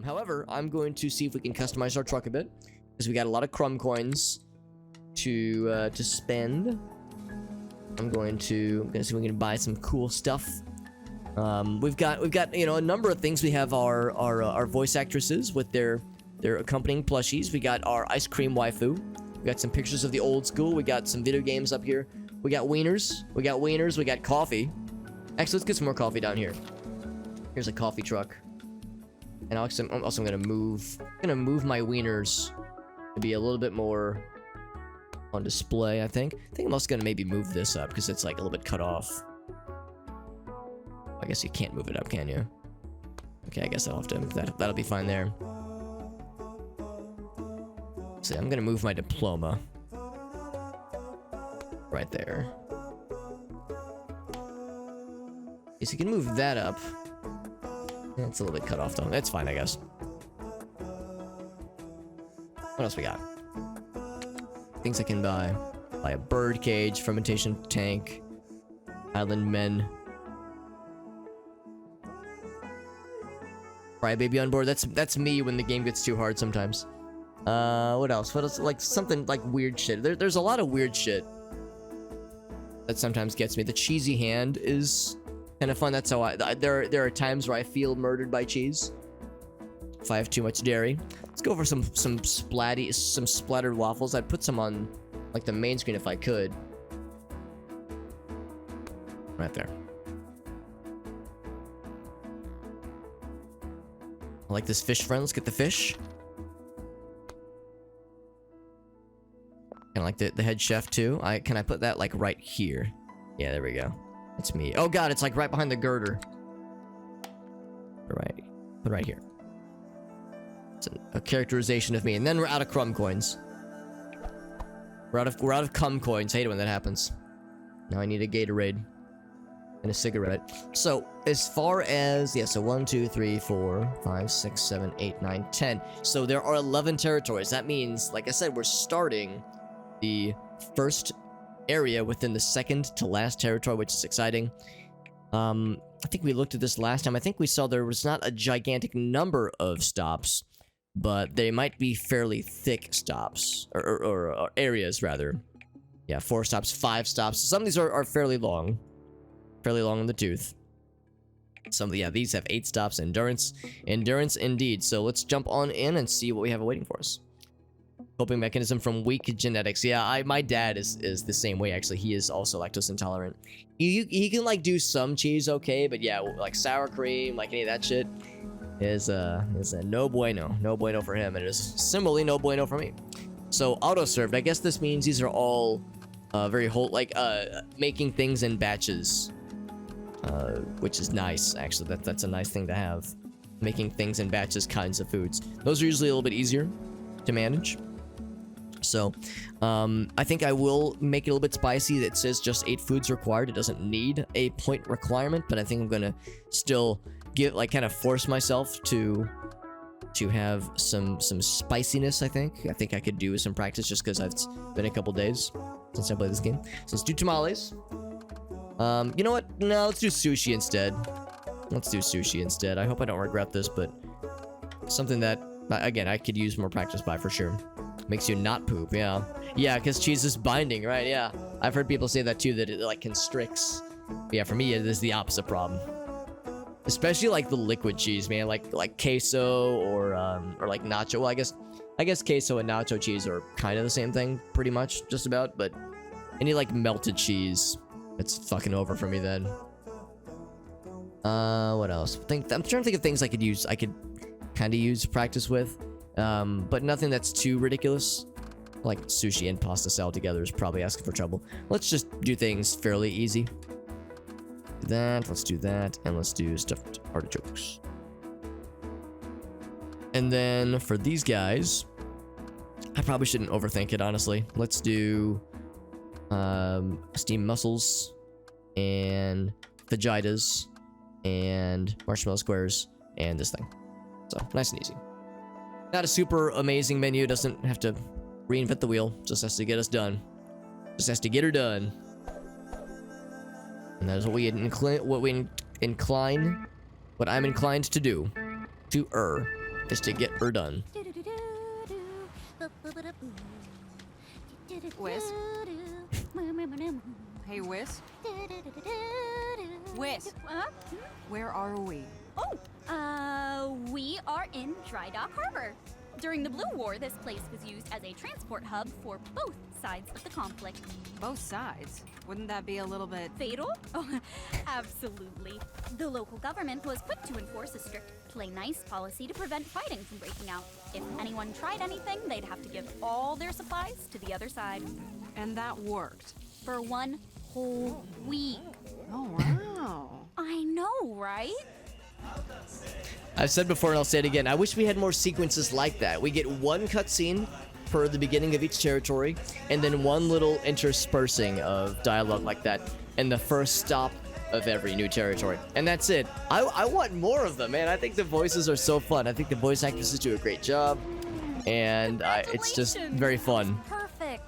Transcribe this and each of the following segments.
However, I'm going to see if we can customize our truck a bit, because we got a lot of crumb coins to spend. I'm gonna see if we can buy some cool stuff. We've got a number of things. We have our voice actresses with their accompanying plushies. We got our ice cream waifu. We got some pictures of the old school. We got some video games up here. We got wieners. We got coffee. Actually, let's get some more coffee down here. Here's a coffee truck. And I'm also gonna move my wieners to be a little bit more on display. I think I'm also gonna maybe move this up because it's like a little bit cut off. I guess you can't move it up, can you? Okay, I guess I'll have to move that. That'll be fine there. See, I'm gonna move my diploma right there. Yes, you can move that up. It's a little bit cut off though. That's fine, I guess. What else we got? Things I can buy. Buy a bird cage, fermentation tank, island men. Crybaby on board. That's me when the game gets too hard sometimes. What else? Like something like weird shit. There's a lot of weird shit that sometimes gets me. The cheesy hand is kind of fun. That's how there are times where I feel murdered by cheese if I have too much dairy. Let's go for some splattered waffles. I'd put some on like the main screen if I could. Right there. I like this fish friend. Let's get the fish. And I like the head chef too. Can I put that like right here? Yeah, there we go. That's me. Oh god, it's like right behind the girder. Put it right here. It's a characterization of me. And then we're out of crumb coins. We're out of cum coins. Hate it when that happens. Now I need a Gatorade and a cigarette. So as far as so 1, 2, 3, 4, 5, 6, 7, 8, 9, 10. So there are 11 territories. That means, like I said, we're starting the first area within the second to last territory, which is exciting. I think we looked at this last time. I think we saw there was not a gigantic number of stops, but they might be fairly thick stops or areas rather. Yeah, 4 stops, 5 stops. Some of these are fairly long in the tooth. Some of these have 8 stops. Endurance indeed. So let's jump on in and see what we have waiting for us. Coping mechanism from weak genetics. Yeah, my dad is the same way actually. He is also lactose intolerant. He can like do some cheese okay, but yeah, like sour cream, like any of that shit is a no bueno for him, and it is similarly no bueno for me. So auto served. I guess this means these are all making things in batches, which is nice actually. That's a nice thing to have. Making things in batches kinds of foods. Those are usually a little bit easier to manage. So, I think I will make it a little bit spicy. It says just 8 foods required. It doesn't need a point requirement, but I think I'm gonna still kind of force myself to have some spiciness. I think I could do some practice just because it's been a couple days since I played this game. So let's do tamales. You know what? No, let's do sushi instead. I hope I don't regret this, but something that, again, I could use more practice by for sure. Makes you not poop, yeah. Yeah, because cheese is binding, right? Yeah. I've heard people say that too, that it like constricts. But yeah, for me, it is the opposite problem. Especially like the liquid cheese, man. Like queso or like nacho. Well, I guess queso and nacho cheese are kind of the same thing, pretty much, just about. But any like melted cheese, it's fucking over for me then. What else? I'm trying to think of things I could kind of use practice with. But nothing that's too ridiculous. Like sushi and pasta salad together is probably asking for trouble. Let's just do things fairly easy. Let's do that, and let's do stuffed artichokes. And then for these guys, I probably shouldn't overthink it, honestly. Let's do steamed mussels and fajitas and marshmallow squares and this thing. So nice and easy. Not a super amazing menu. Doesn't have to reinvent the wheel. Just has to get us done. Just has to get her done. And that is what I'm inclined to do. is to get her done. Whis? Hey, Whis? Whis? Where are we? We are in Dry Dock Harbor. During the Blue War, this place was used as a transport hub for both sides of the conflict. Both sides? Wouldn't that be a little bit... Fatal? Oh, absolutely. The local government was quick to enforce a strict play nice policy to prevent fighting from breaking out. If anyone tried anything, they'd have to give all their supplies to the other side. And that worked? For 1 whole week. Oh, wow. I know, right? I've said before and I'll say it again. I wish we had more sequences like that. We get one cutscene per the beginning of each territory, and then one little interspersing of dialogue like that in the first stop of every new territory. And that's it. I want more of them, man. I think the voices are so fun. I think the voice actresses do a great job, and it's just very fun. Perfect.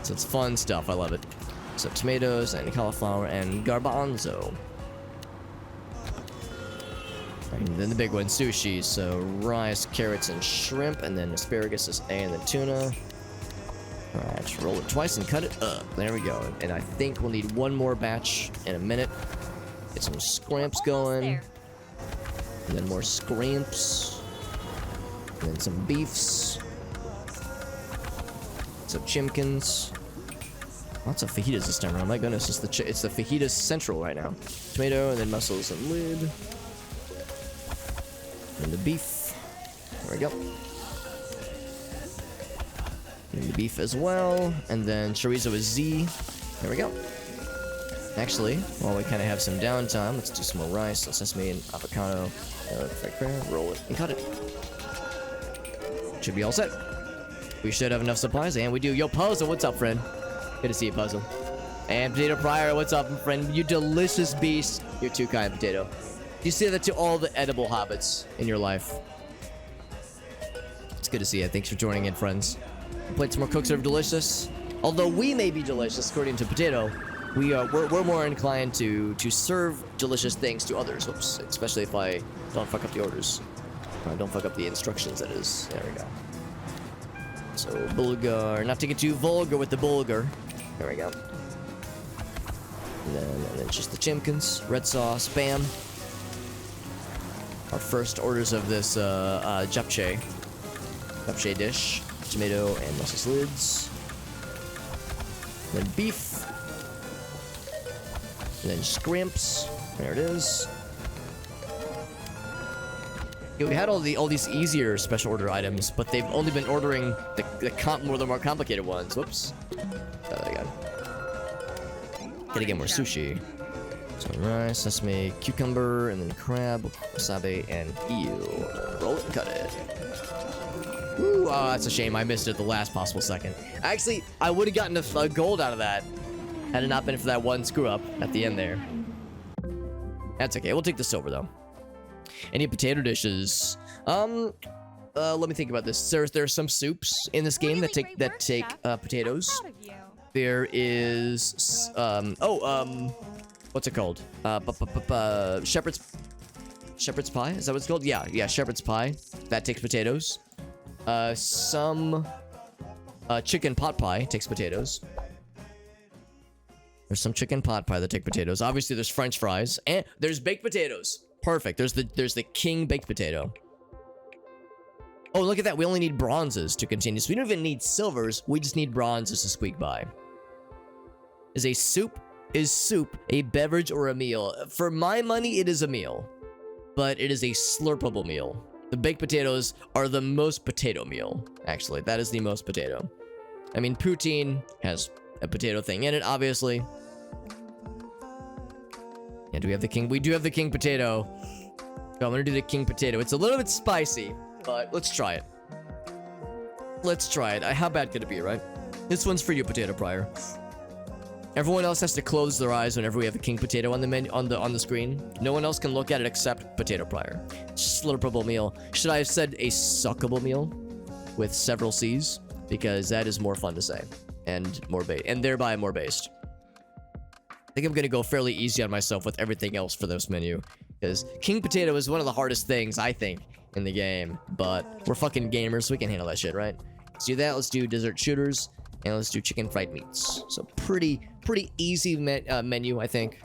So it's fun stuff. I love it. So tomatoes and cauliflower and garbanzo. And then the big one, sushi. So rice, carrots, and shrimp, and then asparagus is A, and then tuna. Alright, just roll it twice and cut it up. There we go. And I think we'll need one more batch in a minute. Get some scramps going. And then more scramps. And then some beefs. Some chimkins. Lots of fajitas this time around. My goodness, it's the fajitas central right now. Tomato, and then mussels and lid. And the beef. There we go. And the beef as well. And then chorizo is Z. There we go. Actually, while we kind of have some downtime, let's do some more rice, some sesame and avocado. Roll it and cut it. Should be all set. We should have enough supplies, and we do. Yo, Puzzle, what's up, friend? Good to see you, Puzzle. And Potato Pryor, what's up, friend? You delicious beast. You're too kind, Potato. You say that to all the edible hobbits in your life. It's good to see you. Thanks for joining in, friends. We played some more Cook Serve Delicious. Although we may be delicious, according to Potato, we're more inclined to serve delicious things to others. Oops, especially if I don't fuck up the orders. Don't fuck up the instructions, that is. There we go. So, bulgur. Not to get too vulgar with the bulgur. There we go. And then just the chimkins. Red sauce. Bam. Our first orders of this japchae. Japchae dish. Tomato and mussels lids. And then beef. And then scrimps. There it is. Yeah, we had all these easier special order items, but they've only been ordering the more complicated ones. Whoops. Oh, there you go. Gotta get more sushi. So rice, sesame, cucumber, and then crab, wasabi, and eel. Roll it and cut it. Ooh, oh, that's a shame. I missed it at the last possible second. Actually, I would have gotten a gold out of that had it not been for that one screw up at the end there. That's okay. We'll take the silver though. Any potato dishes? Let me think about this. There are some soups in this game that take potatoes. There is what's it called? Shepherd's pie. Is that what it's called? Yeah, shepherd's pie. That takes potatoes. Some chicken pot pie takes potatoes. There's some chicken pot pie that take potatoes. Obviously, there's French fries and there's baked potatoes. Perfect. There's the king baked potato. Oh, look at that. We only need bronzes to continue. So we don't even need silvers. We just need bronzes to squeak by. Is soup a beverage or a meal? For my money, it is a meal. But it is a slurpable meal. The baked potatoes are the most potato meal. Actually, that is the most potato. I mean, poutine has a potato thing in it, obviously. Yeah, do we have the king? We do have the king potato. So I'm gonna do the king potato. It's a little bit spicy, but let's try it. Let's try it. How bad could it be, right? This one's for you, Potato Pryor. Everyone else has to close their eyes whenever we have a king potato on the menu on the screen. No one else can look at it except Potato Pryor. Slurpable meal. Should I have said a suckable meal with several C's? Because that is more fun to say and thereby more based. I think I'm gonna go fairly easy on myself with everything else for this menu. Because King Potato is one of the hardest things, I think, in the game. But we're fucking gamers, so we can handle that shit, right? Let's do that. Let's do dessert shooters. And let's do chicken fried meats. So pretty easy menu, I think.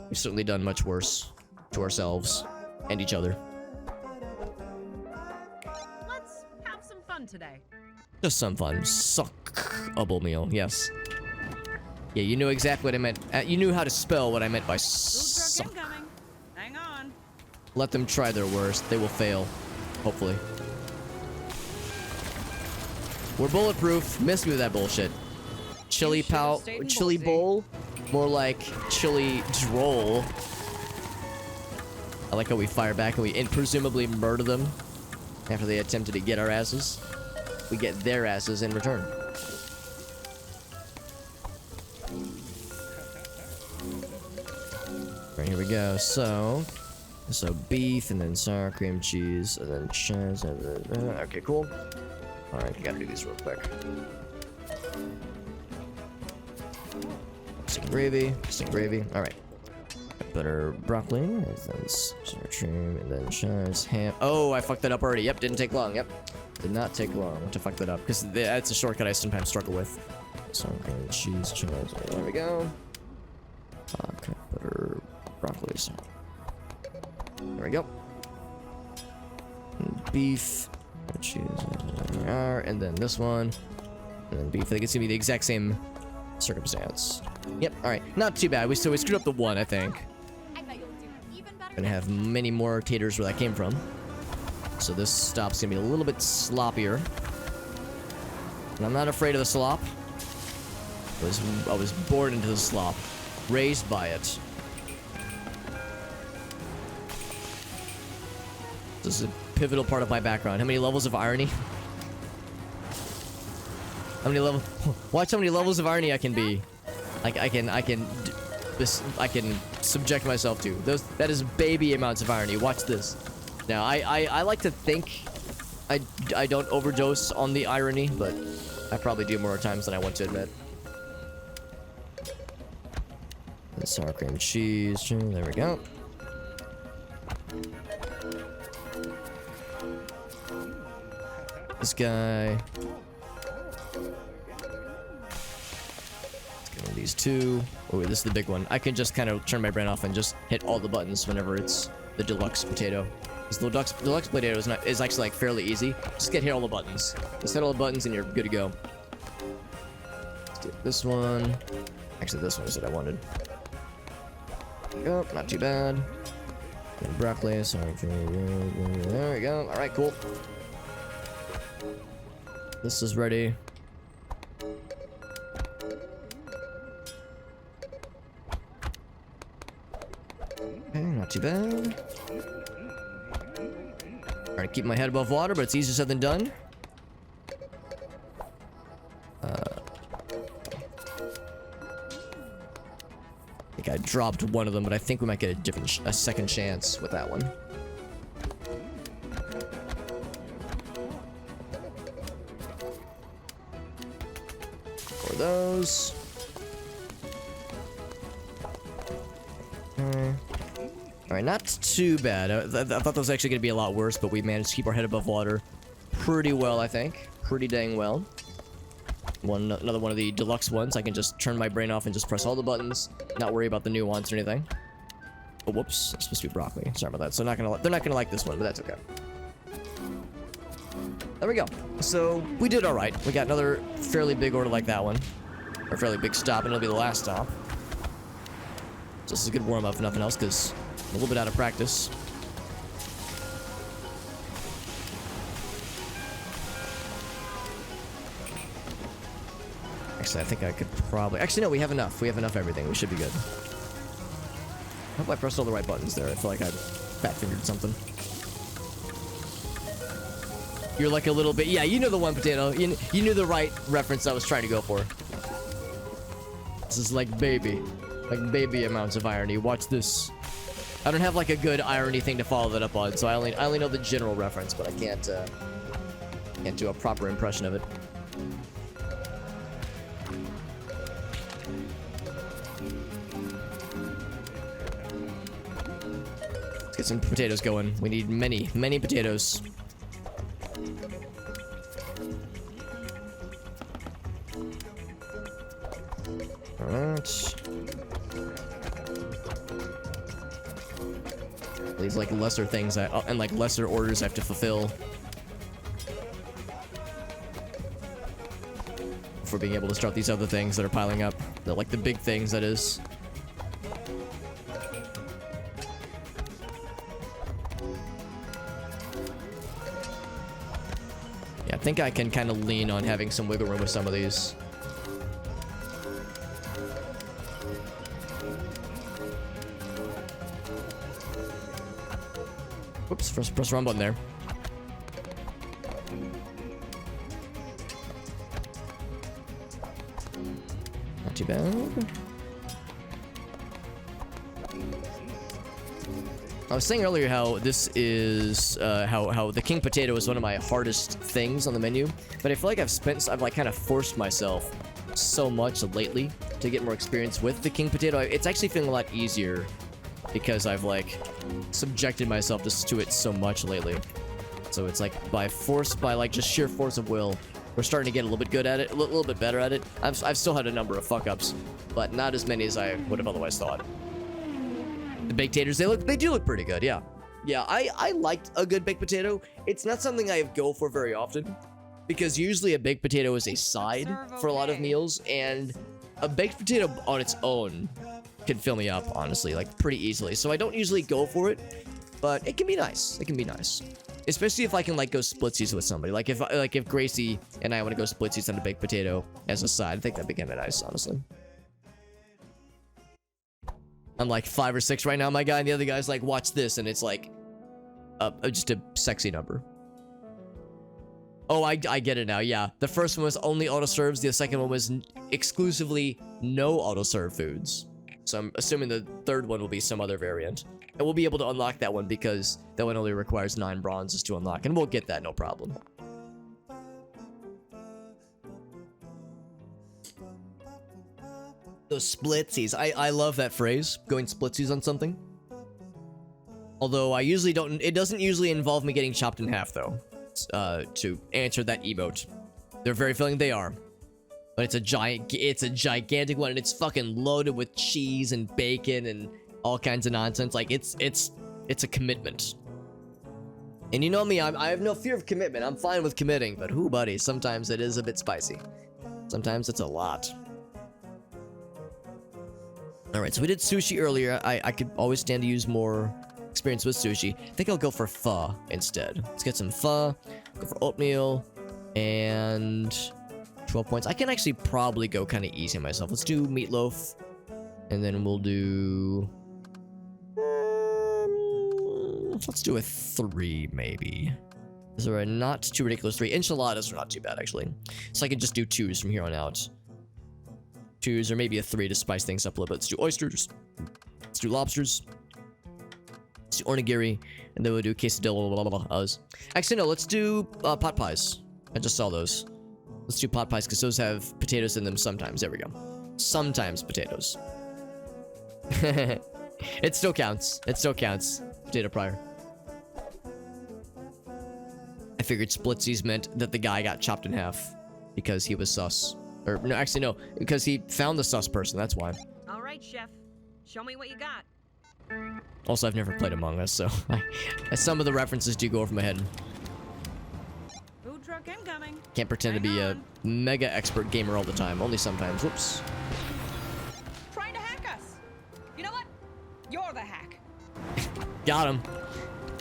We've certainly done much worse to ourselves and each other. Let's have some fun today. Just some fun. Suckable meal, yes. Yeah, you knew exactly what I meant. You knew how to spell what I meant by Food suck. truck incoming. Hang on. Let them try their worst. They will fail. Hopefully. We're bulletproof. Miss me with that bullshit. Chili You should've pow. stayed in Chili Boise. bowl. More like chili droll. I like how we fire back and we presumably murder them after they attempted to get our asses. We get their asses in return. Right, here we go. So beef and then sour cream cheese and then cheese and then okay, cool. All right, gotta do these real quick. Some gravy. All right. Butter, broccoli, and then sour cream, and then cheese, ham. Oh, I fucked that up already. Yep, didn't take long. Yep, did not take long to fuck that up because that's a shortcut I sometimes struggle with. Sour cream, cheese. There we go. Okay, butter, broccoli. There we go. And beef, cheese, and then this one, and then beef. I think it's gonna be the exact same circumstance. Yep. All right. Not too bad. We screwed up the one, I think. I bet you'll do even better. Gonna have many more taters where that came from. So this stop's gonna be a little bit sloppier. And I'm not afraid of the slop. I was born into the slop. Raised by it. This is a pivotal part of my background. How many levels of irony? How many levels? Watch how many levels of irony I can be. I can subject myself to. That is baby amounts of irony. Watch this. Now, I like to think I don't overdose on the irony, but I probably do more times than I want to admit. And sour cream cheese. There we go. This guy. These two. Oh, wait, this is the big one. I can just kind of turn my brain off and just hit all the buttons whenever it's the deluxe potato. Because the deluxe potato is actually like fairly easy. Just hit all the buttons. Just hit all the buttons and you're good to go. Let's get this one. Actually, this one is what I wanted. Oh, not too bad. And broccoli. Sorry. There we go. All right, cool. This is ready. Okay, not too bad. Alright, keep my head above water, but it's easier said than done. I think I dropped one of them, but I think we might get a second chance with that one. For those. Alright, not too bad. I thought that was actually going to be a lot worse, but we managed to keep our head above water pretty well, I think. Pretty dang well. Another one of the deluxe ones. I can just turn my brain off and just press all the buttons, not worry about the nuance or anything. Oh, whoops. It's supposed to be broccoli. Sorry about that. So they're not going to like this one, but that's okay. There we go. So we did alright. We got another fairly big order like that one. Or a fairly big stop, and it'll be the last stop. So this is a good warm-up if nothing else, because I'm a little bit out of practice. Actually, I think I could probably... Actually, no, we have enough. We have enough everything. We should be good. I hope I pressed all the right buttons there. I feel like I fat-fingered something. You're like a little bit... Yeah, you know the one potato. You knew the right reference I was trying to go for. This is like baby. Like baby amounts of irony. Watch this. I don't have like a good irony thing to follow that up on, so I only know the general reference, but I can't do a proper impression of it. Let's get some potatoes going. We need many, many potatoes. Alright. These like lesser things and like lesser orders I have to fulfill before being able to start these other things that are piling up. They're like the big things, that is. Yeah, I think I can kind of lean on having some wiggle room with some of these. Oops, press run button there. Not too bad. I was saying earlier how this is how the king potato is one of my hardest things on the menu, but I feel like I've like kind of forced myself so much lately to get more experience with the king potato. It's actually feeling a lot easier because I've like subjected myself to it so much lately. So it's like by like just sheer force of will, we're starting to get a little bit good at it, a little bit better at it. I've still had a number of fuck ups, but not as many as I would have otherwise thought. The baked taters, they do look pretty good, yeah. Yeah, I liked a good baked potato. It's not something I go for very often, because usually a baked potato is a side for a lot of meals, and a baked potato on its own can fill me up, honestly, like pretty easily. So I don't usually go for it, but it can be nice. It can be nice, especially if I can like go splitsies with somebody. Like if Gracie and I want to go splitsies on a baked potato as a side, I think that'd be kind of nice, honestly. I'm like 5 or 6 right now, my guy, and the other guy's like, watch this, and it's like just a sexy number. Oh, I get it now. Yeah, the first one was only auto serves. The second one was exclusively no auto serve foods. So I'm assuming the third one will be some other variant. And we'll be able to unlock that one because that one only requires 9 bronzes to unlock. And we'll get that, no problem. Those splitsies. I love that phrase, going splitsies on something. Although I usually don't, it doesn't usually involve me getting chopped in half though. To answer that emote. They're very filling, they are. But it's a gigantic one, and it's fucking loaded with cheese and bacon and all kinds of nonsense. Like it's a commitment. And you know me, I have no fear of commitment. I'm fine with committing, but whoo, buddy, sometimes it is a bit spicy. Sometimes it's a lot. All right, so we did sushi earlier. I could always stand to use more experience with sushi. I think I'll go for pho instead. Let's get some pho. Go for oatmeal and 12 points. I can actually probably go kind of easy on myself. Let's do meatloaf, and then we'll do. Let's do a 3 maybe. These are not too ridiculous 3. Enchiladas are not too bad actually. So I can just do 2s from here on out. 2s or maybe a 3 to spice things up a little bit. Let's do oysters. Let's do lobsters. Let's do onigiri, and then we'll do quesadillas. Actually, no, let's do pot pies. I just saw those. Let's do pot pies because those have potatoes in them sometimes. There we go. Sometimes potatoes. It still counts. It still counts. Potato prior. I figured splitsies meant that the guy got chopped in half because he was sus. Or no, actually no, because he found the sus person. That's why. All right, chef. Show me what you got. Also, I've never played Among Us, so some of the references do go over my head. Food truck incoming. Can't pretend to be a mega expert gamer all the time. Only sometimes. Whoops. Trying to hack us. You know what? You're the hack. Got him.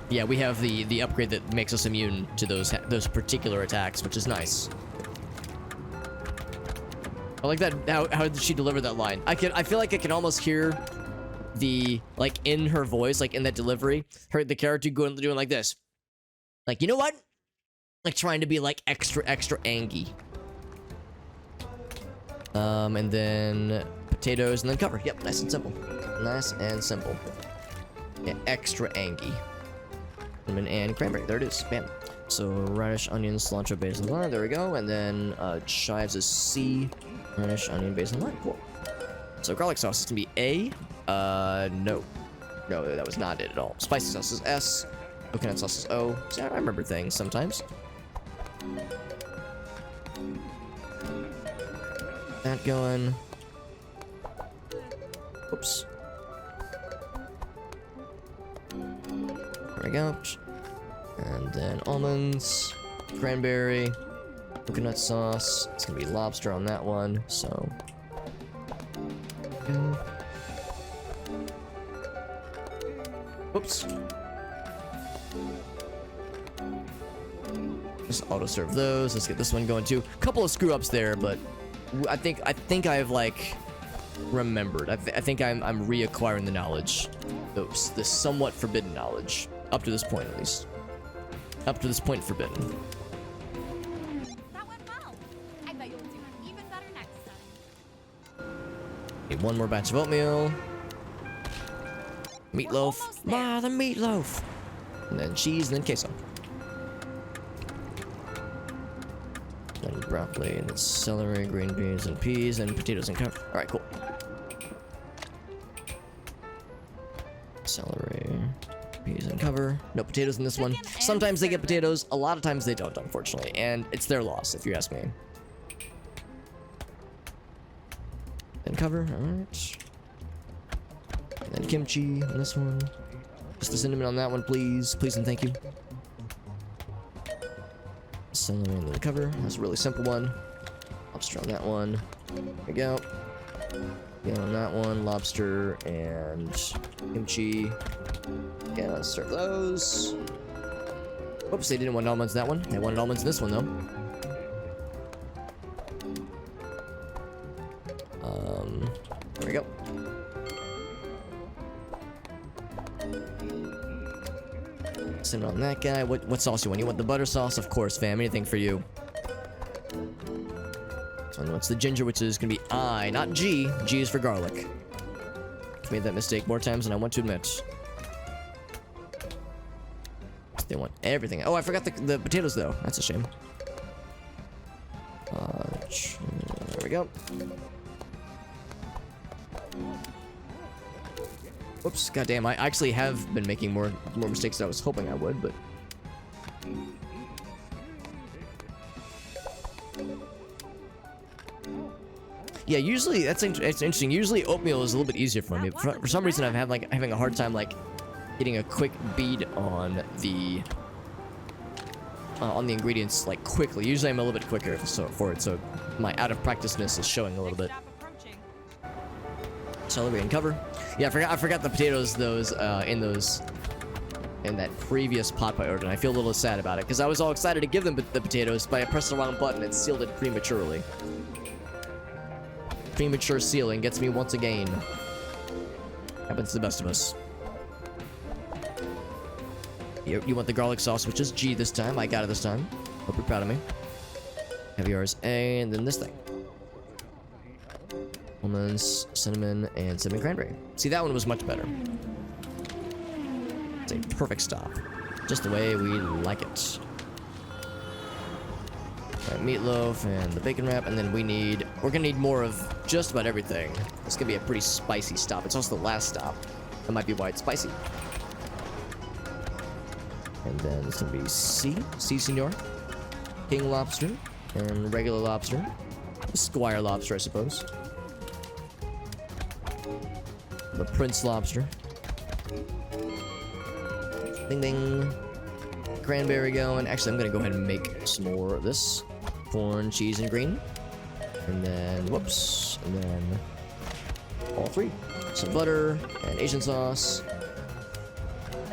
Yeah, we have the upgrade that makes us immune to those particular attacks, which is nice. I like that. How did she deliver that line? I feel like I can almost hear the like in her voice, like in that delivery, the character doing like this, like, you know what? Like trying to be like extra angy. And then potatoes and then cover. Yep, nice and simple. Nice and simple. Yeah, extra angy. Lemon and cranberry. There it is. Bam. So radish, onion, cilantro, basil, lime. There we go. And then chives is C. Radish, onion, basil, lime. Cool. So garlic sauce is gonna be A. No. No, that was not it at all. Spicy sauce is S. Coconut sauce is O. See, I remember things sometimes. That going. Oops. There we go. And then almonds, cranberry, coconut sauce. It's gonna be lobster on that one, so. Okay. Oops. Just auto serve those. Let's get this one going too. Couple of screw ups there, but I think I've like remembered. I think I'm reacquiring the knowledge. Oops, this somewhat forbidden knowledge. Up to this point, at least. Up to this point, forbidden. That went well. I bet you'll do even better next time. Need one more batch of oatmeal. Meatloaf. almost there. Ah, the meatloaf. And then cheese, and then queso. Then broccoli, and then celery, green beans, and peas, and potatoes and cover. Alright, cool. Celery, peas, and cover. No potatoes in this one. Chicken and Sometimes they get serve it. potatoes, a lot of times they don't, unfortunately. And it's their loss, if you ask me. Then cover, alright. And then kimchi in this one. Just the cinnamon on that one, please. Please and thank you. Celery and then cover. That's a really simple one. Lobster on that one. There we go. Again on that one. Lobster and kimchi. Yeah, let's serve those. Oops, they didn't want almonds in that one. They wanted almonds in this one, though. There we go. Cinnamon on that guy. What sauce you want? You want the butter sauce? Of course, fam. Anything for you. So what's the ginger, which is gonna be I, not G. G is for garlic. I've made that mistake more times than I want to admit. They want everything. Oh, I forgot the potatoes though. That's a shame. There we go. Whoops, goddamn, I actually have been making more mistakes than I was hoping I would, but... Yeah, usually, it's interesting. Usually oatmeal is a little bit easier for me. For some reason, I've had, like, having a hard time, like, getting a quick bead on the ingredients, like, quickly. Usually I'm a little bit quicker for it, so my out-of-practiceness is showing a little bit. Stop approaching. Celery and cover. Yeah, I forgot the potatoes in that previous pot I ordered. And I feel a little sad about it because I was all excited to give them the potatoes, but I pressed the wrong button and sealed it prematurely. Premature sealing gets me once again. Happens to the best of us. You want the garlic sauce, which is G this time. I got it this time. Hope you're proud of me. Have yours, and then this thing. Almonds, cinnamon, and cinnamon cranberry. See, that one was much better. It's a perfect stop. Just the way we like it. Right, meatloaf and the bacon wrap, and then we're gonna need more of just about everything. It's gonna be a pretty spicy stop. It's also the last stop. That might be why it's spicy. And then it's gonna be C, senor. King lobster, and regular lobster. Squire lobster, I suppose. The Prince lobster. Ding ding. Cranberry going. Actually, I'm gonna go ahead and make some more of this. Corn, cheese, and green. And then, whoops. And then all three. Some butter and Asian sauce.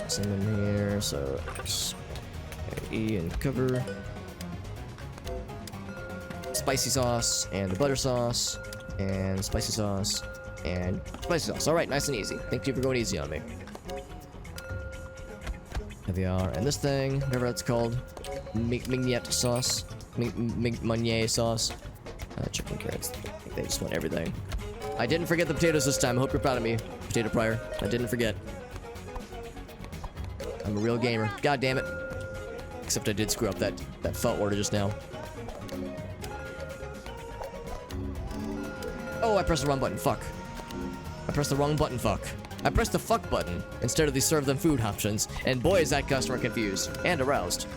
Cinnamon here, so E and cover. Spicy sauce and the butter sauce and spicy sauce and spicy sauce. All right, nice and easy. Thank you for going easy on me. Caviar and this thing, whatever that's called, mignonette sauce, Meunier sauce, chicken carrots. They just want everything. I didn't forget the potatoes this time. I hope you're proud of me, Potato Prior. I didn't forget. I'm a real gamer. God damn it. Except I did screw up that pho order just now. Oh, I pressed the wrong button. Fuck. I pressed the wrong button. Fuck. I pressed the fuck button instead of the serve them food options, and boy is that customer confused and aroused.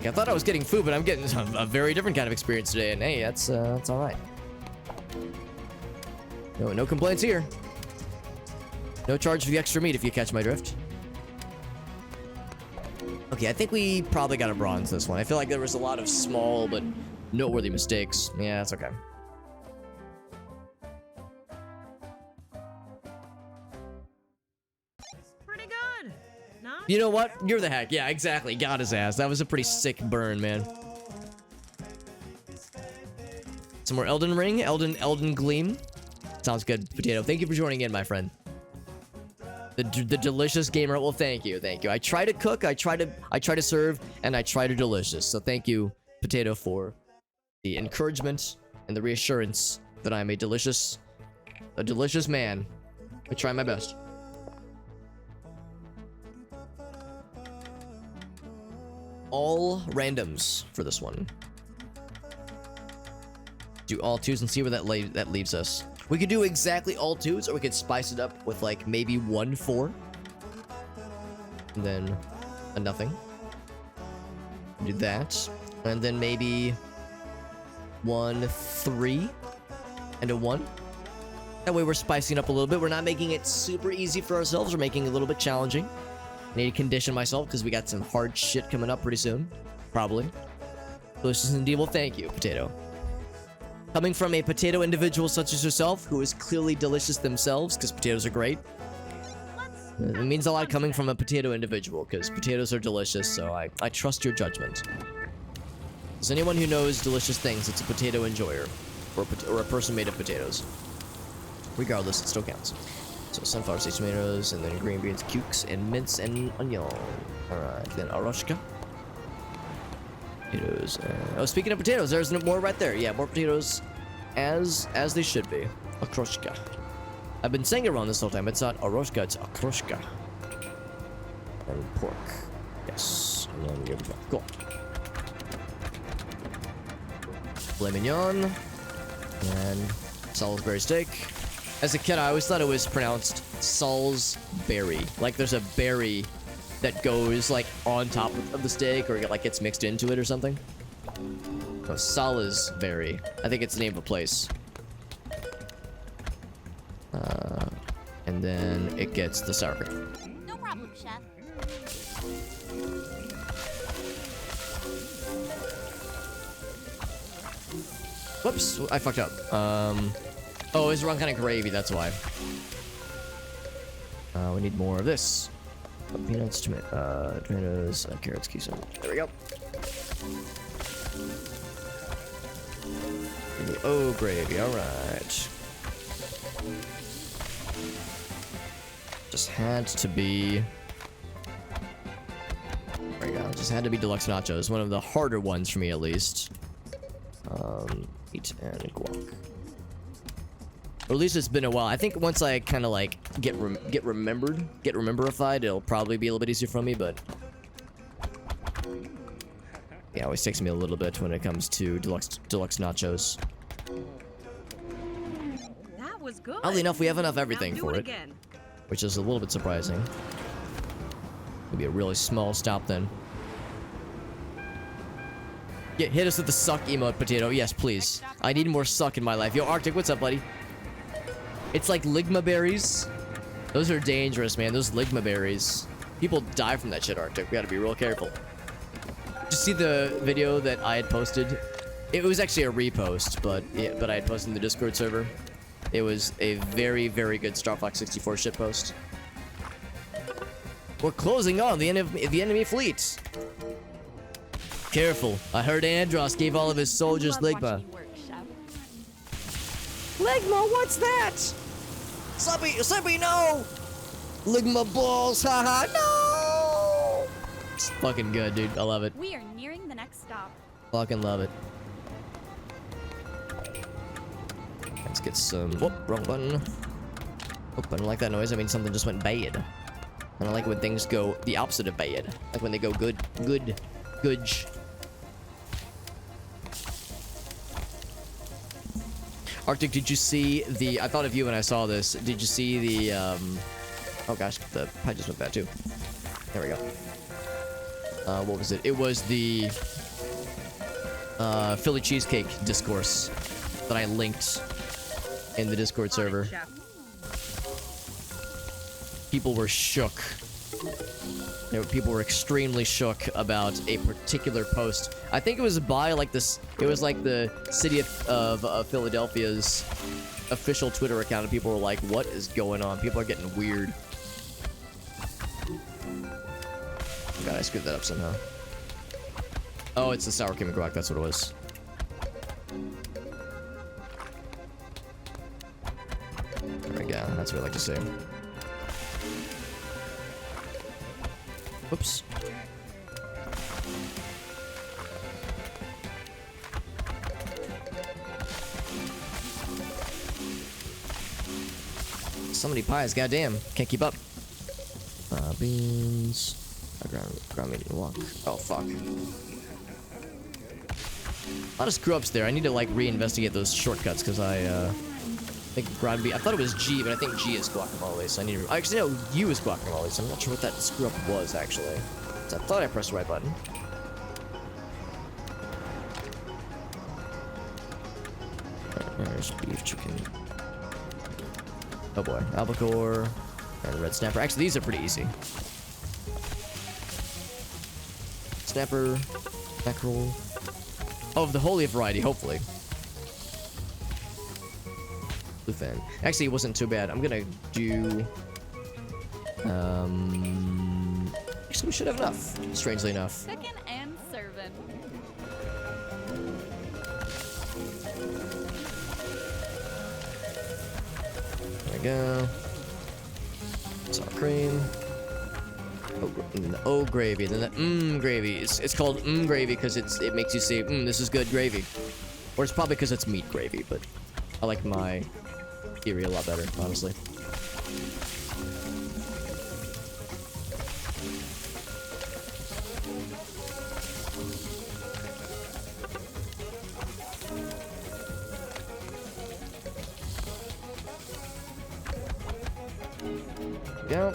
Yeah, I thought I was getting food, but I'm getting a very different kind of experience today, and hey, that's all right. No complaints here. No charge for the extra meat if you catch my drift. Okay, I think we probably got a bronze this one. I feel like there was a lot of small but noteworthy mistakes. Yeah, that's okay. Pretty good. Not You know what? You're the hack. Yeah, exactly. Got his ass. That was a pretty sick burn, man. Some more Elden Ring. Elden Gleam. Sounds good, Potato. Thank you for joining in, my friend. The delicious gamer. Well, thank you. I try to cook, I try to serve, and I try to delicious. So thank you, Potato, for the encouragement and the reassurance that I'm a delicious man. I try my best. All randoms for this one. Do all twos and see where that leaves us. We could do exactly all twos, or we could spice it up with like maybe 1 4. And then a nothing. Do that. And then maybe 1 3 and a 1. That way we're spicing up a little bit. We're not making it super easy for ourselves. We're making it a little bit challenging. I need to condition myself because we got some hard shit coming up pretty soon. Probably. Delicious indeed. Well, thank you, Potato. Coming from a potato individual such as yourself, who is clearly delicious themselves, because potatoes are great. It means a lot coming from a potato individual, because potatoes are delicious, so I trust your judgment. As anyone who knows delicious things, it's a potato enjoyer, or a person made of potatoes. Regardless, it still counts. So sunflower seeds, tomatoes, and then green beans, cukes, and mince, and onion. Alright, then aroshka. Potatoes. Oh, speaking of potatoes, there's more right there. Yeah, more potatoes as they should be. Okroshka. I've been saying it wrong this whole time. It's not aroshka, it's okroshka. And pork. Yes. And then here we go. Cool. Filet mignon. And Salisbury steak. As a kid, I always thought it was pronounced Salisbury. Like there's a berry that goes like on top of the steak, or like gets mixed into it or something. Oh, Salisbury. I think it's the name of a place. And then it gets the sour cream. No problem, chef. Whoops, I fucked up. Oh, it's the wrong kind of gravy, that's why. We need more of this. Peanuts, tomatoes, carrots, cucumber. There we go. Oh, gravy. All right. Just had to be. There we go. Just had to be deluxe nachos. One of the harder ones for me, at least. Meat and guac. Or at least it's been a while. I think once I kind of like get rememberified, it'll probably be a little bit easier for me, but yeah, it always takes me a little bit when it comes to deluxe nachos. That was good. Oddly enough, we have enough everything Now do for it, again. which is a little bit surprising. Maybe a really small stop then. Yeah, hit us with the suck emote, Potato. Yes, please. I need more suck in my life. Yo, Arctic, what's up, buddy? It's like ligma berries. Those are dangerous, man. Those ligma berries. People die from that shit, Arctic. We gotta be real careful. Did you see the video that I had posted? It was actually a repost, but yeah, I had posted in the Discord server. It was a very, very good Star Fox 64 shitpost. We're closing on the enemy fleet. Careful. I heard Andros gave all of his soldiers Love ligma. watching you work, chef. Ligma, what's that? Slippy, no! Ligma balls, haha, no! It's fucking good, dude. I love it. We are nearing the next stop. Fucking love it. Let's get some. Whoop, wrong button. Oh, I don't like that noise. I mean, something just went bad. And I like when things go the opposite of bad. Like when they go good. Arctic, did you see the... I thought of you when I saw this. Did you see the, oh gosh, the pie just went bad too. There we go. What was it? It was the, Philly cheesecake discourse that I linked in the Discord server. Chef. People were shook. People were extremely shook about a particular post. I think it was by like this. It was like the city of Philadelphia's official Twitter account, and people were like, "What is going on?" People are getting weird. Oh God, I screwed that up somehow. Oh, it's the sour cream and guac. That's what it was. There we go. That's what I like to say. Oops. So many pies, goddamn. Can't keep up. Beans. Ground meat and wok. Oh, fuck. A lot of screw-ups there. I need to, like, reinvestigate those shortcuts, because I think ground beef... I thought it was G, but I think G is guacamole, so I need to... I actually know U is guacamole, so I'm not sure what that screw-up was, actually. So I thought I pressed the right button. There's beef, chicken. Oh boy. Albacore. And red snapper. Actually, these are pretty easy. Snapper. Mackerel. Oh, of the holy variety, hopefully. Bluefin. Actually, it wasn't too bad. I'm gonna do... Actually, we should have enough, strangely enough. Cooking and serving. There we go. Sour cream. Oh, gravy. Then the gravy. It's called gravy because it makes you say, this is good gravy. Or it's probably because it's meat gravy, but I like my theory a lot better, honestly. Go.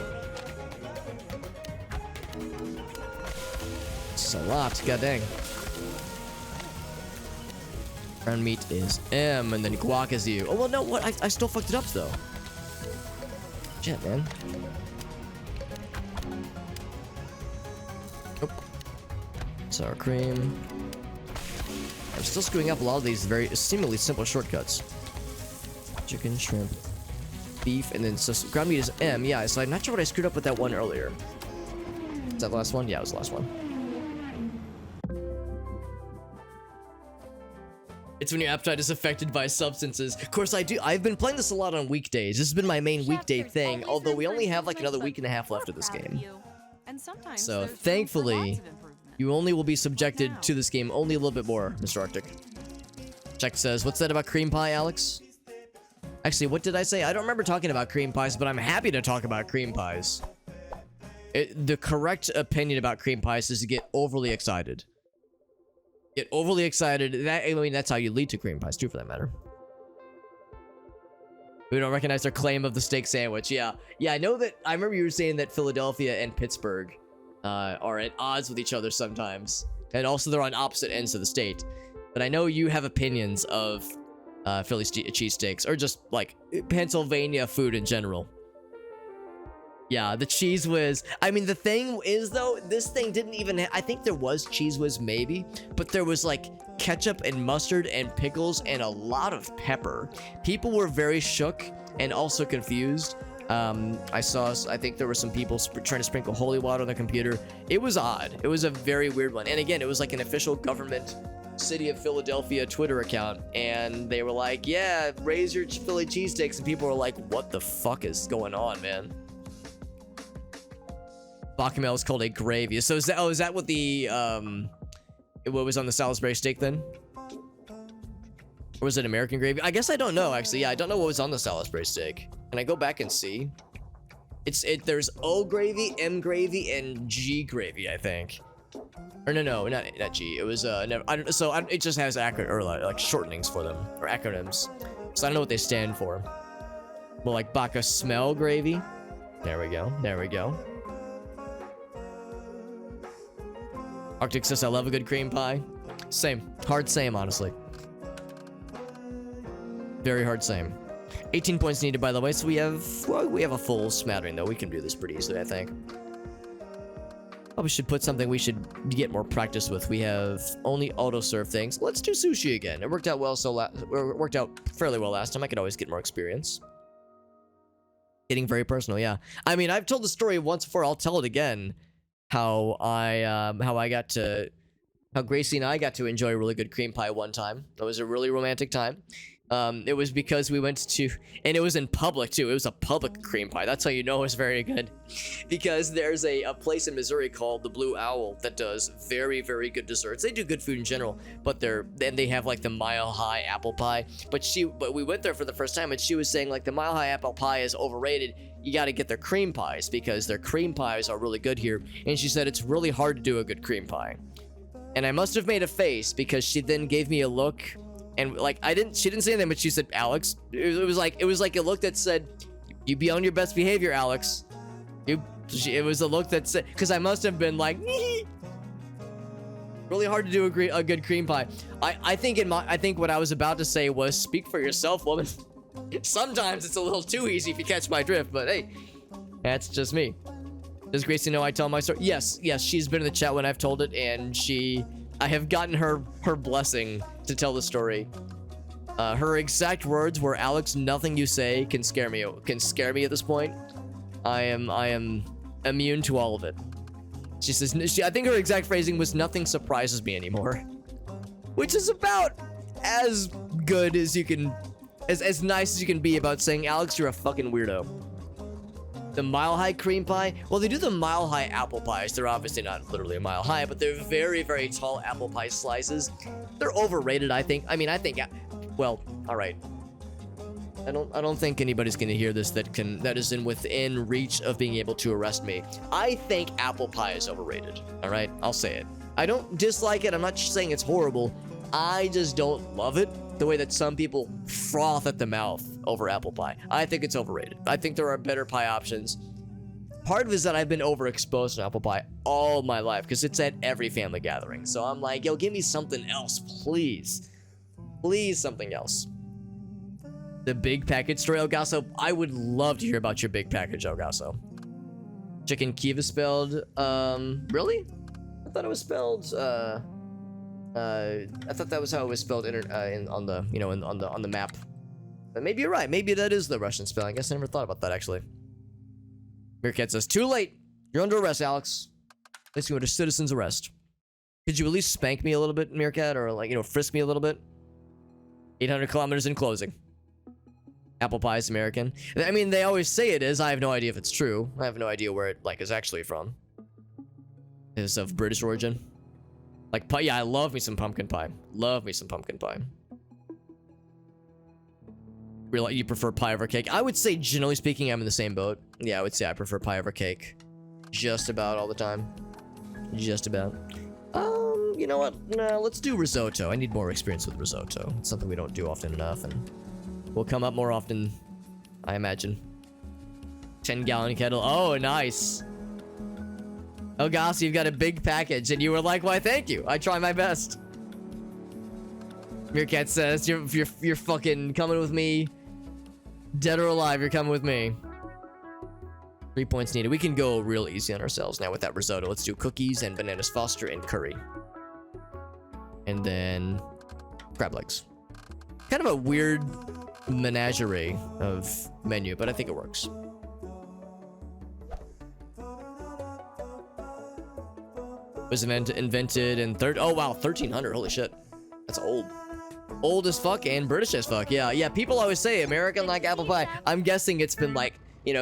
It's a lot, god dang. Ground meat is M, and then guac is U. Oh, well, no, what? I still fucked it up, though. Shit, man. Nope. Sour cream. I'm still screwing up a lot of these very seemingly simple shortcuts. Chicken, shrimp, beef, and then so ground meat is M. Yeah, so I'm not sure what I screwed up with that one earlier. Is that the last one? Yeah, it was the last one. It's when your appetite is affected by substances. Of course, I've been playing this a lot on weekdays. This has been my main Chef, weekday there's thing, always although room we for only have like another improvement, week and a half we're left of this proud of game. you. And sometimes So, there's room for thankfully, lots of improvement. You only will be subjected to this game only a little bit more, Mr. Arctic. Check says, what's that about cream pie, Alex? Actually, what did I say? I don't remember talking about cream pies, but I'm happy to talk about cream pies. The correct opinion about cream pies is to get overly excited. Get overly excited. I mean, that's how you lead to cream pies, too, for that matter. We don't recognize their claim of the steak sandwich. Yeah, I know that. I remember you were saying that Philadelphia and Pittsburgh are at odds with each other sometimes. And also they're on opposite ends of the state. But I know you have opinions of Philly cheesesteaks, or just, like, Pennsylvania food in general. Yeah, the Cheese Whiz. I mean, the thing is, though, this thing didn't even... I think there was Cheese Whiz, maybe. But there was, like, ketchup and mustard and pickles and a lot of pepper. People were very shook and also confused. I think there were some people trying to sprinkle holy water on the computer. It was odd. It was a very weird one. And again, it was like an official government City of Philadelphia Twitter account. And they were like, yeah, raise your Philly cheesesteaks. And people were like, what the fuck is going on, man? Bacamel is called a gravy. So is that what the, what was on the Salisbury steak then? Or was it American gravy? I guess I don't know, actually. Yeah, I don't know what was on the Salisbury steak. Can I go back and see? There's O gravy, M gravy, and G gravy, I think. Or no, not G. It was, it just has accurate, or like shortenings for them, or acronyms. So I don't know what they stand for. Well, like baka smell gravy. There we go. There we go. Arctic says, I love a good cream pie. Same. Hard same, honestly. Very hard same. 18 points needed, by the way, so we have a full smattering, though. We can do this pretty easily, I think. Probably should put something we should get more practice with. We have only auto-serve things. Let's do sushi again. It worked out well, it worked out fairly well last time. I could always get more experience. Getting very personal, yeah. I mean, I've told the story once before. I'll tell it again. How Gracie and I got to enjoy a really good cream pie one time. It was a really romantic time. It was because we went to, and it was in public too. It was a public cream pie. That's how you know it was very good. Because there's a place in Missouri called the Blue Owl that does very, very good desserts. They do good food in general, but they have like the Mile High apple pie. But we went there for the first time, and she was saying like the Mile High apple pie is overrated. You got to get their cream pies because their cream pies are really good here. And she said it's really hard to do a good cream pie. And I must have made a face because she then gave me a look. And like she didn't say anything, but she said, Alex, it was like a look that said, you be on your best behavior, Alex. It was a look that said, because I must have been like, really hard to do a good cream pie. I think what I was about to say was, speak for yourself, woman. Sometimes it's a little too easy if you catch my drift, but hey, that's just me. Does Gracie know I tell my story? Yes, she's been in the chat when I've told it, and I have gotten her blessing to tell the story. Her exact words were, Alex, nothing you say can scare me at this point. I am immune to all of it. She says, I think her exact phrasing was, nothing surprises me anymore. Which is about as good as you can, as nice as you can be about saying, Alex, you're a fucking weirdo. The Mile High cream pie, well, they do the Mile High apple pies. They're obviously not literally a mile high, but they're very, very tall apple pie slices. They're overrated, I think. I mean, well, all right. I don't think anybody's gonna hear this that is within reach of being able to arrest me. I think apple pie is overrated. All right, I'll say it. I don't dislike it. I'm not saying it's horrible. I just don't love it the way that some people froth at the mouth over apple pie. I think it's overrated. I think there are better pie options. Part of it is that I've been overexposed to apple pie all my life because it's at every family gathering. So I'm like, yo, give me something else, please. Please, something else. The big package story, Elgaso. I would love to hear about your big package, Elgaso. Chicken Kiva spelled, really? I thought it was spelled, I thought that was how it was spelled on the map. But maybe you're right. Maybe that is the Russian spelling. I guess I never thought about that, actually. Meerkat says, too late. You're under arrest, Alex. Let's go to citizen's arrest. Could you at least spank me a little bit, Meerkat? Or, like, frisk me a little bit? 800 kilometers in closing. Apple pie is American. I mean, they always say it is. I have no idea if it's true. I have no idea where it, is actually from. Is of British origin. Like, pie, yeah, I love me some pumpkin pie. Love me some pumpkin pie. You prefer pie over cake? I would say, generally speaking, I'm in the same boat. Yeah, I would say I prefer pie over cake. Just about all the time. Just about. You know what? No, let's do risotto. I need more experience with risotto. It's something we don't do often enough, and will come up more often, I imagine. 10-gallon kettle. Oh, nice. Oh, gosh, you've got a big package, and you were like, why, thank you. I try my best. Meerkat says, you're fucking coming with me. Dead or alive, you're coming with me. 3 points needed. We can go real easy on ourselves now with that risotto. Let's do cookies and bananas Foster and curry. And then crab legs. Kind of a weird menagerie of menu, but I think it works. Was invented in oh wow, 1300. Holy shit, that's old as fuck and British as fuck. Yeah, people always say American like apple pie. I'm guessing it's been like,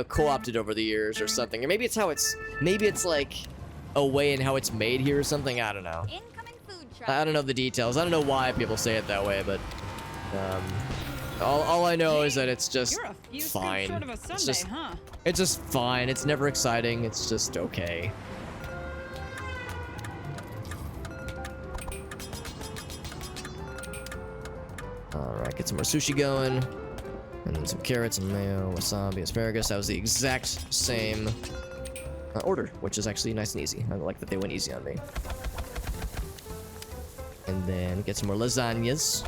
co-opted over the years or something, or maybe it's like a way in how it's made here or something. I don't know. Incoming food truck. I don't know the details. I don't know why people say it that way, but all I know is that it's just fine. Short of a Sunday, It's just fine. It's never exciting. It's just okay. All right, get some more sushi going. And then some carrots and mayo, wasabi, asparagus. That was the exact same order, which is actually nice and easy. I like that they went easy on me. And then get some more lasagnas.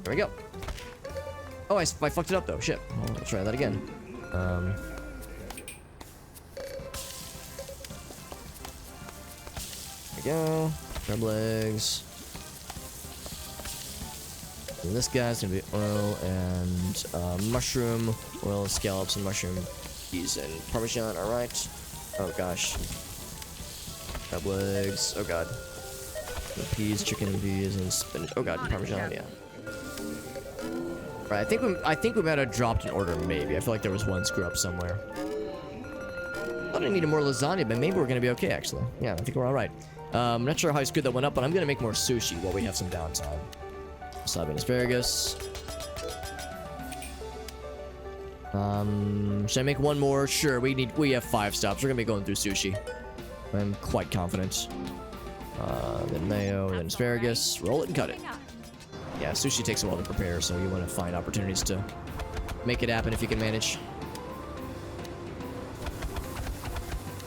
There we go. Oh, I fucked it up though. Shit. I'll try that again. There we go. Crab legs. And this guy's gonna be oil and mushroom, oil, scallops, and mushroom peas and parmesan. All right. Oh gosh. Crab legs. Oh god. The peas, chicken and peas, and spinach. Oh god, parmesan. Yeah. Right. I think we might have dropped an order. Maybe. I feel like there was one screw up somewhere. I thought I needed more lasagna, but maybe we're gonna be okay actually. Yeah, I think we're all right. I'm not sure how screwed that one up, but I'm gonna make more sushi while we have some downtime. Wasabi and asparagus. Should I make one more? Sure, we have 5 stops. We're gonna be going through sushi. I'm quite confident. Then mayo, then asparagus. Roll it and cut it. Yeah, sushi takes a while to prepare, so you want to find opportunities to make it happen if you can manage.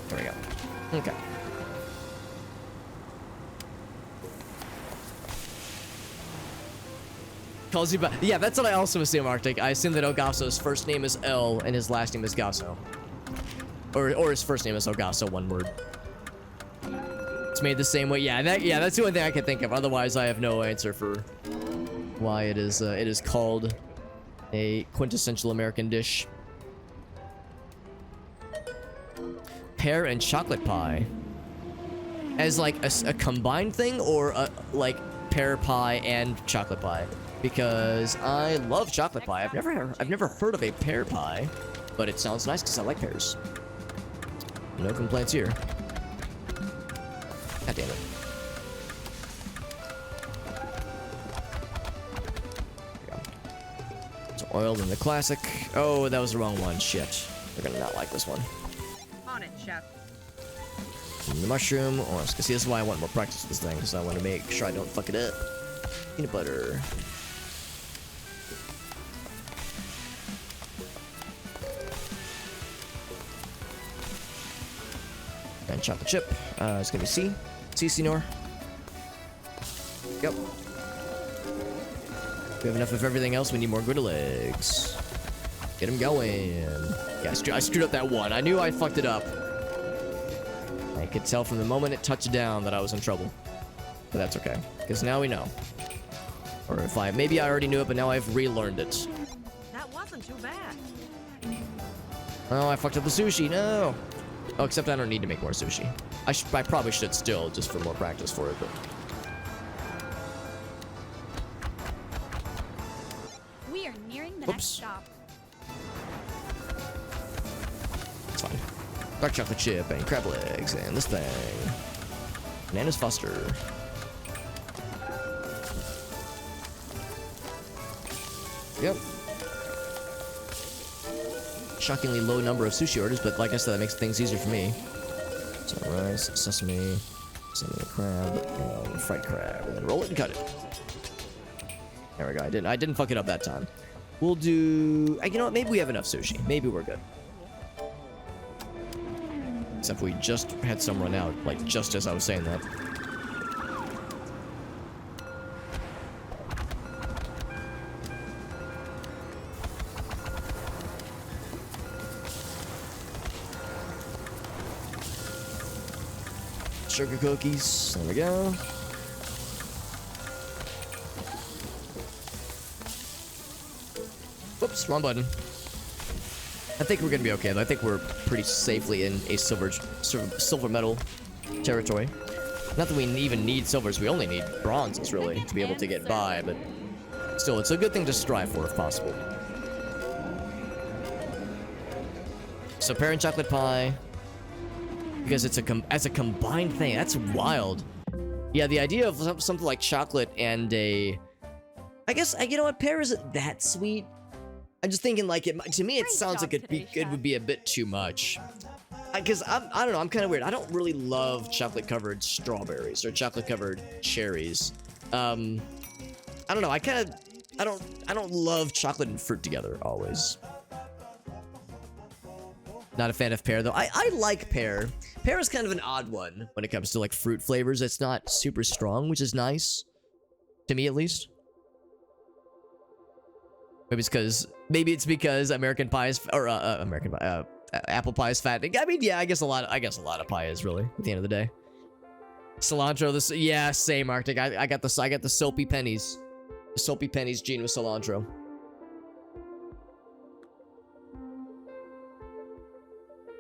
There we go. Okay. Calls you back. Yeah, that's what I also assume, Arctic. I assume that Ogaso's first name is L and his last name is Gaso. Or his first name is Ogaso, one word. It's made the same way. Yeah, that's the only thing I can think of. Otherwise, I have no answer for why it is called a quintessential American dish. Pear and chocolate pie. As like a combined thing, or like pear pie and chocolate pie? Because I love chocolate pie. I've never heard of a pear pie, but it sounds nice because I like pears. No complaints here. God damn it. There we go. So oiled in the classic. Oh, that was the wrong one. Shit. They're gonna not like this one. On it, chef. And the mushroom. Oh, see, this is why I want more practice with this thing, because I want to make sure I don't fuck it up. Peanut butter. And chocolate chip. It's gonna be C. C, Senor. Yep. We have enough of everything else. We need more good legs. Get him going. Yeah, I screwed up that one. I knew I fucked it up. I could tell from the moment it touched down that I was in trouble. But that's okay, because now we know. Or if maybe I already knew it, but now I've relearned it. That wasn't too bad. Oh, I fucked up the sushi. No. Oh, except I don't need to make more sushi. I probably should still, just for more practice for it, but... We are nearing the Oops. next stop. It's fine. Dark chocolate chip and crab legs and this thing. Bananas Foster. Yep. Shockingly low number of sushi orders, but like I said, that makes things easier for me. So rice, sesame crab, and fried crab, and then roll it and cut it. There we go. I didn't fuck it up that time. We'll do. You know what? Maybe we have enough sushi. Maybe we're good. Except we just had some run out, like just as I was saying that. Sugar cookies. There we go. Whoops, wrong button. I think we're gonna be okay though. I think we're pretty safely in a silver medal territory. Not that we even need silvers, we only need bronzes really to be able to get by, but still, it's a good thing to strive for if possible. So pear and chocolate pie. Because it's as a combined thing. That's wild. Yeah, the idea of something like chocolate and a... I guess, you know what, pear isn't that sweet. I'm just thinking, like, to me, it sounds like it would be a bit too much. Because, I don't know, I'm kind of weird. I don't really love chocolate-covered strawberries or chocolate-covered cherries. I don't know, I kind of... I don't love chocolate and fruit together always. Not a fan of pear though. I like pear. Pear is kind of an odd one when it comes to like fruit flavors. It's not super strong, which is nice. To me at least. Maybe it's because American pie is, or apple pie is fat. I mean, yeah, I guess a lot of pie is really at the end of the day. Cilantro, yeah, same Arctic. I got the soapy pennies. The soapy pennies gene with cilantro.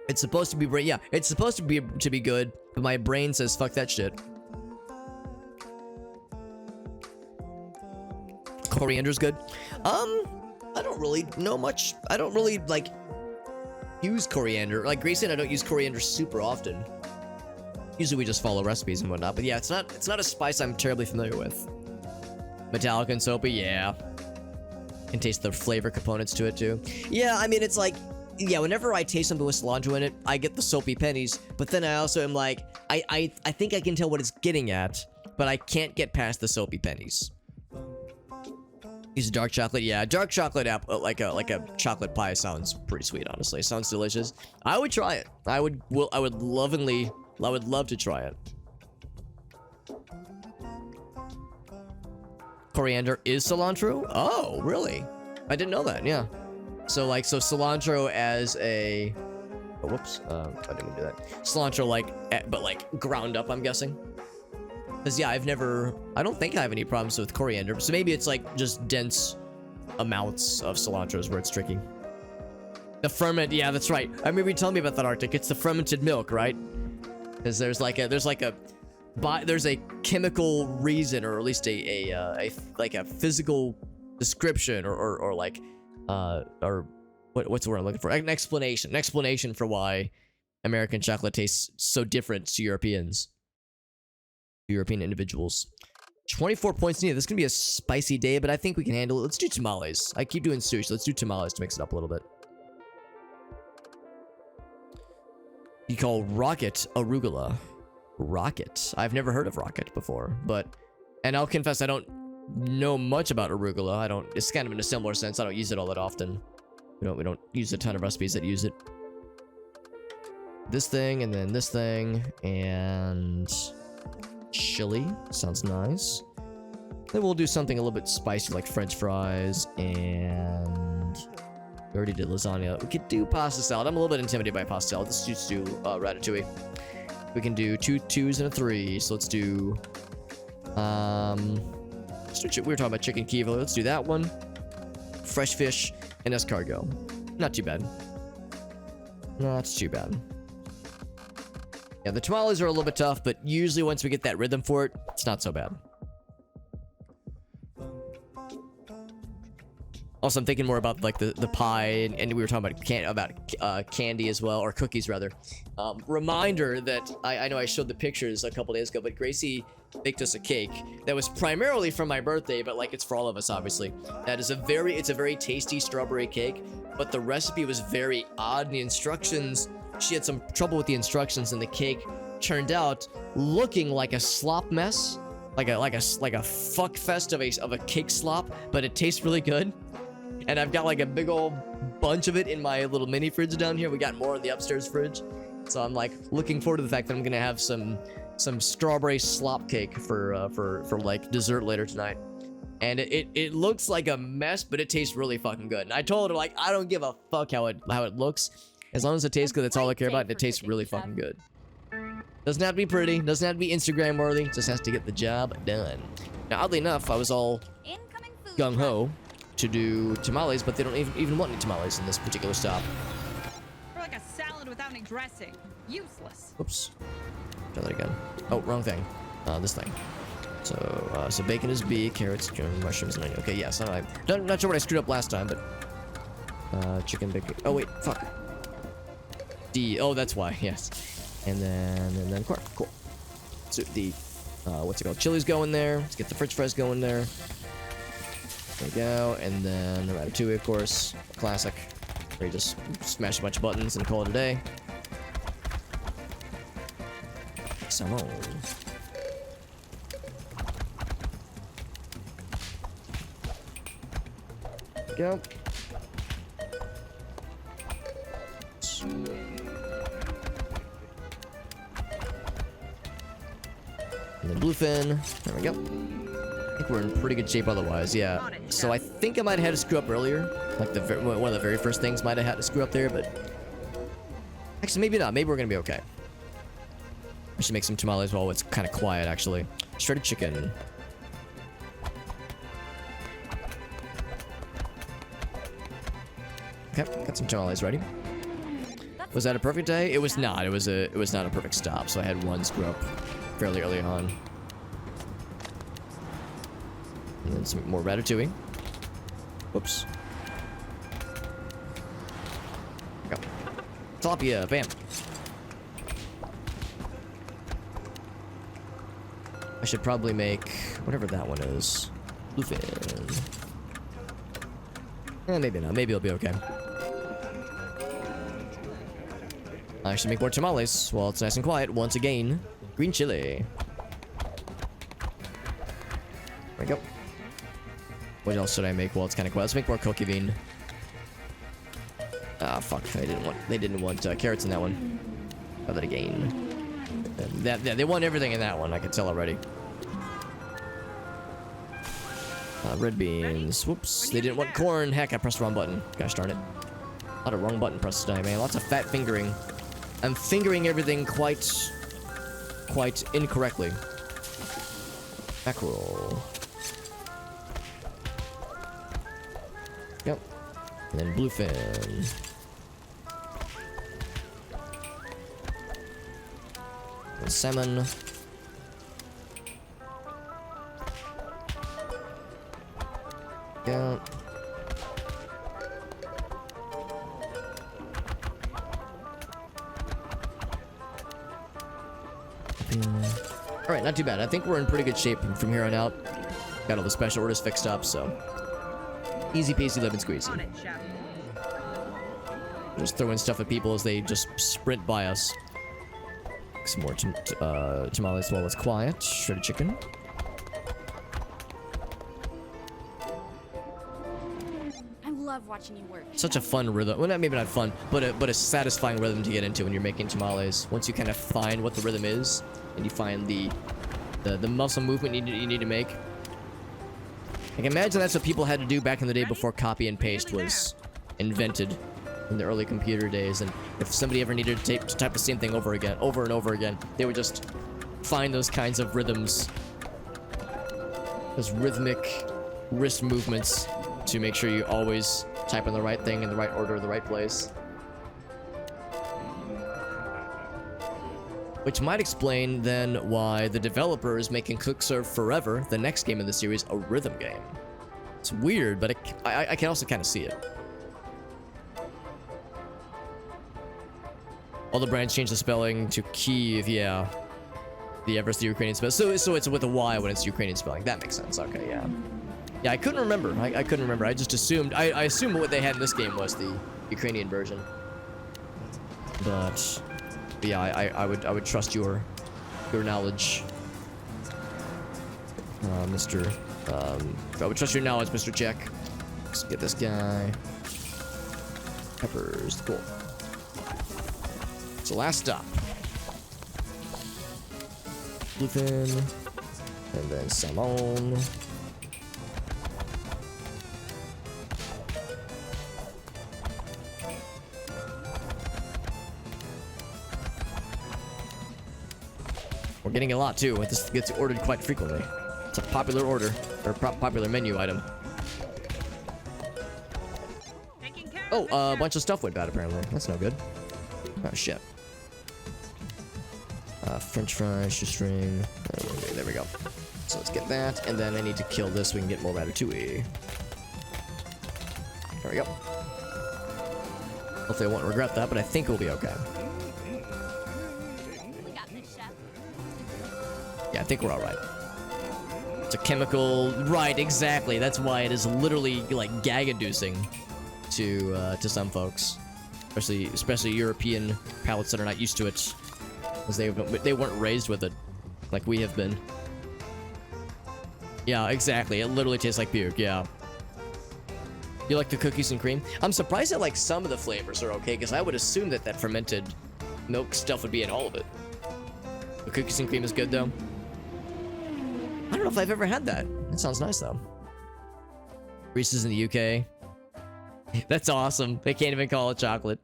It's supposed to be yeah, it's supposed to be good, but my brain says fuck that shit. Coriander's good. I don't really know much. I don't really like use coriander. Like Grayson, I don't use coriander super often. Usually we just follow recipes and whatnot. But yeah, it's not a spice I'm terribly familiar with. Metallic and soapy, yeah. Can taste the flavor components to it too. Yeah, I mean it's like, yeah, whenever I taste something with cilantro in it, I get the soapy pennies. But then I also am like, I think I can tell what it's getting at, but I can't get past the soapy pennies. Use dark chocolate, yeah. Dark chocolate like a chocolate pie sounds pretty sweet, honestly. It sounds delicious. I would try it. I would love to try it. Coriander is cilantro? Oh, really? I didn't know that, yeah. So cilantro as a... Oh, whoops. I didn't do that. Cilantro, but ground up, I'm guessing. Because, yeah, I don't think I have any problems with coriander. So maybe it's, just dense amounts of cilantro is where it's tricky. The ferment, yeah, that's right. I remember you telling me about that, Arctic. It's the fermented milk, right? Because there's a chemical reason, or at least a physical description, or what's the word I'm looking for? An explanation for why American chocolate tastes so different to European individuals. 24 points needed. This is gonna be a spicy day, but I think we can handle it. Let's do tamales. I keep doing sushi. Let's do tamales to mix it up a little bit. You call rocket arugula. Rocket. I've never heard of rocket before, and I'll confess I don't know much about arugula. It's kind of in a similar sense. I don't use it all that often. We don't use a ton of recipes that use it. This thing, and then this thing, and chili. Sounds nice. Then we'll do something a little bit spicy like French fries, and we already did lasagna. We could do pasta salad. I'm a little bit intimidated by pasta salad. Let's just do ratatouille. We can do 2 2s and a 3. So let's do we were talking about chicken kiev. Let's do that one. Fresh fish and escargot. Not too bad. Not too bad. Yeah, the tamales are a little bit tough, but usually once we get that rhythm for it, it's not so bad. Also, I'm thinking more about the pie, and we were talking about candy as well, or cookies rather. Reminder that I know I showed the pictures a couple days ago, but Gracie baked us a cake that was primarily for my birthday, but it's for all of us, obviously. It's a very tasty strawberry cake, but the recipe was very odd. The instructions, she had some trouble with the instructions, and the cake turned out looking like a slop mess, like a fuck fest of a cake slop, but it tastes really good. And I've got a big old bunch of it in my little mini fridge down here. We got more in the upstairs fridge. So I'm looking forward to the fact that I'm gonna have some strawberry slop cake for dessert later tonight. And it looks like a mess, but it tastes really fucking good. And I told her I don't give a fuck how it looks. As long as it tastes good, that's all I care about. And it tastes really fucking good. Doesn't have to be pretty, doesn't have to be Instagram worthy, just has to get the job done. Now oddly enough, I was all gung-ho to do tamales, but they don't even want any tamales in this particular stop. Or like a salad without any dressing. Useless. Oops. Try that again. Oh, wrong thing. This thing. So bacon is B, carrots, mushrooms, and onion. Okay, yes. I'm not sure what I screwed up last time, but chicken, bacon. Oh wait, fuck. D. Oh, that's why. Yes. And then corn. Cool. So the what's it called? Chili's going there. Let's get the French fries going there. There we go, and then the ratatouille, of course, classic. Where you just smash a bunch of buttons and call it a day. Salmon. Go. And then bluefin. There we go. I think we're in pretty good shape otherwise, yeah. So I think I might have had to screw up earlier. Like one of the very first things might have had to screw up there, but... Actually, maybe not. Maybe we're gonna be okay. I should make some tamales while it's kind of quiet, actually. Shredded chicken. Okay, got some tamales ready. Was that a perfect day? It was not. It was not a perfect stop, so I had one screw up fairly early on. And then some more ratatouille. Whoops. Go. Tilapia, bam. I should probably make whatever that one is. Bluefin. Maybe not. Maybe it'll be okay. I should make more tamales while it's nice and quiet once again. Green chili. There we go. What else should I make while it's kind of quiet? Let's make more coqui bean. Ah, fuck. They didn't want carrots in that one. Try that again. They want everything in that one. I can tell already. Red beans. Whoops. They didn't want corn. Heck, I pressed the wrong button. Gosh darn it. A lot of wrong button presses today, man. Lots of fat fingering. I'm fingering everything quite incorrectly. Mackerel. Yep. And then bluefin. And salmon. Yeah. Alright, not too bad. I think we're in pretty good shape from here on out. Got all the special orders fixed up, so... Easy peasy lemon squeezy. On it, chef. Just throwing stuff at people as they just sprint by us. Some more tamales while it's quiet. Shredded chicken. I love watching you work. Such a fun rhythm. Well, maybe not fun, but a satisfying rhythm to get into when you're making tamales. Once you kind of find what the rhythm is, and you find the muscle movement you need to make. Like, imagine that's what people had to do back in the day before copy and paste was invented in the early computer days. And if somebody ever needed to type the same thing over and over again, they would just find those kinds of rhythms, those rhythmic wrist movements to make sure you always type in the right thing in the right order, the right place. Which might explain then why the developer is making ClickServe Forever, the next game in the series, a rhythm game. It's weird, but I can also kind of see it. All the brands changed the spelling to Kiev, yeah. The versus the Ukrainian spelling. So it's with a Y when it's Ukrainian spelling. That makes sense. Okay, yeah. Yeah, I couldn't remember. I couldn't remember. I just assumed. I assumed what they had in this game was the Ukrainian version. But yeah, I would trust your knowledge, Mr. I would trust your knowledge, Mr. Jack. Let's get this guy. Peppers, cool. It's the last stop. Bluefin, and then salmon. We're getting a lot too. This gets ordered quite frequently. It's a popular order, or popular menu item. Taking care Oh, of it, a chef. bunch of stuff went bad apparently. That's no good. Oh shit. French fries, shoestring. There we go. So let's get that, and then I need to kill this so we can get more ratatouille. There we go. Hopefully I won't regret that, but I think we'll be okay. We got this, chef. Yeah, I think we're alright. It's a chemical... Right, exactly. That's why it is literally, like, gag-inducing to some folks. Especially European palates that are not used to it. Because they weren't raised with it, like we have been. Yeah, exactly. It literally tastes like puke, yeah. You like the cookies and cream? I'm surprised that like some of the flavors are okay, because I would assume that that fermented milk stuff would be in all of it. The cookies and cream is good though. I don't know if I've ever had that. That sounds nice though. Reese's in the UK. That's awesome. They can't even call it chocolate.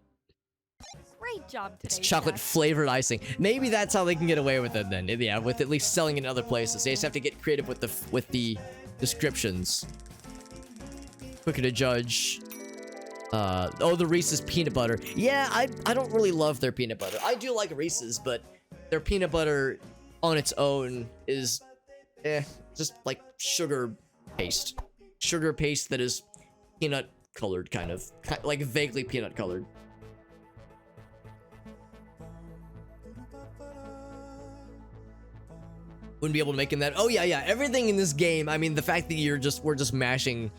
Great job today. It's chocolate Chef. flavored icing. Maybe that's how they can get away with it then. Yeah, with at least selling it in other places. They just have to get creative with the descriptions. Quicker to judge. Oh, the Reese's peanut butter. Yeah, I don't really love their peanut butter. I do like Reese's, but their peanut butter on its own is just like sugar paste. Sugar paste that is peanut colored, kind of. Like vaguely peanut colored. Wouldn't be able to make in that. Oh yeah, everything in this game. I mean, the fact that we're just mashing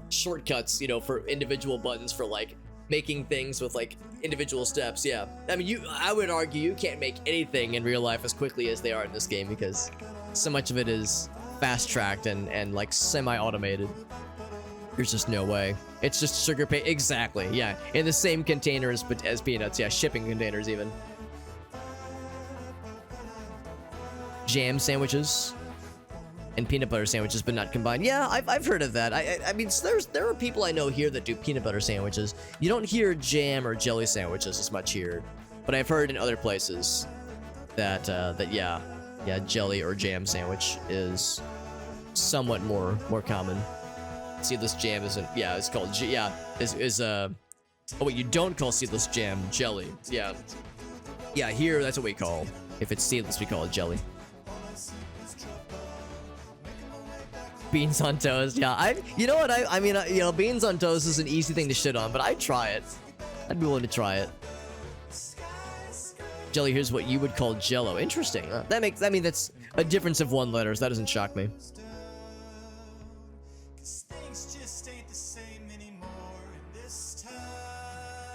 shortcuts, you know, for individual buttons for like making things with like individual steps. Yeah, I mean, I would argue you can't make anything in real life as quickly as they are in this game, because so much of it is fast-tracked and like semi-automated. There's just no way. It's just sugar paste. Exactly. Yeah, in the same container as peanuts. Yeah, shipping containers even. Jam sandwiches and peanut butter sandwiches, but not combined. Yeah, I've heard of that. I mean, there are people I know here that do peanut butter sandwiches. You don't hear jam or jelly sandwiches as much here, but I've heard in other places that yeah, jelly or jam sandwich is somewhat more common. Seedless jam isn't. Yeah, it's called. Oh wait, you don't call seedless jam jelly. Yeah, here that's what we call. If it's seedless, we call it jelly. Beans on toast, yeah. You know what? I mean, you know, beans on toast is an easy thing to shit on, but I'd try it. I'd be willing to try it. Jelly, here's what you would call Jello. Interesting. I mean, that's a difference of 1 letter, so that doesn't shock me.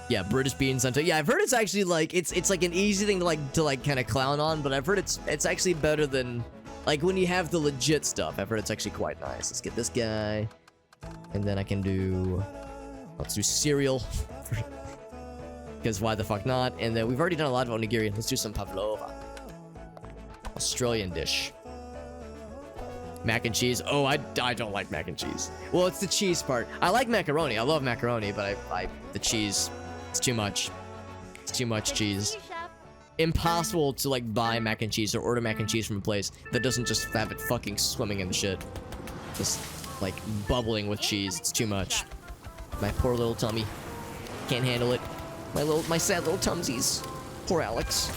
Yeah, British beans on toast. Yeah, I've heard it's actually like it's like an easy thing to kind of clown on, but I've heard it's actually better than. Like, when you have the legit stuff, I've heard it's actually quite nice. Let's get this guy. And then I can do... Let's do cereal. Because why the fuck not? And then we've already done a lot of onigiri. Let's do some pavlova. Australian dish. Mac and cheese. Oh, I don't like mac and cheese. Well, it's the cheese part. I like macaroni. I love macaroni, but the cheese, it's too much. It's too much cheese. Hey, Chef. Impossible to like buy mac and cheese or order mac and cheese from a place that doesn't just have it fucking swimming in the shit. Just like bubbling with cheese. It's too much. My poor little tummy. Can't handle it. My sad little tumsies. Poor Alex.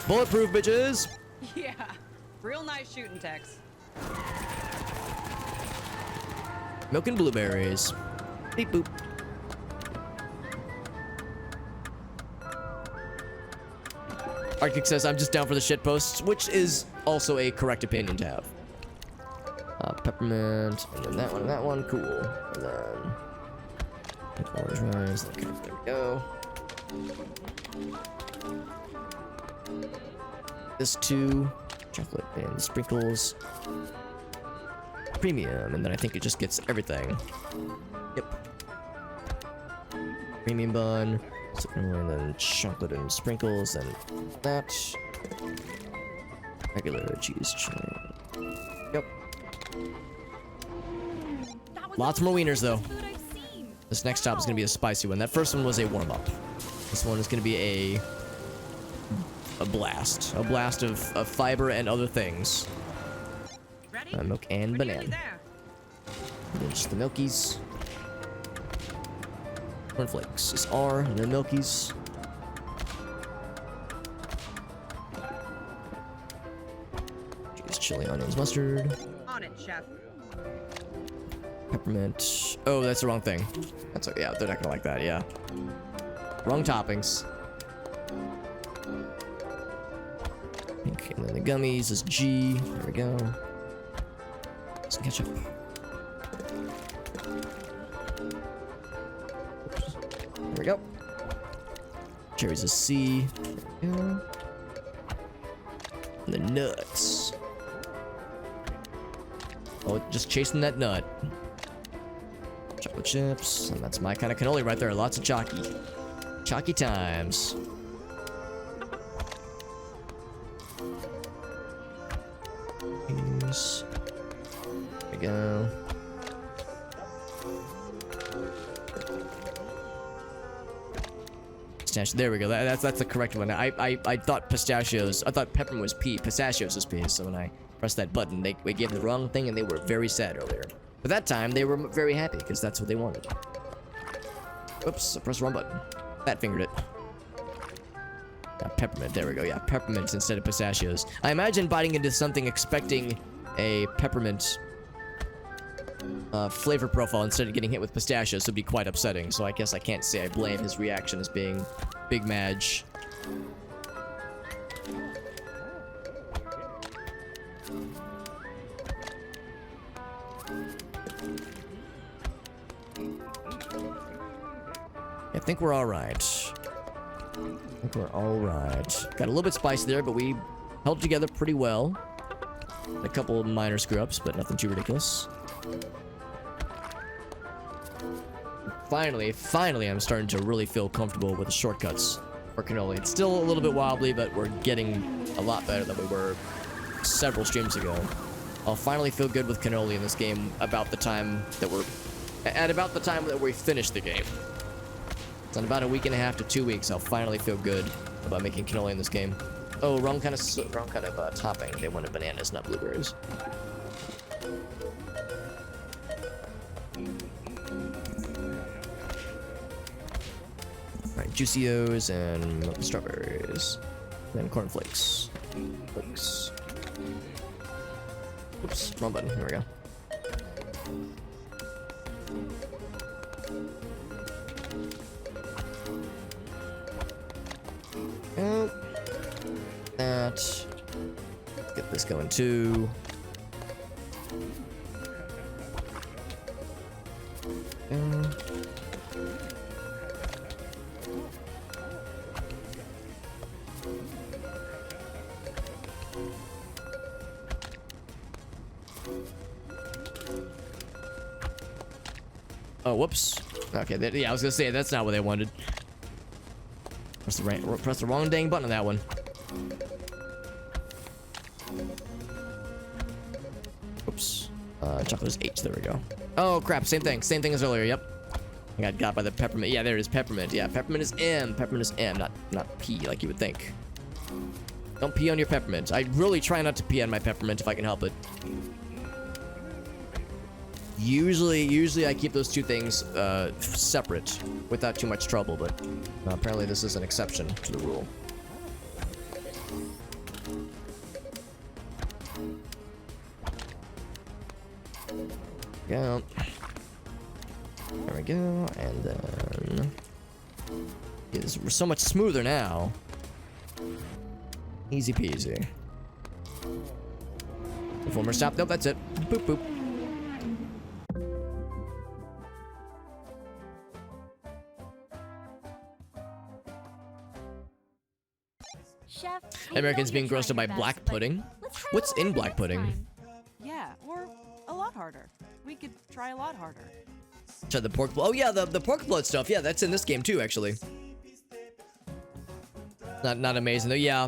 Bulletproof, bitches! Yeah, real nice shooting, Tex. Milk and blueberries. Beep boop. Arctic says, I'm just down for the shit posts, which is also a correct opinion to have. Peppermint, and then that one, cool. And then orange rice, okay, there we go. This 2, chocolate and sprinkles. Premium, and then I think it just gets everything. Yep. Premium bun. And then chocolate and sprinkles, and that. Regular cheese. Yep. Lots more wieners, though. This next stop is going to be a spicy one. That first one was a warm-up. This one is going to be a blast. A blast of fiber and other things. Ready? Milk and We're nearly banana. there. And then just the milkies. Cornflakes is R, and then milkies. Cheese, chili, onions, mustard. On it, Chef. Peppermint. Oh, that's the wrong thing. That's yeah, they're not gonna like that. Yeah. Wrong toppings. Okay, and then the gummies is G. There we go. Some ketchup. There we go. Cherries is C. There we go. And the nuts. Oh, just chasing that nut. Chocolate chips, and that's my kind of cannoli right there. Lots of chalky. Chalky times. There we go. Pistachio. There we go. That's the correct one. I thought pistachios. I thought peppermint was P. Pistachios was P. So when I pressed that button, they gave the wrong thing, and they were very sad earlier. But that time, they were very happy because that's what they wanted. Oops! I pressed the wrong button. Fat fingered it. Peppermint. There we go. Yeah, peppermint instead of pistachios. I imagine biting into something expecting a peppermint flavor profile instead of getting hit with pistachios would be quite upsetting. So I guess I can't say I blame his reaction as being Big Madge. I think we're all right. I think we're all right. Got a little bit spicy there, but we held together pretty well. A couple of minor screw-ups, but nothing too ridiculous. Finally, I'm starting to really feel comfortable with the shortcuts for cannoli. It's still a little bit wobbly, but we're getting a lot better than we were several streams ago. I'll finally feel good with cannoli in this game about the time that we finish the game. So in about a week and a half to 2 weeks, I'll finally feel good about making cannoli in this game. Oh, wrong kind of topping. They wanted bananas, not blueberries. Alright, Juicios and milk strawberries. Then cornflakes. Flakes. Oops, wrong button. Here we go. Oh, that. Let's get this going too. Oh, whoops. Okay, yeah, I was gonna say that's not what they wanted. Press the wrong dang button on that one. Oops. Chocolate is H. There we go. Oh crap! Same thing. Same thing as earlier. Yep. I got by the peppermint. Yeah, there it is. Peppermint. Yeah, peppermint is M. Peppermint is M. Not P like you would think. Don't pee on your peppermint. I really try not to pee on my peppermint if I can help it. Usually I keep those two things separate without too much trouble, but apparently this is an exception to the rule. Go. There we go, and then it's so much smoother now. Easy peasy. One more stop. Nope, that's it. Boop boop. Chef, Americans being grossed out by black pudding. What's in black pudding? Yeah, or a lot harder. We could try a lot harder. Try the pork. Oh yeah, the pork blood stuff. Yeah, that's in this game too, actually. Not amazing though. Yeah,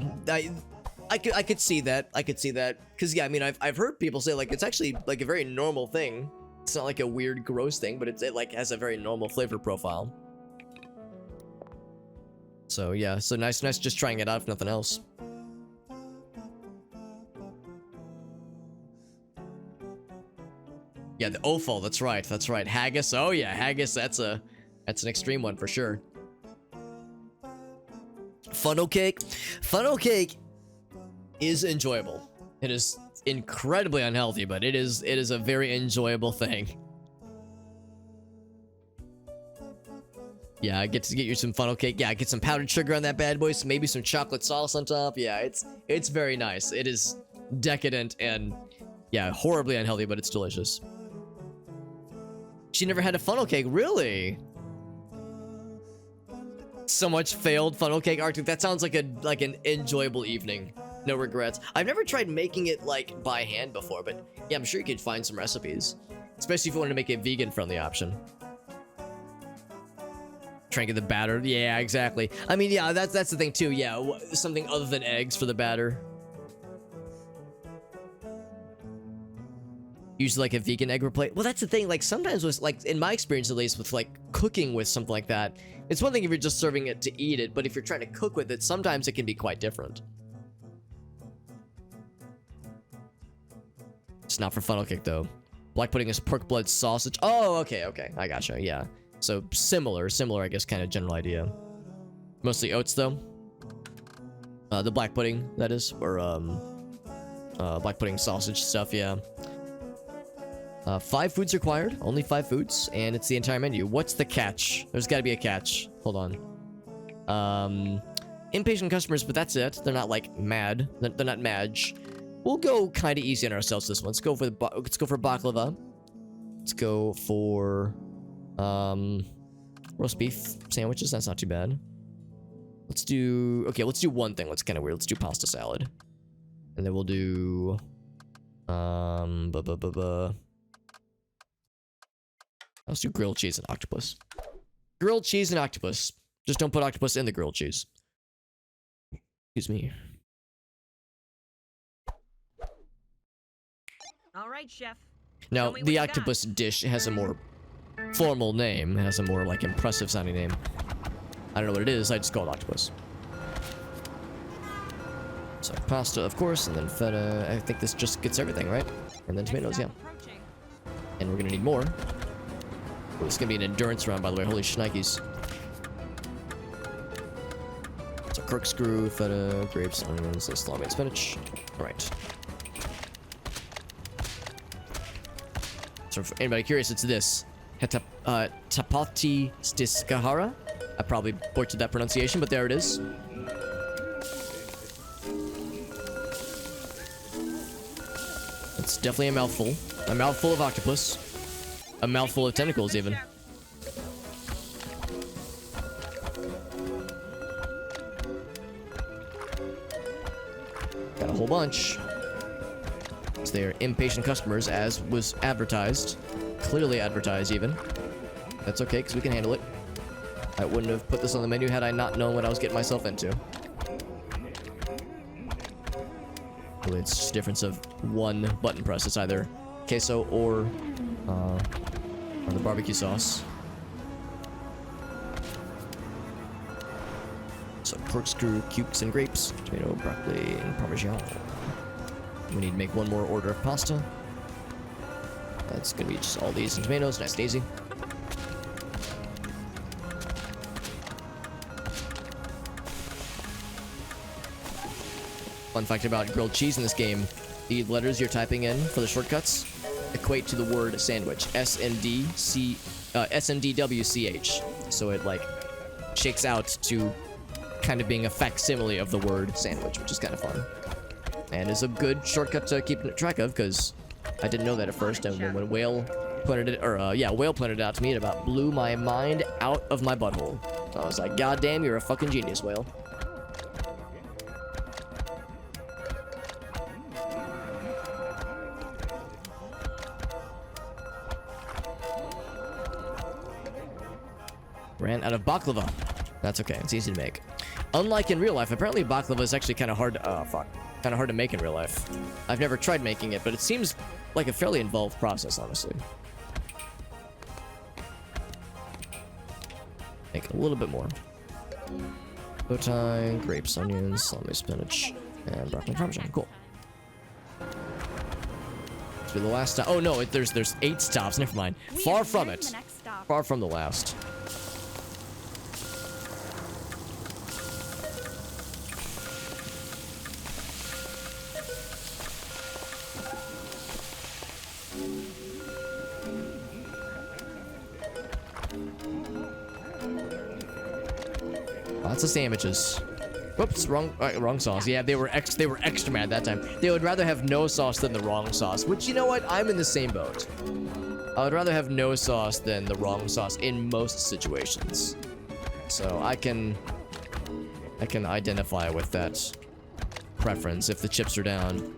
I could see that. I could see that. Cause yeah, I mean, I've heard people say like it's actually like a very normal thing. It's not like a weird, gross thing, but it like has a very normal flavor profile. So yeah, so nice just trying it out if nothing else. Yeah, the offal, that's right. Haggis, oh yeah, haggis, that's an extreme one for sure. Funnel cake is enjoyable. It is incredibly unhealthy, but it is a very enjoyable thing. Yeah, get you some funnel cake. Yeah, get some powdered sugar on that bad boy. So maybe some chocolate sauce on top. Yeah, it's very nice. It is decadent and yeah, horribly unhealthy, but it's delicious. She never had a funnel cake, really? So much failed funnel cake, Arctic. That sounds like an enjoyable evening. No regrets. I've never tried making it like by hand before, but yeah, I'm sure you could find some recipes, especially if you want to make a vegan-friendly option. trying to get the batter. Yeah, exactly. I mean, yeah, that's the thing too. Yeah, something other than eggs for the batter. Usually like a vegan egg replace. Well, that's the thing. Like sometimes with like in my experience at least with like cooking with something like that, it's one thing if you're just serving it to eat it, but if you're trying to cook with it, sometimes it can be quite different. It's not for funnel cake though. Black pudding is pork blood sausage. Oh, okay, I gotcha. Yeah. So similar, I guess, kind of general idea. Mostly oats though. The black pudding, that is, or black pudding sausage stuff. Yeah. 5 foods required, only 5 foods, and it's the entire menu. What's the catch? There's got to be a catch. Hold on. Impatient customers, but that's it. They're not like mad. They're not madge. We'll go kind of easy on ourselves this one. Let's go for baklava. Let's go for roast beef sandwiches. That's not too bad. Let's do one thing. That's kind of weird. Let's do pasta salad, and then we'll do let's do grilled cheese and octopus. Grilled cheese and octopus. Just don't put octopus in the grilled cheese. Excuse me. All right, chef. Now, Tell me what the you got. octopus dish has a more formal name. It has a more, like, impressive sounding name. I don't know what it is. I just call it octopus. So, pasta, of course, and then feta. I think this just gets everything, right? And then tomatoes, yeah. Approaching. And we're gonna need more. Oh, it's gonna be an endurance round, by the way. Holy shnikes. So corkscrew, feta, grapes, onions, salami, and spinach. Alright. So for anybody curious, it's this. Tapati stiskahara. I probably butchered that pronunciation, but there it is. It's definitely a mouthful. A mouthful of octopus. A mouthful of tentacles, even. Got a whole bunch. So they are impatient customers, as was advertised. Clearly advertised, even. That's okay, because we can handle it. I wouldn't have put this on the menu had I not known what I was getting myself into. Really, it's just a difference of one button press. It's either queso or the barbecue sauce. So corkscrew, cukes, and grapes. Tomato, broccoli, and parmesan. We need to make one more order of pasta. That's gonna be just all these and tomatoes. Nice and easy. Fun fact about grilled cheese in this game: the letters you're typing in for the shortcuts equate to the word sandwich. SNDWCH. So it like shakes out to kind of being a facsimile of the word sandwich, which is kind of fun. And is a good shortcut to keep track of, because I didn't know that at first, and when Whale pointed it, Whale pointed it out to me, it about blew my mind out of my butthole. So I was like, God damn, you're a fucking genius, Whale. Ran out of baklava. That's okay. It's easy to make. Unlike in real life, apparently baklava is actually kind of hard. Kind of hard to make in real life. I've never tried making it, but it seems like a fairly involved process, honestly. Make it a little bit more. Bow tie, grapes, onions, salami, spinach, and broccoli and parmesan. Cool. This will be the last stop. Oh no, there's 8 stops. Never mind. Far from it. Far from the last. Lots of sandwiches. Whoops, wrong sauce. Yeah, they were extra mad that time. They would rather have no sauce than the wrong sauce, which, you know what? I'm in the same boat. I would rather have no sauce than the wrong sauce in most situations. So I can identify with that preference if the chips are down.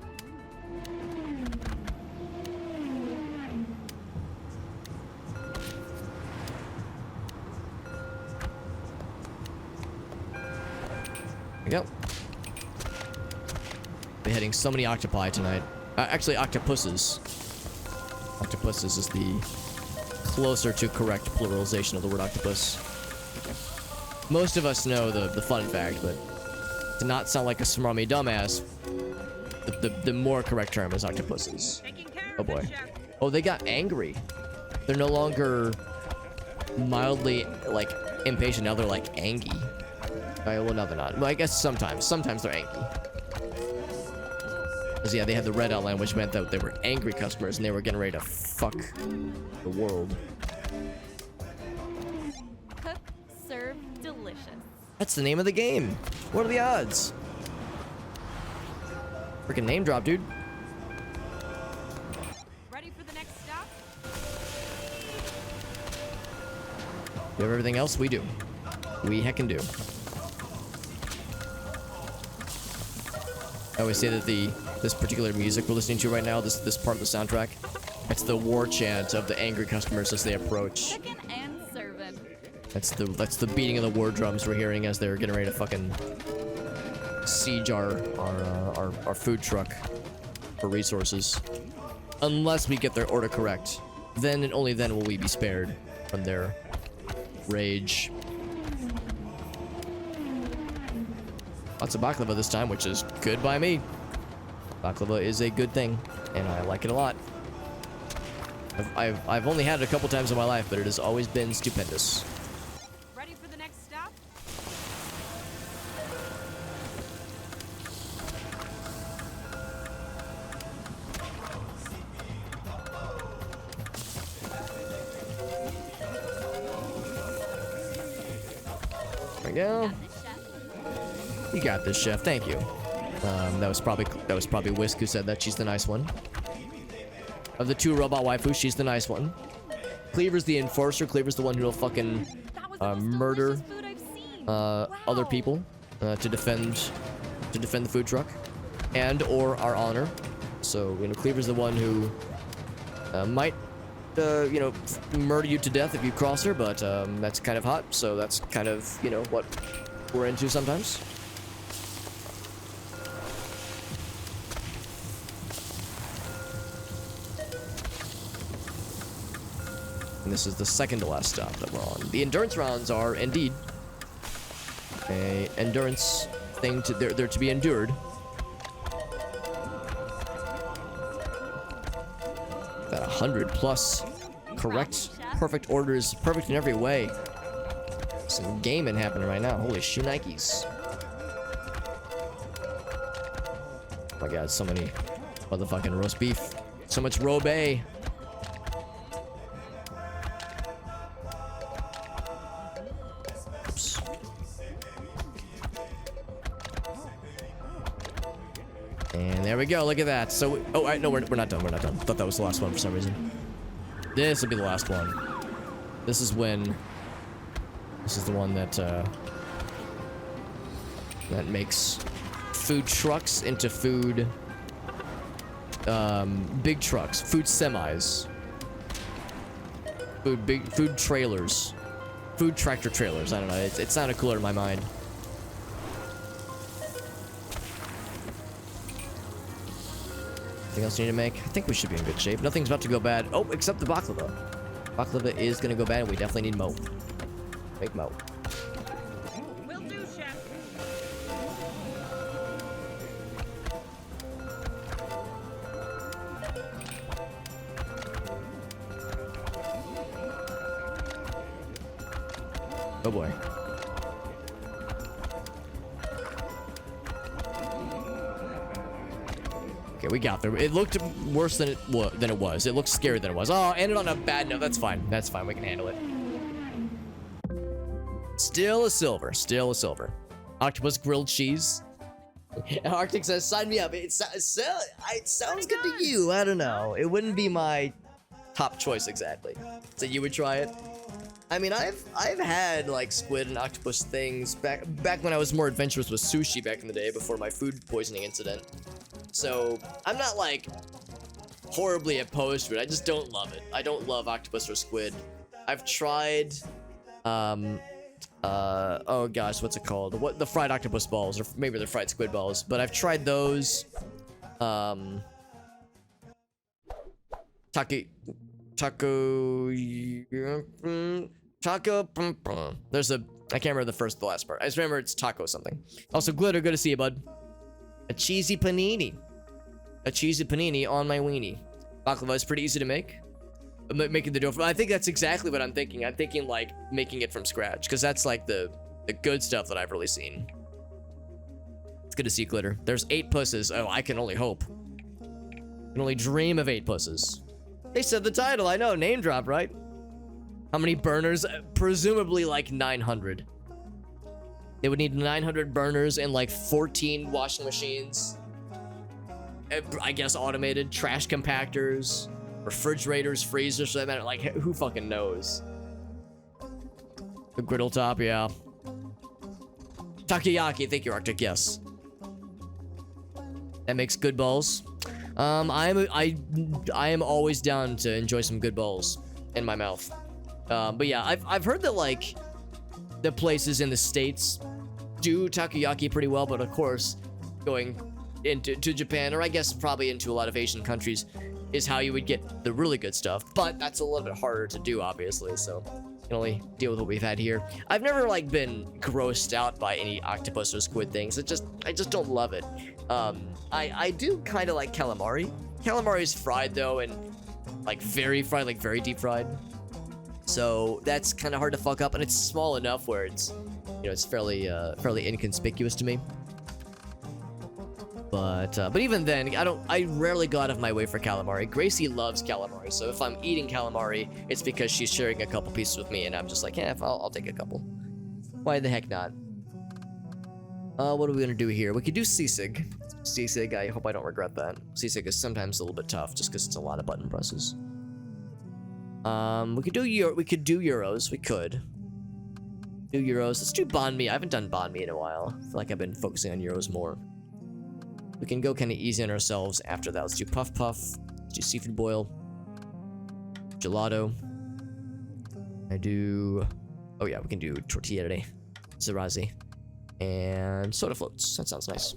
we go. Beheading so many octopi tonight. Actually, octopuses. Octopuses is the closer to correct pluralization of the word octopus. Most of us know the fun fact, but to not sound like a smarmy dumbass, the more correct term is octopuses. Oh boy. Oh, they got angry. They're no longer mildly, like, impatient. Now they're, like, angry. Well, no, they're not. Well, I guess sometimes. Sometimes they're angry. Because, yeah, they had the red outline, which meant that they were angry customers, and they were getting ready to fuck the world. Cook, serve, delicious. That's the name of the game. What are the odds? Freaking name drop, dude. Ready for the next stop? You have everything else? We do. We heckin' do. I always say that this particular music we're listening to right now, this part of the soundtrack, it's the war chant of the angry customers as they approach. Chicken and serving. That's the beating of the war drums we're hearing as they're getting ready to fucking siege our food truck for resources. Unless we get their order correct, then and only then will we be spared from their rage. Lots of baklava this time, which is good by me. Baklava is a good thing, and I like it a lot. I've only had it a couple times in my life, but it has always been stupendous. Ready for the next stop? There we go. Got this, chef. You got this, chef. Thank you. That was probably Whisk who said that. She's the nice one. Of the two robot waifus, she's the nice one. Cleaver's the enforcer. Cleaver's the one who'll fucking That was the most murder delicious food I've seen. other Wow. people to defend the food truck and or our honor. So, you know, Cleaver's the one who might you know, murder you to death if you cross her, but that's kind of hot, so that's kind of, you know, what we're into sometimes. And this is the second to last stop that we're on. The endurance rounds are indeed a endurance thing to they're to be endured. Got 100 plus correct, perfect orders, perfect in every way. Some gaming happening right now. Holy shoe Nikes. Oh my god, so many motherfucking roast beef. So much robe. Oops. And there we go. Look at that. So, oh, no, we're not done. We're not done. Thought that was the last one for some reason. This will be the last one. This is when. This is the one that that makes food trucks into food. Big trucks, food semis, food trailers, food tractor trailers. I don't know. It sounded cooler in my mind. Anything else you need to make? I think we should be in good shape. Nothing's about to go bad. Oh, except the baklava. Baklava is gonna go bad, and we definitely need mo. Make mo. Will do, chef. Oh boy. Okay, we got there. It looked worse than it was. It looked scarier than it was. Oh, ended on a bad note. That's fine. That's fine. We can handle it. Still a silver. Still a silver. Octopus grilled cheese. Arctic says, sign me up. It sounds good to you. I don't know. It wouldn't be my top choice exactly. So you would try it? I mean, I've had like squid and octopus things back when I was more adventurous with sushi back in the day before my food poisoning incident. So I'm not like horribly opposed to it. I just don't love it. I don't love octopus or squid. I've tried Oh gosh, what's it called? What, the fried octopus balls, or maybe they're fried squid balls, but I've tried those. Taco. There's a, I can't remember the last part. I just remember it's taco something. Also, Glitter, good to see you, bud. A cheesy panini. A cheesy panini on my weenie. Baklava is pretty easy to make. Making the dough. I think that's exactly what I'm thinking. I'm thinking like making it from scratch, because that's like the good stuff that I've really seen. It's good to see, Glitter. There's 8 pusses. Oh, I can only hope. I can only dream of 8 pusses. They said the title. I know, name drop, right? How many burners? Presumably like 900. They would need 900 burners and like 14 washing machines. I guess automated trash compactors, refrigerators, freezers, for that matter. Like, who fucking knows? The griddle top, yeah. Takoyaki, thank you, Arctic, yes. That makes good balls. I am always down to enjoy some good balls in my mouth. But yeah, I've heard that like the places in the States do takoyaki pretty well, but of course, going into Japan, or I guess probably into a lot of Asian countries, is how you would get the really good stuff. But that's a little bit harder to do, obviously, so you can only deal with what we've had here. I've never like been grossed out by any octopus or squid things. I just don't love it. I do kind of like calamari. Calamari is fried though, and like very fried, like very deep fried. So that's kind of hard to fuck up, and it's small enough where it's, you know, it's fairly inconspicuous to me. But even then, I rarely go out of my way for calamari. Gracie loves calamari, so if I'm eating calamari, it's because she's sharing a couple pieces with me, and I'm just like, yeah, I'll take a couple. Why the heck not? What are we gonna do here? We could do sisig. Sisig, I hope I don't regret that. Sisig is sometimes a little bit tough, just because it's a lot of button presses. We could do euros. We could do euros. Let's do banh mi. I haven't done banh mi in a while. I feel like I've been focusing on euros more. We can go kind of easy on ourselves after that. Let's do puff puff. Let's do seafood boil. Gelato. Oh yeah, we can do tortilla today. Zarazi. And soda floats. That sounds nice.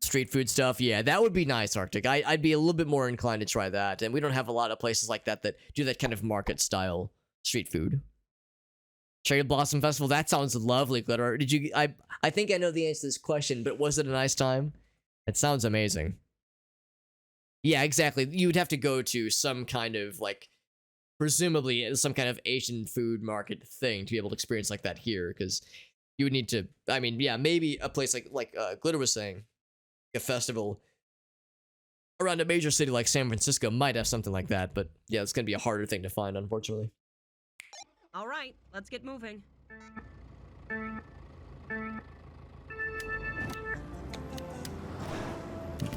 Street food stuff, yeah, that would be nice, Arctic. I'd be a little bit more inclined to try that, and we don't have a lot of places like that that do that kind of market style street food. Cherry Blossom Festival, that sounds lovely, Glitter. Did you? I think I know the answer to this question, but was it a nice time? It sounds amazing. Yeah, exactly. You would have to go to some kind of like, presumably some kind of Asian food market thing to be able to experience like that here, because you would need to. I mean, yeah, maybe a place like Glitter was saying. A festival around a major city like San Francisco might have something like that, but yeah, it's gonna be a harder thing to find, unfortunately. All right, let's get moving.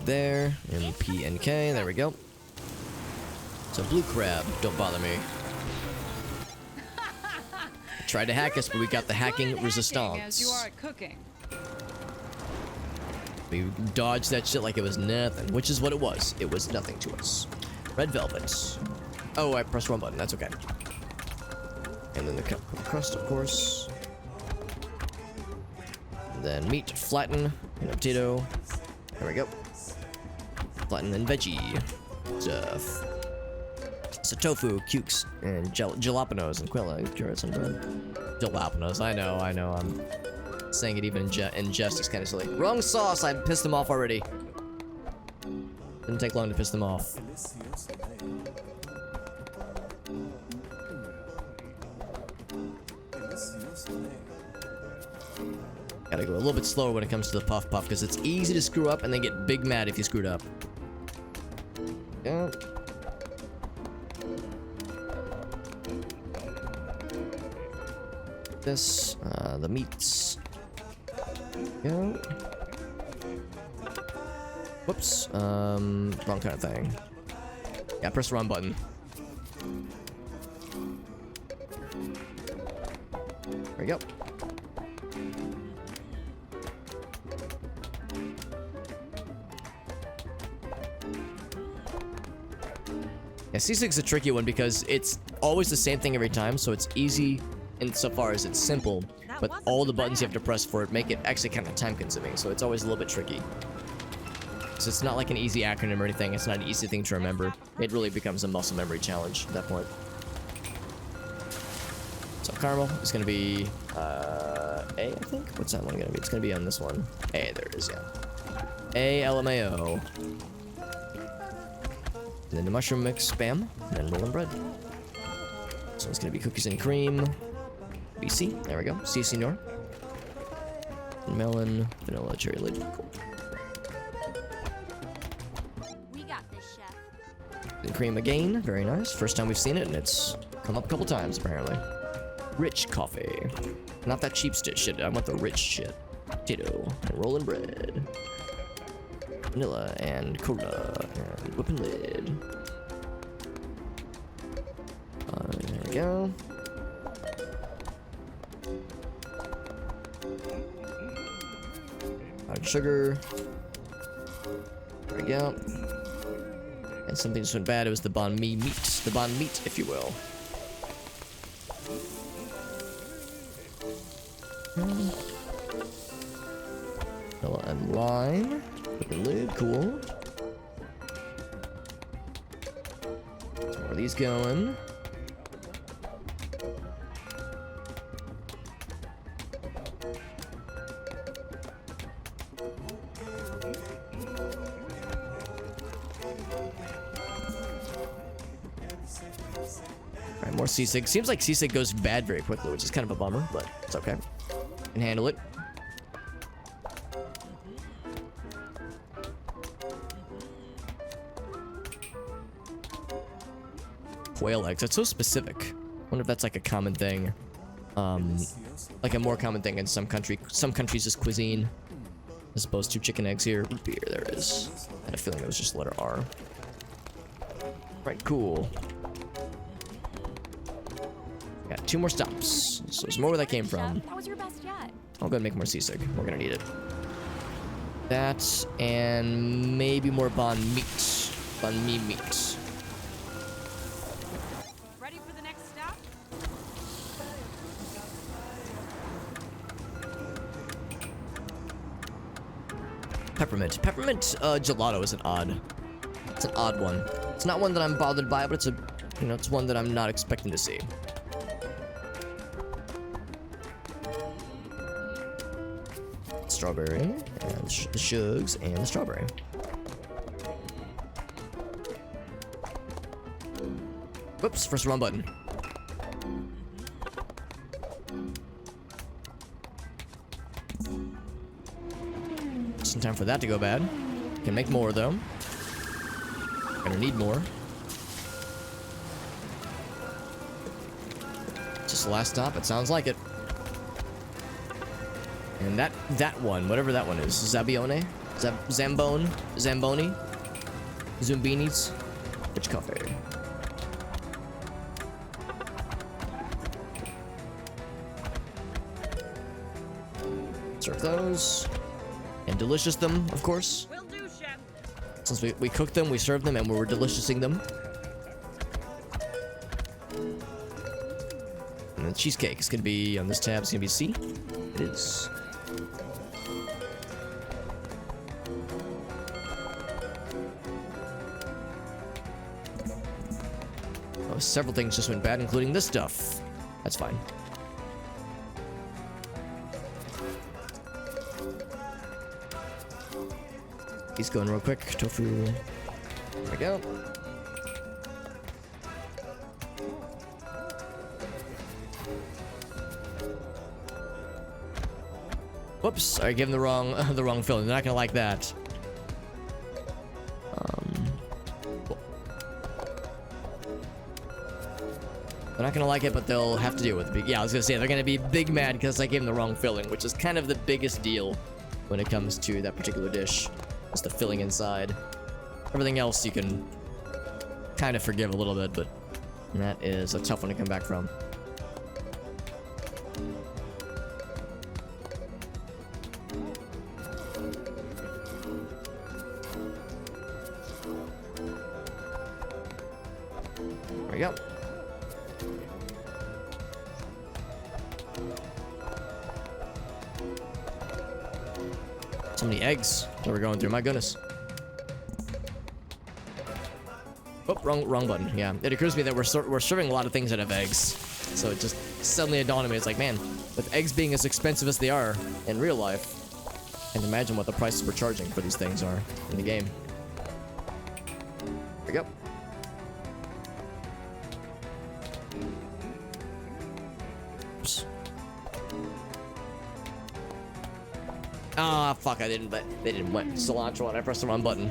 There, MP and K, there we go. So blue crab, don't bother me. Tried to hack us, but we got the hacking resistance. As you are at cooking. We dodged that shit like it was nothing, which is what it was. It was nothing to us. Red velvet. Oh, I pressed one button. That's okay. And then the crust, of course. And then meat, flatten, and a potato. There we go. Flatten and veggie stuff. So tofu, cukes, and jalapenos and quilla, carrots and bread. Jalapenos. I know. I'm saying it even in jest is kind of silly. Wrong sauce! I pissed them off already. Didn't take long to piss them off. Gotta go a little bit slower when it comes to the puff puff, because it's easy to screw up and then get big mad if you screwed up. Yeah. This, the meats. Go. Whoops. Wrong kind of thing. Yeah, press the wrong button. There we go. Yeah, C6 is a tricky one because it's always the same thing every time, so it's easy insofar as it's simple, but all the buttons you have to press for it make it actually kind of time consuming, so it's always a little bit tricky. So it's not like an easy acronym or anything, it's not an easy thing to remember. It really becomes a muscle memory challenge at that point. So caramel is gonna be A, I think? What's that one gonna be? It's gonna be on this one. A, there it is, yeah. A, LMAO. And then the mushroom mix, spam, and then rolling bread. So it's gonna be cookies and cream. BC, there we go. C, senor. Melon, vanilla, cherry lid. Cool. We got this, chef. And cream again, very nice. First time we've seen it, and it's come up a couple times apparently. Rich coffee. Not that cheap shit, I want the rich shit. Potato, and rolling bread. Vanilla, and cola, and whipping lid. There we go. Powdered sugar. There we go. And something just went bad. It was the banh mi meat. The banh meat, if you will. Vanilla and lime. Put the lid, cool. So where are these going? Alright, more Seasick. Seems like Seasick goes bad very quickly, which is kind of a bummer, but it's okay. Can handle it. Quail eggs. That's so specific. Wonder if that's like a common thing. Like a more common thing in some countries' cuisine, as opposed to chicken eggs here. Root beer, there it is. I had a feeling it was just letter R. Right, cool. Got 2 more stops. So there's more where that came from. Chef, that was your best yet. I'll go and make more seasick. We're gonna need it. That and maybe more banh meat. Banh mi meat. Ready for the next stop? Peppermint. Peppermint gelato is an odd. It's an odd one. It's not one that I'm bothered by, but it's a, you know, it's one that I'm not expecting to see. Strawberry and the shugs and the strawberry. Whoops, first wrong button. Just in time for that to go bad. Can make more though. Gonna need more. Just the last stop, it sounds like it. And that one, whatever that one is, Zabione? Zamboni? Zumbinis? Rich coffee. Serve those. And delicious them, of course. Will do, chef. Since we cooked them, we served them, and we were deliciousing them. And the cheesecake is gonna be on this tab, it's gonna be C. It is. Oh, several things just went bad, including this stuff. That's fine. He's going real quick. Tofu. There we go. Whoops! I gave him the wrong filling. They're not gonna like that. Cool. They're not gonna like it, but they'll have to deal with it. Yeah, I was gonna say they're gonna be big mad because I gave them the wrong filling, which is kind of the biggest deal when it comes to that particular dish. It's the filling inside. Everything else you can kind of forgive a little bit, but that is a tough one to come back from. There we go. So many eggs that we're going through. My goodness. Oh, wrong button. Yeah, it occurs to me that we're serving a lot of things that have eggs. So it just suddenly dawned on me. It's like, man, with eggs being as expensive as they are in real life, I can imagine what the prices we're charging for these things are in the game. There we go. Oops. Ah, fuck! They didn't want cilantro, and I pressed the wrong button.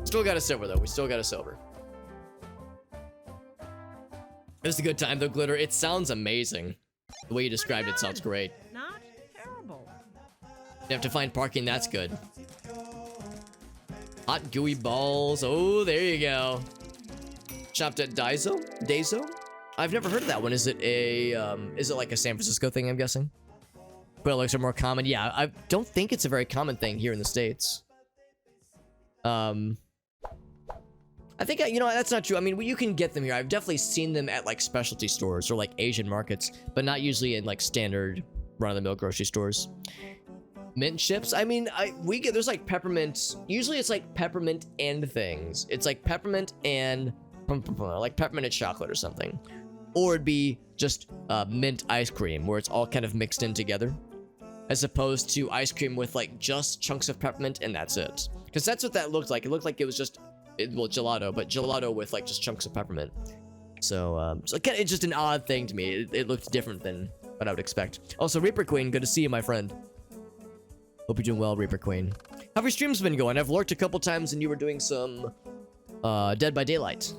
Still got a silver though. We still got a silver. It was a good time though, Glitter. It sounds amazing. The way you described it sounds great. Not terrible. You have to find parking. That's good. Hot gooey balls. Oh, there you go. Shopped at Daiso? I've never heard of that one. Is it like a San Francisco thing? I'm guessing. Quail are more common. Yeah, I don't think it's a very common thing here in the States. I think, you know, that's not true. I mean, you can get them here. I've definitely seen them at like specialty stores or like Asian markets, but not usually in like standard run-of-the-mill grocery stores. Mint chips. I mean, there's like peppermint. Usually it's like peppermint and things. It's like peppermint and like peppermint and chocolate or something. Or it'd be just mint ice cream where it's all kind of mixed in together, as opposed to ice cream with like just chunks of peppermint and that's it. Because that's what that looked like. It looked like it was just, well, gelato, but gelato with like just chunks of peppermint. So, it's just an odd thing to me. It looked different than what I would expect. Also, Reaper Queen, good to see you, my friend. Hope you're doing well, Reaper Queen. How have your streams been going? I've lurked a couple times and you were doing some Dead by Daylight.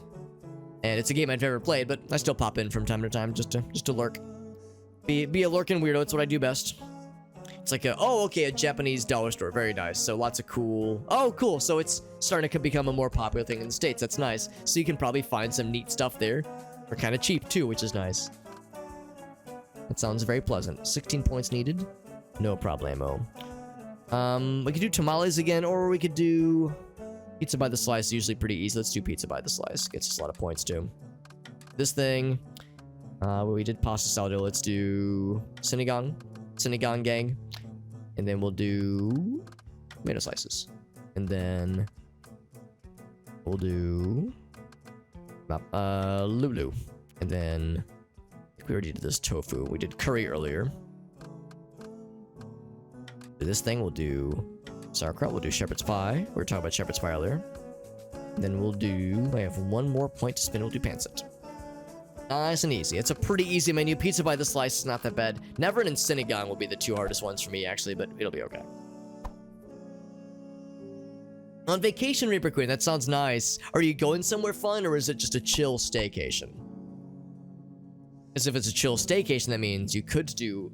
And it's a game I've never played, but I still pop in from time to time just to lurk. Be a lurking weirdo, it's what I do best. It's like a Japanese dollar store. Very nice. So lots of cool. Oh, cool. So it's starting to become a more popular thing in the States. That's nice. So you can probably find some neat stuff there for kind of cheap too, which is nice. That sounds very pleasant. 16 points needed. No problemo. We could do tamales again, or we could do pizza by the slice. Usually pretty easy. Let's do pizza by the slice. Gets us a lot of points too. This thing. We did pasta salad. Let's do sinigang gang. And then we'll do tomato slices. And then we'll do Lulu. And then we already did this tofu. We did curry earlier. For this thing, we'll do sauerkraut. We'll do shepherd's pie. We were talking about shepherd's pie earlier. And then we'll do, I have one more point to spin. We'll do pancit. Nice and easy. It's a pretty easy menu. Pizza by the slice is not that bad. Never and sinigang will be the two hardest ones for me, actually, but it'll be okay. On vacation, Reaper Queen, that sounds nice. Are you going somewhere fun, or is it just a chill staycation? As if it's a chill staycation, that means you could do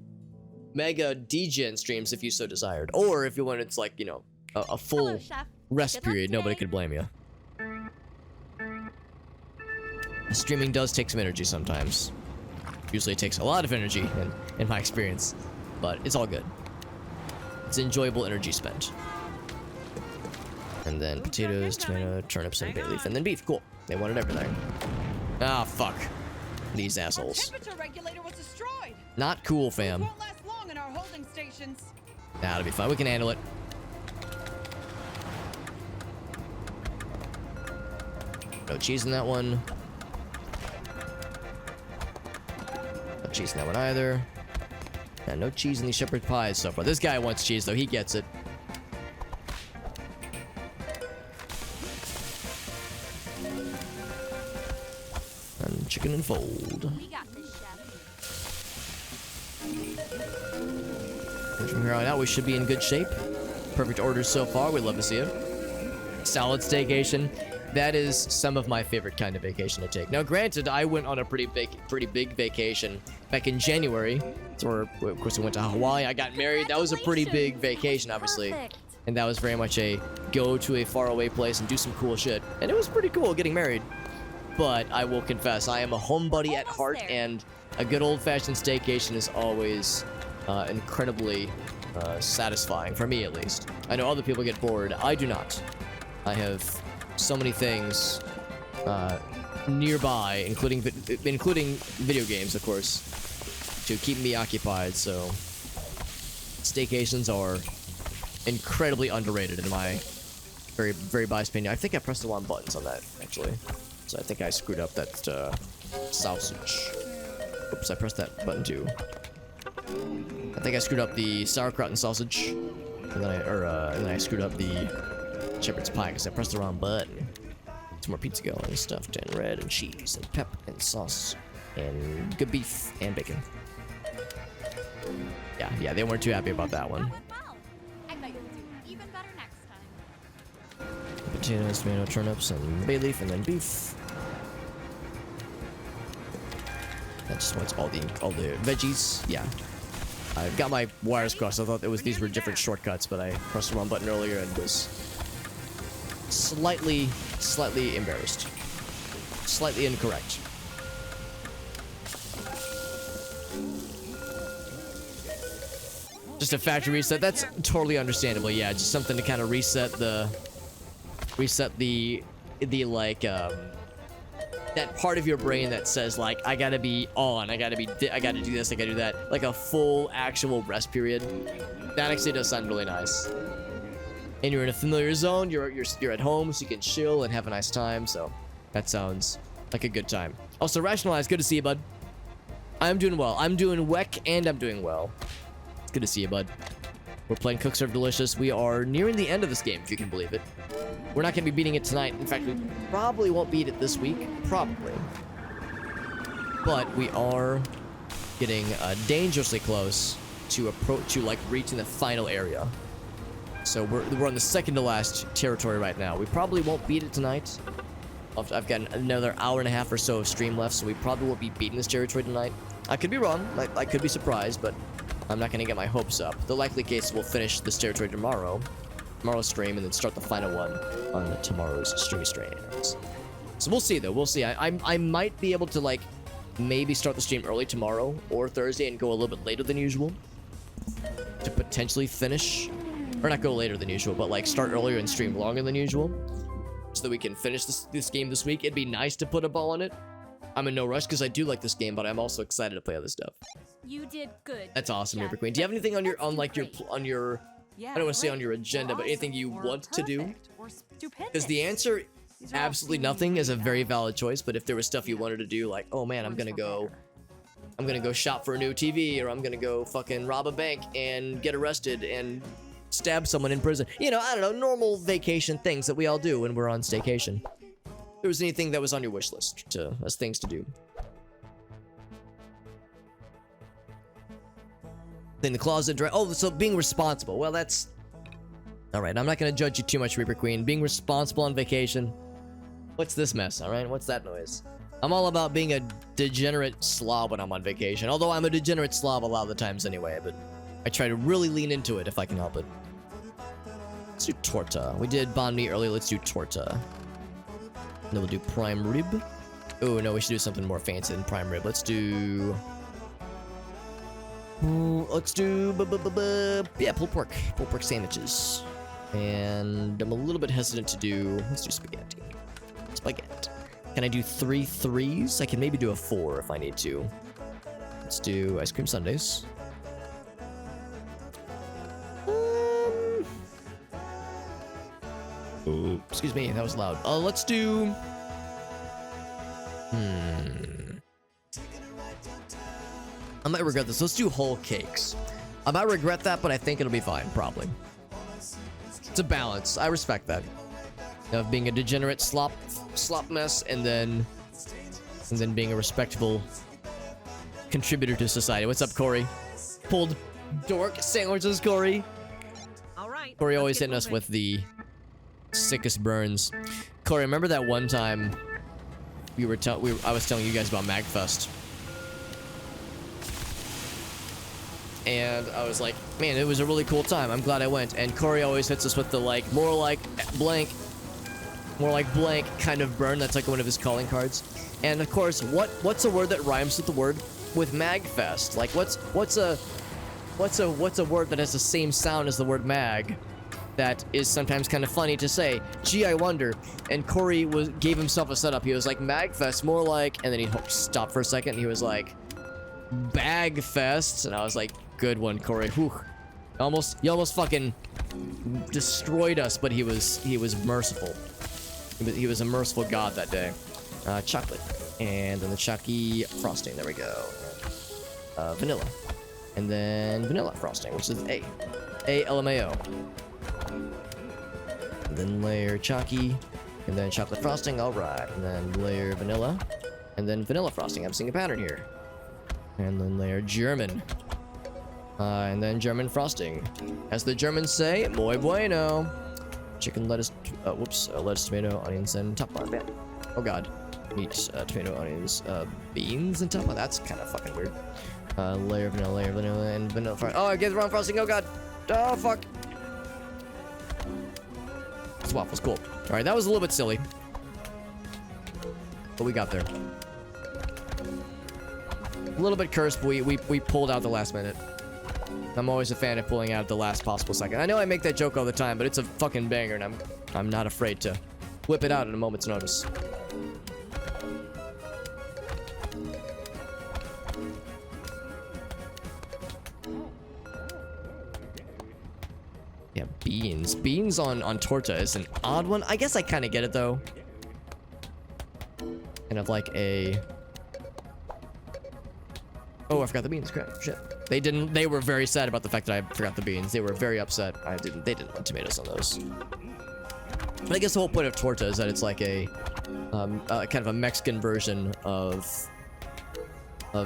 mega DGen streams if you so desired. Or if you wanted, it's like, you know, a full Hello, Chef. rest Good luck period, nobody today. could blame you. Streaming does take some energy sometimes. Usually it takes a lot of energy in my experience, but it's all good. It's enjoyable energy spent. And then potatoes, tomato, turnips, and bay leaf, and then beef. Cool. They wanted everything. Ah, fuck. These Our assholes. temperature regulator was destroyed. Not cool, fam. Won't last long in our holding stations. Nah, it'll be fine. We can handle it. No cheese in that one. No cheese in that one either. And no cheese in these shepherd pies so far. This guy wants cheese, though. He gets it. And chicken and fold. We got this, Chef. And from here on out, we should be in good shape. Perfect orders so far. We'd love to see it. Solid staycation. That is some of my favorite kind of vacation to take. Now, granted, I went on a pretty big vacation back in January. So of course, we went to Hawaii. I got married. That was a pretty big vacation, obviously. Perfect. And that was very much a go to a faraway place and do some cool shit. And it was pretty cool getting married. But I will confess, I am a homebody at Almost heart, there. and a good old-fashioned staycation is always incredibly satisfying, for me at least. I know other people get bored. I do not. I have so many things nearby, including video games, of course, to keep me occupied, so staycations are incredibly underrated in my very, very biased opinion. I think I pressed the wrong buttons on that, actually. So I think I screwed up that sausage. Oops, I pressed that button too. I think I screwed up the sauerkraut and sausage. And then I screwed up the shepherd's pie because I pressed the wrong button. Some more pizza going, stuffed and red and cheese and pep and sauce and good beef and bacon. Yeah, they weren't too happy about that one. That went well. I bet you'll do even better next time. Potatoes, tomato, turnips, and bay leaf, and then beef. That just wants all the veggies. Yeah. I got my wires crossed. I thought these were different shortcuts, but I pressed the wrong button earlier and was slightly embarrassed. Slightly incorrect. Just a factory reset. That's totally understandable. Yeah, just something to kind of reset the like that part of your brain that says like I gotta be on, I gotta do this, I gotta do that, like a full actual rest period. That actually does sound really nice. And you're in a familiar zone. You're at home, so you can chill and have a nice time. So that sounds like a good time. Also, Rationalize, good to see you, bud. I'm doing well. I'm doing weck and I'm doing well. It's good to see you, bud. We're playing Cook Serve Delicious. We are nearing the end of this game, if you can believe it. We're not going to be beating it tonight. In fact, we probably won't beat it this week. Probably. But we are getting dangerously close to like reaching the final area. So we're on the second to last territory right now. We probably won't beat it tonight. I've got another hour and a half or so of stream left, so we probably won't be beating this territory tonight. I could be wrong. I could be surprised, but I'm not going to get my hopes up. The likely case we'll finish this territory tomorrow's stream, and then start the final one on tomorrow's streams. So we'll see, though. We'll see. I might be able to, like, maybe start the stream early tomorrow or Thursday and go a little bit later than usual to potentially finish. Or not go later than usual, but, like, start earlier and stream longer than usual so that we can finish this game this week. It'd be nice to put a ball on it. I'm in no rush because I do like this game, but I'm also excited to play other stuff. You did good. That's awesome, Jack. River Queen. Do you have anything on your Yeah, I don't want to say on great, your agenda, or but anything you awesome, or want to do? perfect, or stupendous. Because the answer, These are all absolutely seemingly nothing, is a very valid. valid choice. But if there was stuff you wanted to do, like, oh man, I'm Worse gonna for better. go shop for a new TV, or I'm gonna go fucking rob a bank and get arrested and stab someone in prison. You know, I don't know, normal vacation things that we all do when we're on staycation. If there was anything that was on your wish list as things to do. In the closet, oh, so being responsible. Well, that's all right. I'm not gonna judge you too much, Reaper Queen. Being responsible on vacation. What's this mess? All right, what's that noise? I'm all about being a degenerate slob when I'm on vacation. Although I'm a degenerate slob a lot of the times anyway, but I try to really lean into it if I can help it. Let's do torta. We did banh mi earlier. Let's do torta. Then we'll do prime rib. Oh no, we should do something more fancy than prime rib. Let's do. Yeah, pulled pork sandwiches. And I'm a little bit hesitant to do. Let's do spaghetti. Can I do 3 3s? I can maybe do a 4 if I need to. Let's do ice cream sundaes. Oh, excuse me, that was loud. Let's do. I might regret this. Let's do whole cakes. I might regret that, but I think it'll be fine, probably. It's a balance. I respect that. Of being a degenerate slop mess, and then being a respectable contributor to society. What's up, Corey? Pulled dork sandwiches, Corey. All right. Corey let's always get hitting us moving. with the sickest burns. Corey, remember that one time I was telling you guys about MagFest? And I was like, man, it was a really cool time. I'm glad I went. And Corey always hits us with the like, more like blank kind of burn. That's like one of his calling cards. And of course, what's a word that rhymes with the word with MagFest? Like, what's a word that has the same sound as the word mag? That is sometimes kind of funny to say. Gee, I wonder. And Corey gave himself a setup. He was like, MagFest, more like, and then he stopped for a second. And he was like, Bagfest, and I was like, good one, Corey. Whew. He almost fucking destroyed us, but he was merciful. He was a merciful god that day. Chocolate, and then the chalky frosting. There we go. Vanilla, and then vanilla frosting, which is A LMAO. And then layer chalky, and then chocolate frosting. All right, and then layer vanilla, and then vanilla frosting. I'm seeing a pattern here. And then layer German. And then German frosting. As the Germans say, muy bueno. Chicken, lettuce, lettuce, tomato, onions, and top bar. Bam. Oh god. Meat, tomato, onions, beans, and top bar. That's kind of fucking weird. Layer vanilla, and vanilla frosting. Oh, I get the wrong frosting. Oh god. Oh, fuck. It's waffles. Cool. Alright, that was a little bit silly. But we got there. A little bit cursed, but we pulled out the last minute. I'm always a fan of pulling out at the last possible second. I know I make that joke all the time, but it's a fucking banger, and I'm not afraid to whip it out at a moment's notice. Yeah, beans. Beans on torta is an odd one. I guess I kind of get it though. Kind of like a... Oh, I forgot the beans. Crap. Shit. They were very sad about the fact that I forgot the beans. They were very upset. They didn't want tomatoes on those. But I guess the whole point of torta is that it's like a kind of a Mexican version of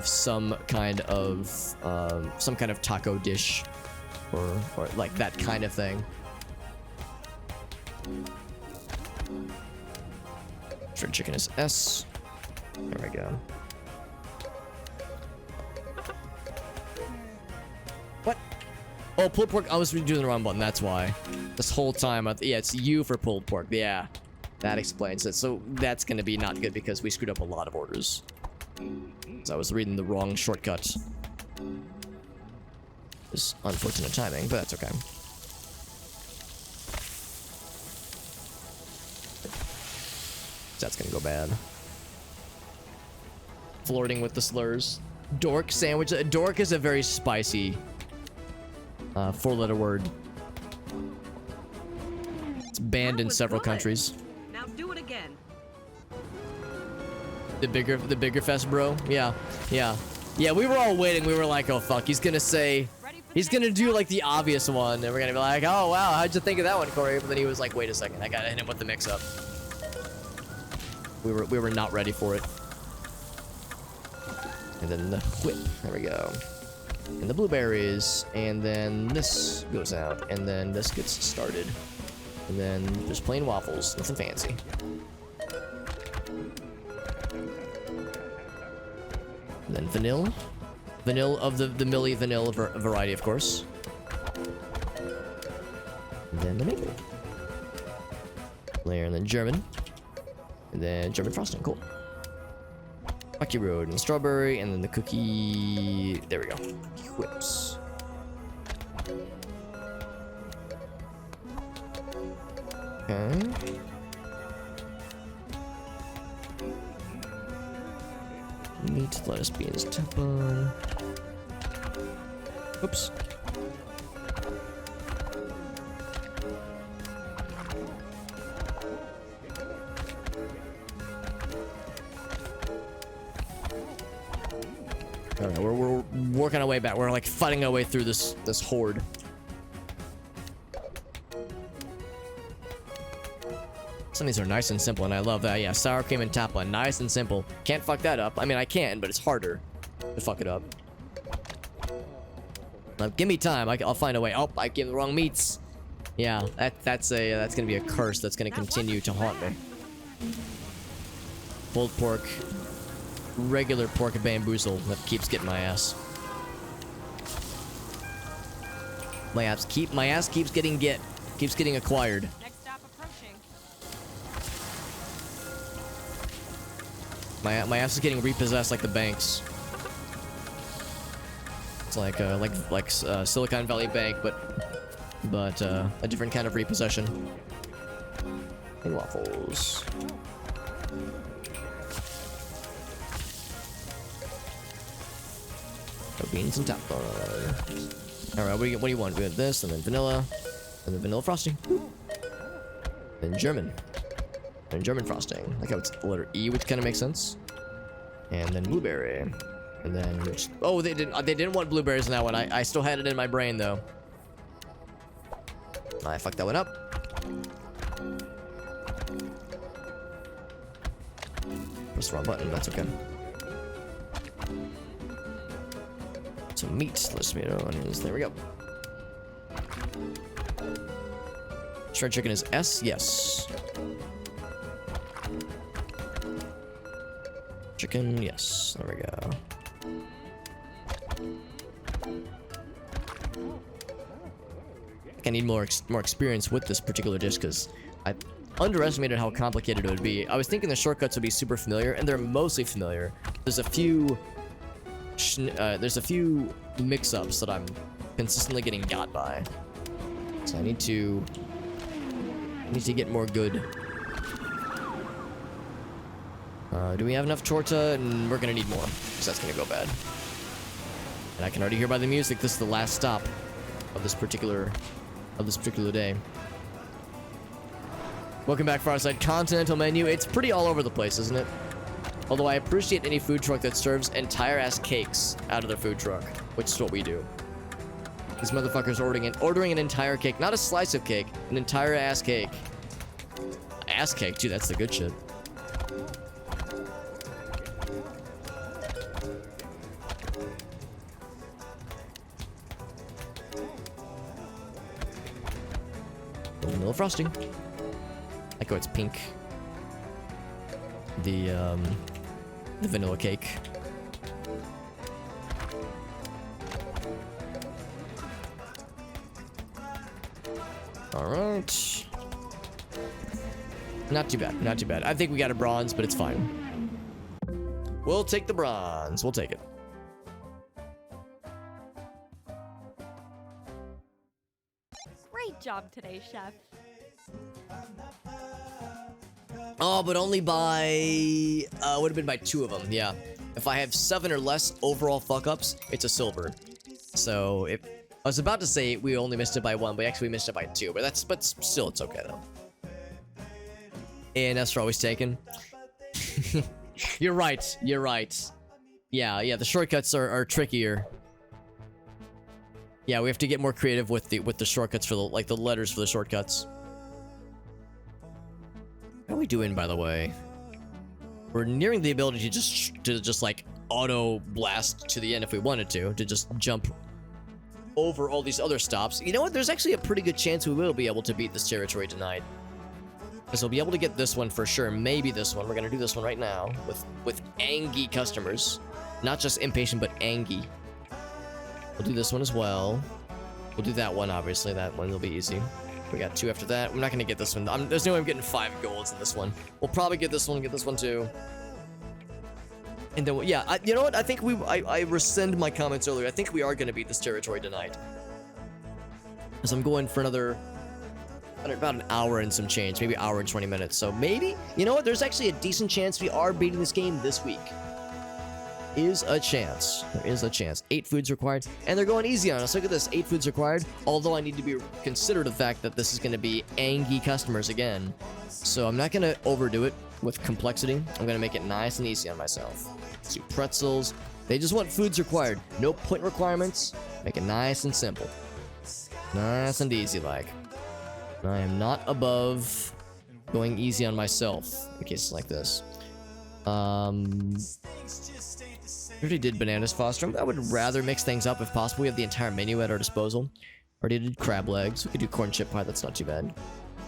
some kind of taco dish or like that kind of thing. Shredded chicken is S. There we go. What? Oh, pulled pork. I was doing the wrong button. That's why. This whole time, yeah, it's U for pulled pork. Yeah, that explains it. So that's gonna be not good because we screwed up a lot of orders. So I was reading the wrong shortcut. It's unfortunate timing, but that's okay. That's gonna go bad. Flirting with the slurs. Dork sandwich. Dork is a very spicy 4-letter word. It's banned in several countries. Now do it again. The bigger fest, bro. Yeah. We were all waiting. We were like, oh fuck, he's gonna do like the obvious one, and we're gonna be like, oh wow, how'd you think of that one, Corey? But then he was like, wait a second, I gotta hit him with the mix-up. We were not ready for it. And then the whip. There we go. And the blueberries, and then this goes out, and then this gets started, and then just plain waffles, nothing fancy. And then vanilla of the Millie vanilla variety, of course. And then the maple layer, and then German, and then German frosting. Cool. Bucky Road and strawberry, and then the cookie. There we go. Cookie whips. Okay. Meat, lettuce, beans, tampon. Oops. Alright, we're working our way back. We're like fighting our way through this horde. Some of these are nice and simple, and I love that. Yeah, sour cream and tappa, nice and simple. Can't fuck that up. I mean, I can, but it's harder to fuck it up. Now, give me time. I'll find a way. Oh, I gave the wrong meats. Yeah, that's gonna be a curse that's gonna continue to haunt me. Pulled pork, regular pork bamboozle that keeps getting my ass. My ass keeps getting acquired. Next stop approaching. My ass is getting repossessed like the banks. It's like Silicon Valley Bank, but a different kind of repossession. And waffles. Beans and tampon. Alright, what do you want? We have this, and then vanilla, and then vanilla frosting. Then German. And German frosting. Like how it's the letter E, which kind of makes sense. And then blueberry. And then... oh, they didn't want blueberries in that one. I still had it in my brain, though. I fucked that one up. Press the wrong button, that's okay. So meat, let's meet onions, there we go. Shredded chicken is S, yes. Chicken, yes, there we go. I need more experience with this particular dish because I underestimated how complicated it would be. I was thinking the shortcuts would be super familiar, and they're mostly familiar. There's a few mix-ups that I'm consistently getting got by. So I need to get more good. Do we have enough torta? And we're gonna need more, because that's gonna go bad. And I can already hear by the music this is the last stop of this particular day. Welcome back, Farside. Continental menu. It's pretty all over the place, isn't it? Although I appreciate any food truck that serves entire ass cakes out of their food truck, which is what we do. These motherfuckers ordering an entire cake, not a slice of cake, an entire ass cake. Ass cake, dude, that's the good shit. Vanilla frosting. Like how it's pink. The vanilla cake. All right. Not too bad, not too bad. I think we got a bronze, but it's fine. We'll take the bronze. We'll take it. Great job today, Chef. Oh, but only by... would have been by 2 of them, yeah. If I have 7 or less overall fuck-ups, it's a silver. So, if... I was about to say we only missed it by 1, but actually we missed it by 2. But still, it's okay, though. ANS are always taken. You're right, you're right. Yeah, the shortcuts are trickier. Yeah, we have to get more creative with the shortcuts for the letters for the shortcuts. How are we doing, by the way? We're nearing the ability to just like auto blast to the end if we wanted to just jump over all these other stops. You know what? There's actually a pretty good chance we will be able to beat this territory tonight. Because we'll be able to get this one for sure. Maybe this one. We're gonna do this one right now with Angie customers, not just impatient, but Angie. We'll do this one as well. We'll do that one, obviously. That one will be easy. We got 2 after that. We're not gonna get this one. There's no way I'm getting 5 golds in this one. We'll probably get this one too. And then, yeah, you know what? I think I rescind my comments earlier. I think we are gonna beat this territory tonight. Because I'm going for another, about an hour and some change. Maybe an hour and 20 minutes. So maybe, you know what? There's actually a decent chance we are beating this game this week. Is a chance. There is a chance. 8 foods required, and they're going easy on us. Look at this, 8 foods required. Although I need to be considerate of the fact that this is going to be Angie customers again, so I'm not going to overdo it with complexity. I'm going to make it nice and easy on myself. Let's do pretzels. They just want foods required. No point requirements. Make it nice and simple. Nice and easy like. I am not above going easy on myself in cases like this. We already did bananas foster. I would rather mix things up if possible. We have the entire menu at our disposal. Already did crab legs. We could do corn chip pie. That's not too bad.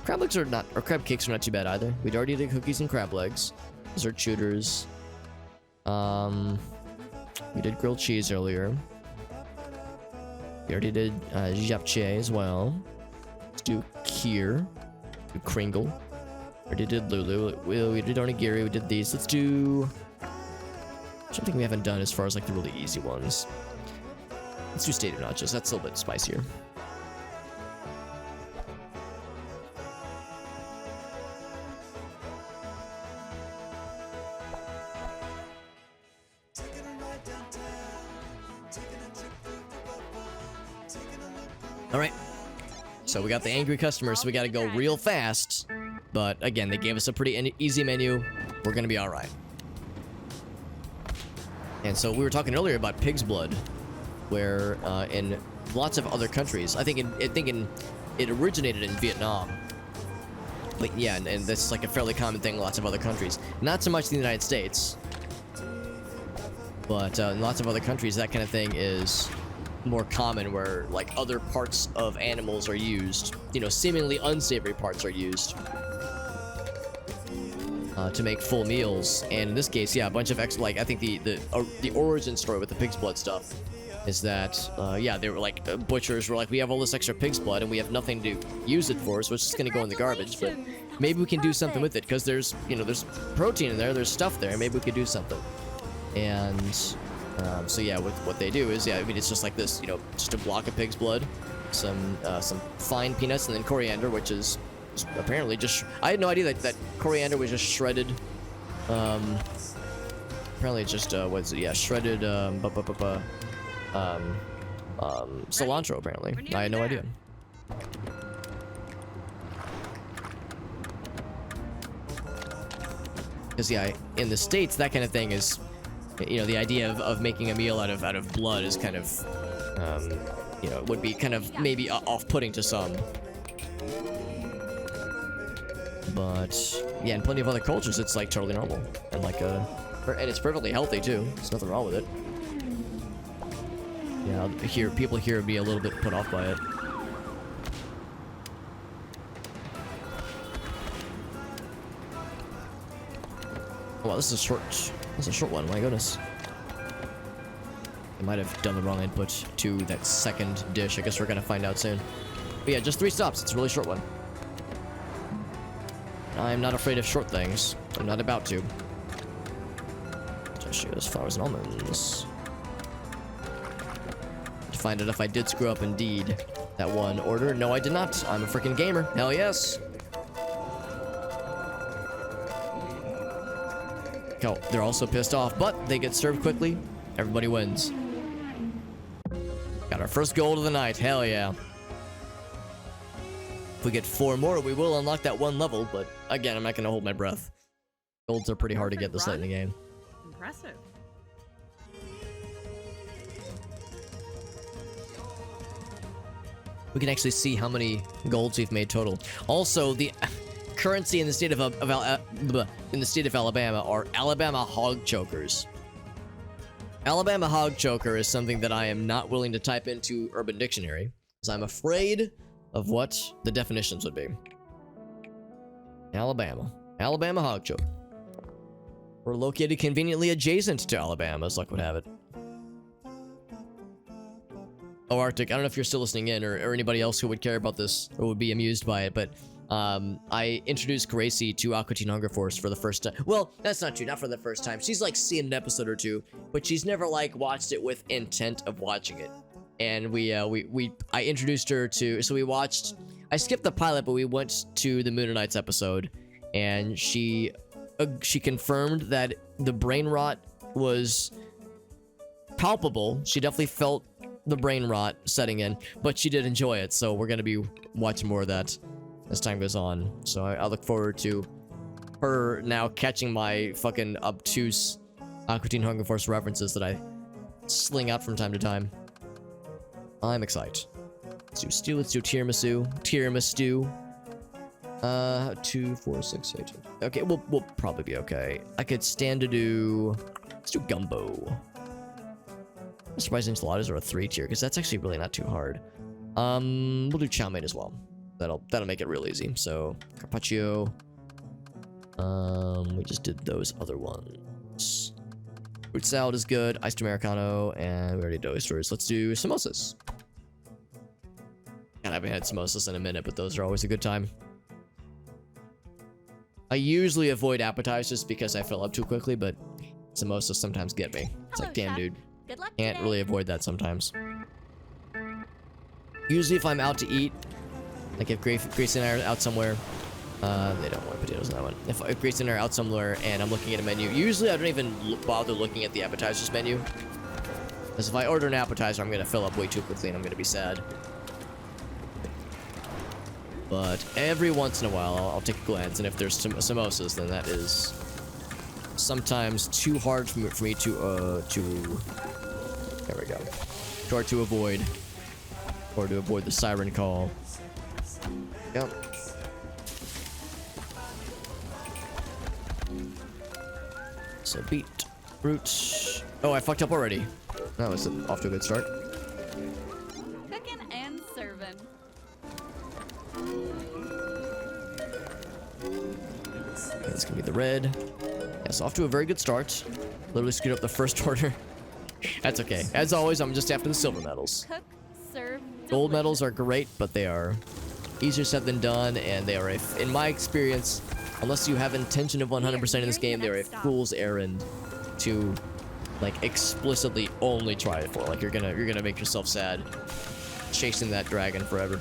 Crab legs are not, or crab cakes are not too bad either. We'd already did cookies and crab legs. Dessert shooters. We did grilled cheese earlier. We already did japchae as well. Let's do kheer. Do kringle. Already did Lulu. We did onigiri. We did these. Let's do something we haven't done as far as like the really easy ones. Let's do state of nachos. That's a little bit spicier. All right. So we got the angry customers, so we got to go real fast. But again, they gave us a pretty easy menu. We're gonna be all right. And so we were talking earlier about pig's blood, where in lots of other countries, I think it originated in Vietnam. But yeah, and that's like a fairly common thing in lots of other countries. Not so much in the United States, but in lots of other countries, that kind of thing is more common, where like other parts of animals are used, you know, seemingly unsavory parts are used to make full meals. And in this case, yeah, a bunch of like I think the origin story with the pig's blood stuff is that yeah, they were like butchers were like, we have all this extra pig's blood and we have nothing to use it for, so it's just gonna go in the garbage. But maybe we can do something with it, because there's, you know, there's protein in there, there's stuff there, maybe we could do something. And so yeah, what they do is, yeah, I mean, it's just like this, you know, just a block of pig's blood, some fine peanuts, and then coriander, which is apparently just, I had no idea that coriander was just shredded, apparently it's just, what is it, yeah, shredded, cilantro, apparently. I had no idea. Because yeah, in the States, that kind of thing is, you know, the idea of making a meal out of blood is kind of, you know, would be kind of maybe off-putting to some. But yeah, in plenty of other cultures, it's like totally normal, and like and it's perfectly healthy too. There's nothing wrong with it. Yeah, people here would be a little bit put off by it. Wow, this is a short one, my goodness. I might have done the wrong input to that second dish. I guess we're gonna find out soon. But yeah, just 3 stops. It's a really short one. I'm not afraid of short things. I'm not about to. Pistachios, flowers, and almonds. To find out if I did screw up indeed that one order. No, I did not. I'm a freaking gamer. Hell yes. Oh, they're also pissed off, but they get served quickly. Everybody wins. Got our first gold of the night. Hell yeah. If we get 4 more, we will unlock that 1 level, but again, I'm not going to hold my breath. Golds are pretty hard to get this late in the game. Impressive. We can actually see how many golds we've made total. Also, the currency in the state of Alabama are Alabama hog chokers. Alabama hog choker is something that I am not willing to type into Urban Dictionary, because I'm afraid of what the definitions would be. Alabama hog choker. We're located conveniently adjacent to Alabama, as luck would have it. Oh, Arctic, I don't know if you're still listening in, or anybody else who would care about this or would be amused by it, but I introduced Gracie to Aqua Teen Hunger Force for the first time. Well, that's not true, not for the first time. She's like seen an episode or 2, but she's never like watched it with intent of watching it. And I introduced her to, so we watched, I skipped the pilot, but we went to the Moon and Knights episode, and she confirmed that the brain rot was palpable. She definitely felt the brain rot setting in, but she did enjoy it, so we're gonna be watching more of that as time goes on. So I look forward to her now catching my fucking obtuse Aqua Teen Hunger Force references that I sling out from time to time. I'm excited. Let's do stew, let's do tiramisu. 2, 4, 6, 8. Okay, we'll probably be okay. I could stand to do, let's do gumbo. I'm surprised enchiladas are a 3 tier, because that's actually really not too hard. We'll do chow mein as well. That'll make it real easy. So carpaccio. We just did those other ones. Fruit salad is good. Iced Americano, and we already did oysters. Let's do samosas. God, I haven't had samosas in a minute, but those are always a good time. I usually avoid appetizers because I fill up too quickly, but samosas sometimes get me. It's like, damn, dude. Good luck Can't today. really avoid that sometimes. Usually if I'm out to eat, like if Gracie and I are out somewhere, they don't want potatoes in that one. If Gracie and I are out somewhere and I'm looking at a menu, usually I don't even bother looking at the appetizers menu. Because if I order an appetizer, I'm going to fill up way too quickly and I'm going to be sad. But every once in a while, I'll take a glance, and if there's samosas, then that is sometimes too hard for me to there we go. Try to avoid, or to avoid the siren call. Yep. So beet, root. Oh, I fucked up already. That was off to a good start. Cooking and serving. It's gonna be the red. Yes, off to a very good start. Literally screwed up the first order. That's okay. As always, I'm just after the silver medals. Cook, serve, Gold deliver. medals are great, but they are easier said than done, and they are, in my experience, unless you have intention of 100% in this game, they are a fool's errand to, like, explicitly only try it for. Like, you're gonna make yourself sad chasing that dragon forever.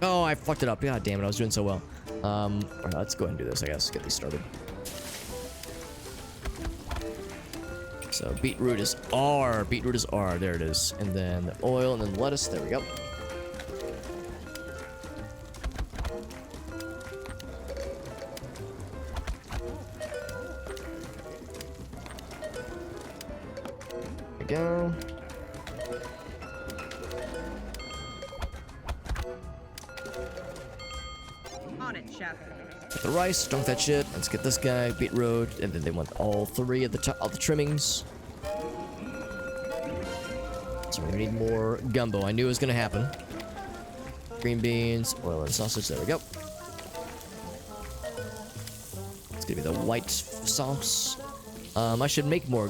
Oh, I fucked it up. God damn it, I was doing so well. Alright, let's go ahead and do this, I guess. Get these started. So beetroot is R. Beetroot is R. There it is. And then the oil and then the lettuce. There we go. There we go. On it, chef. Get the rice, dunk that shit. Let's get this guy, beetroot, and then they want all three of the trimmings. So we need more gumbo. I knew it was gonna happen. Green beans, oil and sausage. There we go. It's gonna be the white sauce. I should make more.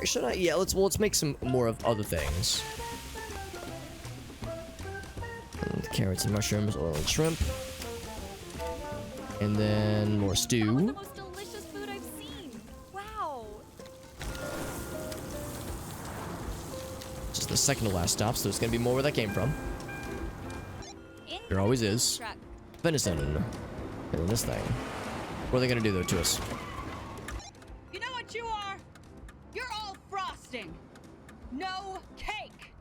Should I? Yeah. Let's make some more of other things. And carrots and mushrooms, oil and shrimp. And then more That was stew. the most delicious food I've seen. Wow. Just the second to last stop, so there's gonna be more where that came from. There always is. Truck. Venison. And this thing. What are they gonna do though to us? You know what you are? You're all frosting. No cake.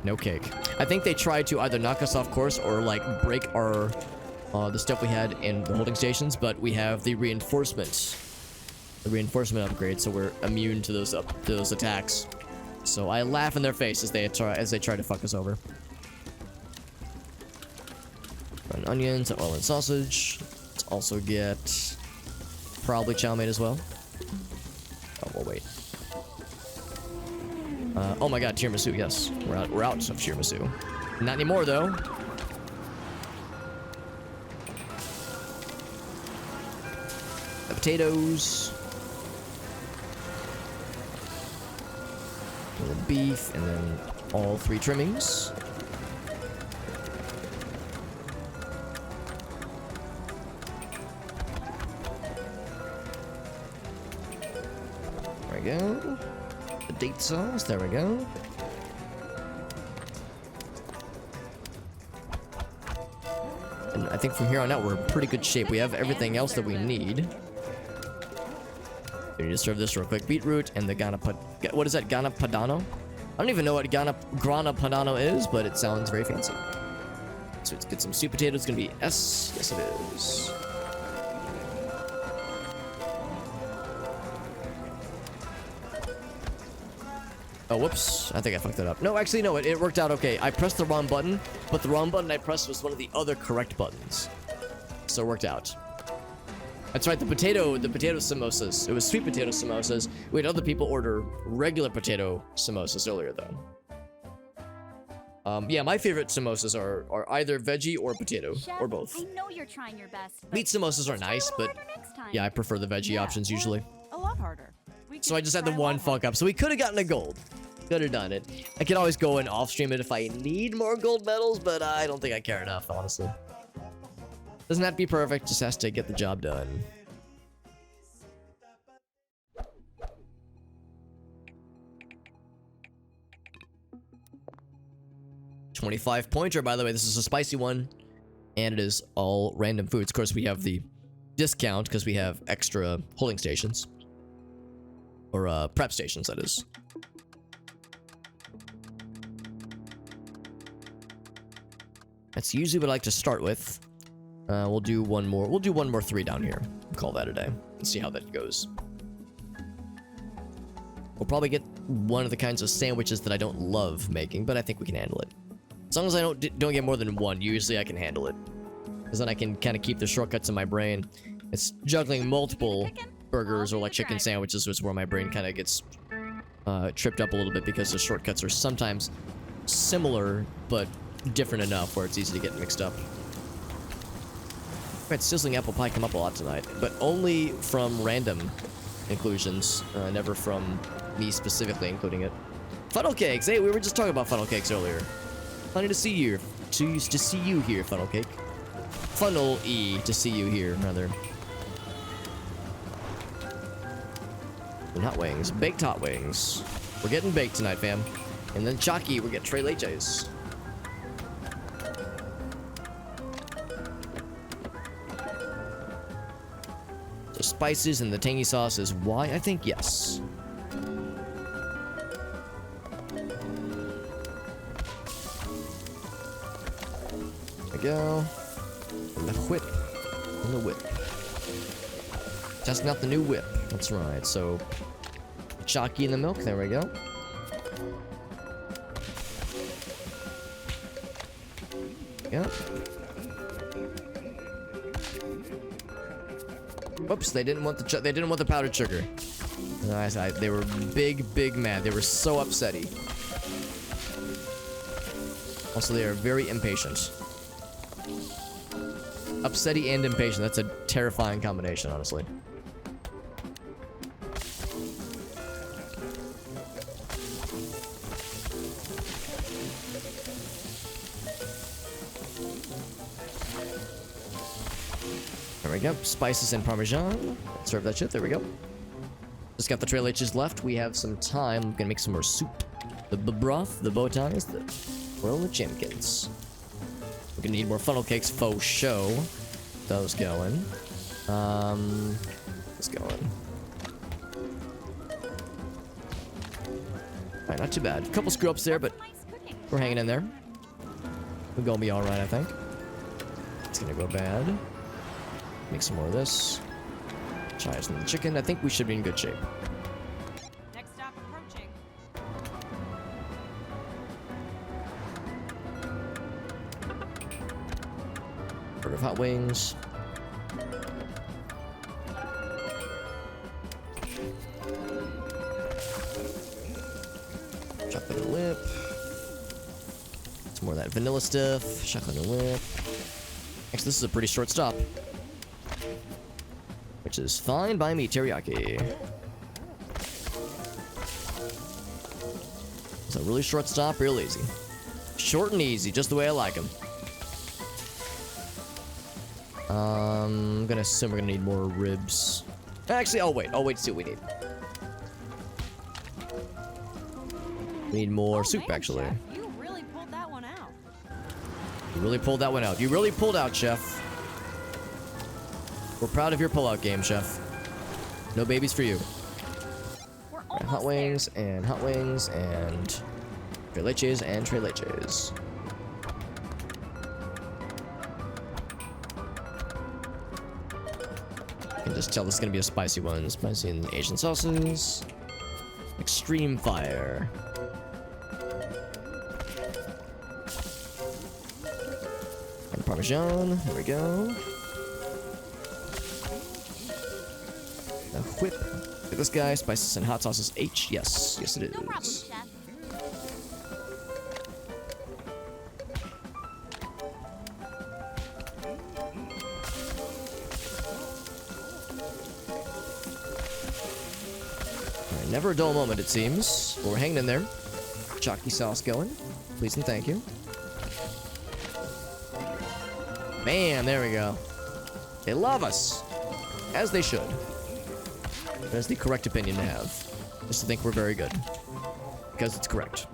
No cake. I think they tried to either knock us off course or like break our the stuff we had in the holding stations, but we have the reinforcement upgrade, so we're immune to those attacks. So I laugh in their face as they try to fuck us over. Run onions, oil and sausage. Let's also get probably chow mein as well. Oh, we'll wait. Oh my god, tiramisu, yes. We're out of tiramisu. Not anymore though. The potatoes. A little beef, and then all three trimmings. There we go. The date sauce, there we go. And I think from here on out we're in pretty good shape. We have everything else that we need. We need to serve this real quick. Beetroot and the what is that? Grana Padano? I don't even know what Grana Padano is, but it sounds very fancy. So let's get some sweet potatoes. It's gonna be S. Yes, it is. Oh, whoops. I think I fucked that up. No, actually, no. It worked out okay. I pressed the wrong button, but the wrong button I pressed was one of the other correct buttons. So it worked out. That's right, the potato samosas. It was sweet potato samosas. We had other people order regular potato samosas earlier, though. Yeah, my favorite samosas are either veggie or potato, Chef, or both. I know you're trying your best. but Meat samosas are let's try a nice, little but harder next time. yeah, I prefer the veggie Yeah, options or usually. A lot harder. We So could I just had the try a one lot fuck up. So we could have gotten a gold. Could have done it. I could always go and off stream it if I need more gold medals, but I don't think I care enough, honestly. Doesn't have to be perfect, just has to get the job done. $25 pointer, by the way. This is a spicy one, and it is all random foods. Of course, we have the discount because we have extra holding stations. Or prep stations, that is. That's usually what I like to start with. We'll do one more. We'll do one more 3 down here. Call that a day. And see how that goes. We'll probably get one of the kinds of sandwiches that I don't love making, but I think we can handle it. As long as I don't get more than 1, usually I can handle it. Because then I can kind of keep the shortcuts in my brain. It's juggling multiple burgers or like chicken sandwiches is where my brain kind of gets tripped up a little bit because the shortcuts are sometimes similar but different enough where it's easy to get mixed up. I've had sizzling apple pie come up a lot tonight, but only from random inclusions, never from me specifically including it. Funnel cakes! Hey, we were just talking about funnel cakes earlier. Funny to see you. To see you here, funnel cake. Funnel E to see you here, rather. And hot wings. Baked hot wings. We're getting baked tonight, fam. And then Chalky, we get Tres Leches. The spices and the tangy sauce is why I think yes. There we go. And the whip. And the whip. Testing out the new whip. That's right. So, Chalky in the milk. There we go. Yeah. Oops, they didn't want the powdered sugar. They were big mad. They were so upsetty. Also, they are very impatient. Upsetty and impatient. That's a terrifying combination, honestly. There we go. Spices and Parmesan. Serve that shit. There we go. Just got the Tres Leches left. We have some time. I'm gonna make some more soup. The broth, the bow ties, the roll of chimkins. We're gonna need more funnel cakes faux show. Those going. Let's going. Alright, not too bad. A couple screw ups there, but we're hanging in there. We're gonna be alright, I think. It's gonna go bad. Make some more of this. Try some of the chicken. I think we should be in good shape. Next stop approaching. Bird of hot wings. Chocolate and whip. Some more of that vanilla stuff. Chocolate and whip. Actually, this is a pretty short stop. Which is fine by me, teriyaki. It's a really short stop, real easy. Short and easy, just the way I like them. I'm gonna assume we're gonna need more ribs. Actually, I'll wait to see what we need. We need more soup, man, actually. Chef, you really pulled that one out. You really pulled that one out. You really pulled out, Chef. We're proud of your pullout game, Chef. No babies for you. We're Right, almost hot wings and hot wings and Tres Leches and Tres Leches. You can just tell this is gonna be a spicy one. Spicy and Asian sauces. Extreme fire. And Parmesan. There we go. The whip. Look at this guy. Spices and hot sauces. H. Yes. Yes, it is. No problem, Chef. Alright, never a dull moment, it seems. But we're hanging in there. Chalky sauce going. Please and thank you. Bam, there we go. They love us. As they should. That's the correct opinion to have. Just to think we're very good. Because it's correct.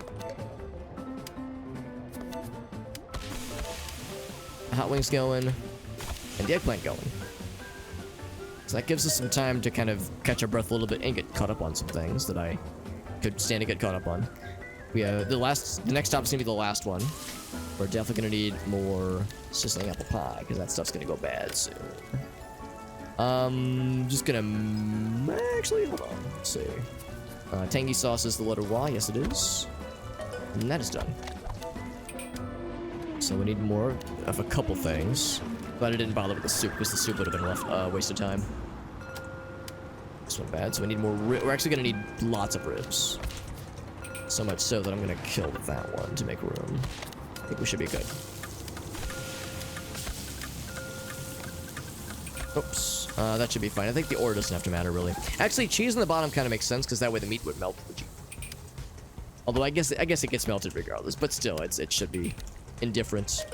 Hot wings going. And the eggplant going. So that gives us some time to kind of catch our breath a little bit and get caught up on some things that I could stand to get caught up on. The next stop is gonna be the last one. We're definitely gonna need more sizzling apple pie because that stuff's gonna go bad soon. Just gonna actually hold on. Let's see. Tangy sauce is the letter Y. Yes, it is. And that is done. So we need more of a couple things. But I didn't bother with the soup because the soup would have been rough, waste of time. This one bad. So we need more. We're actually gonna need lots of ribs. So much so that I'm gonna kill that one to make room. I think we should be good. Oops. That should be fine. I think the order doesn't have to matter, really. Actually, cheese on the bottom kind of makes sense, because that way the meat would melt. Although, I guess it gets melted regardless. But still, it should be indifferent.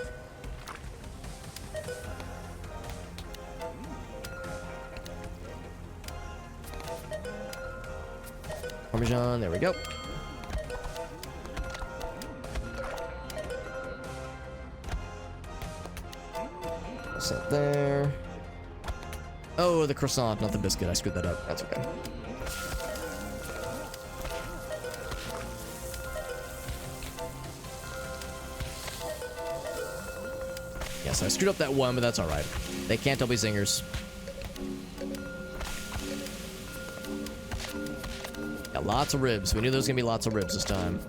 Parmesan, there we go. Set there. Oh, the croissant, not the biscuit. I screwed that up. That's okay. Yes, I screwed up that one, but that's all right. They can't all be zingers. Got lots of ribs. We knew there was gonna be lots of ribs this time.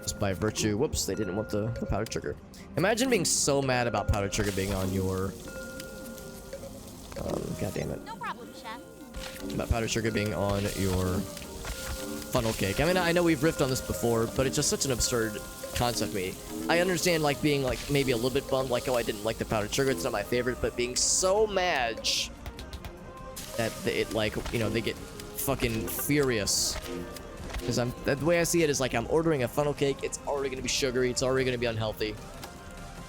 Just by virtue. Whoops, they didn't want the powdered sugar. Imagine being so mad about powdered sugar being on your. God damn it. No problem, chef. About powdered sugar being on your funnel cake. I mean, I know we've riffed on this before, but it's just such an absurd concept to me. I understand, like, being, like, maybe a little bit bummed, like, oh, I didn't like the powdered sugar, it's not my favorite, but being so mad that it, like, you know, they get fucking furious. Because the way I see it is, like, I'm ordering a funnel cake, it's already gonna be sugary, it's already gonna be unhealthy.